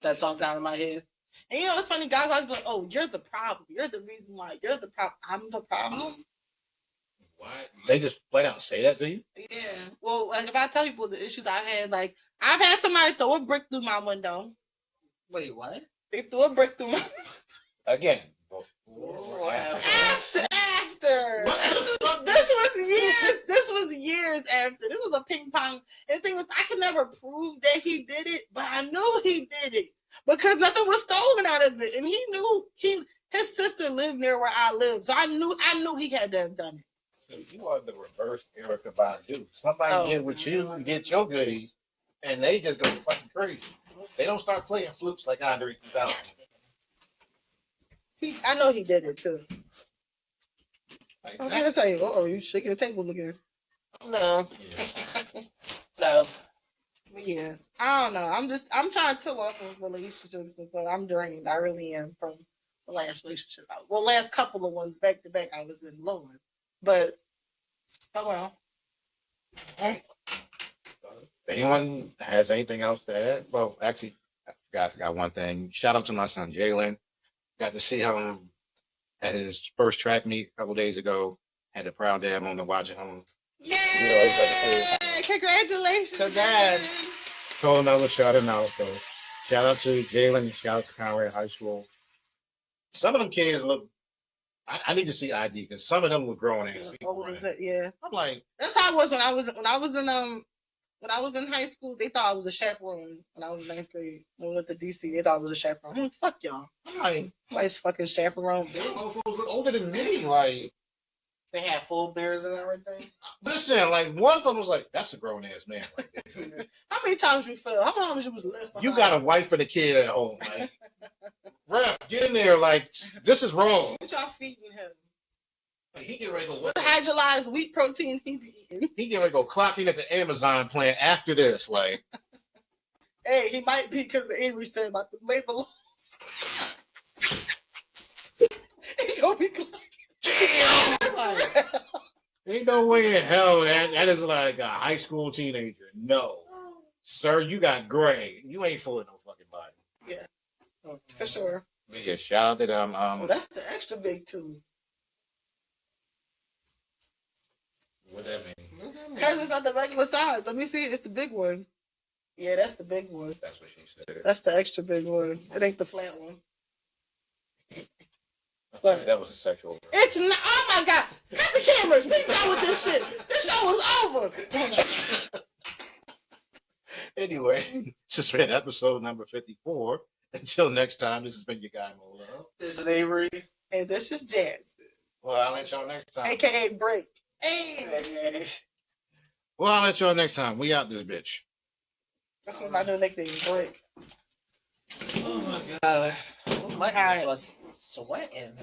that song down in my head.
And you know, it's funny, guys always be like, oh, you're the problem. You're the reason why. You're the problem. I'm the problem.
Why? They just flat out say that to you?
Yeah. Well, like, if I tell people the issues I've had, like, I've had somebody throw a brick through my window.
Wait, what?
They threw a brick through my
Again.
After. This was years after. This was a ping pong. And the thing was, I could never prove that he did it, but I knew he did it because nothing was stolen out of it. And he knew his sister lived near where I lived, so I knew he had to have done it.
So you are the reverse Erica Badu. Somebody get with you and get your goodies, and they just go fucking crazy. They don't start playing flutes like Andre 2000.
I know he did it too.
Like
I was gonna say, you shaking the table again.
No.
Yeah.
No.
Yeah. I don't know. I'm trying to off of relationships and stuff. I'm drained. I really am from the last relationship. Last couple of ones back to back I was in Lord. But oh well.
Hey. Anyone has anything else to add? Well, actually, I forgot one thing. Shout out to my son Jalen. Got to see him at his first track meet a couple days ago. Had a proud dad moment watching him.
Yay! Congratulations!
Congrats!
Told him I was shouting out. So shout out to Jalen. Shout out to Conrad High School. Some of them kids look. I need to see ID because some of them were growing ass people. Right?
Yeah.
I'm like,
that's how it was when I was in high school. They thought I was a chaperone when I was in 9th grade. When we went to DC, they thought I was a chaperone. I'm like, fuck y'all.
I'm like,
nobody's fucking chaperone, bitch.
Motherfuckers look older than me. Like,
they had full bears and everything.
Listen, like one of them was like, "That's a grown ass man." Right there.
How many times you fell? How many times you was left behind?
You got a wife and a kid at home. Like, ref, get in there. Like, this is wrong.
What y'all feeding him?
Like, he get ready to go.
What hydrolyzed wheat protein he be eating?
He get ready to go clock in at the Amazon plant after this. Like,
hey, he might be because Avery said about the labor laws. He gonna be
like, ain't no way in hell that is like a high school teenager. No, sir, you got gray. You ain't fooling no fucking body.
Yeah, for sure.
But yeah, shout out to them.
Oh, that's the extra big too.
What that mean?
Because it's not the regular size. Let me see. It's the big one. Yeah, that's the big one.
That's what she said.
That's the extra big one. It ain't the flat one. But
that was a sexual.
It's not. Oh my God! Cut the cameras. We done with this shit. This show is over.
Anyway, this has been episode number 54. Until next time, this has been your guy Mo Love.
This is Avery.
And this is Jasmine,
Well, I'll let y'all next time.
aka Break. Hey.
Well, I'll let y'all next time. We out this bitch.
That's what my new nickname, Break.
Oh my God. Oh, my eye was sweating.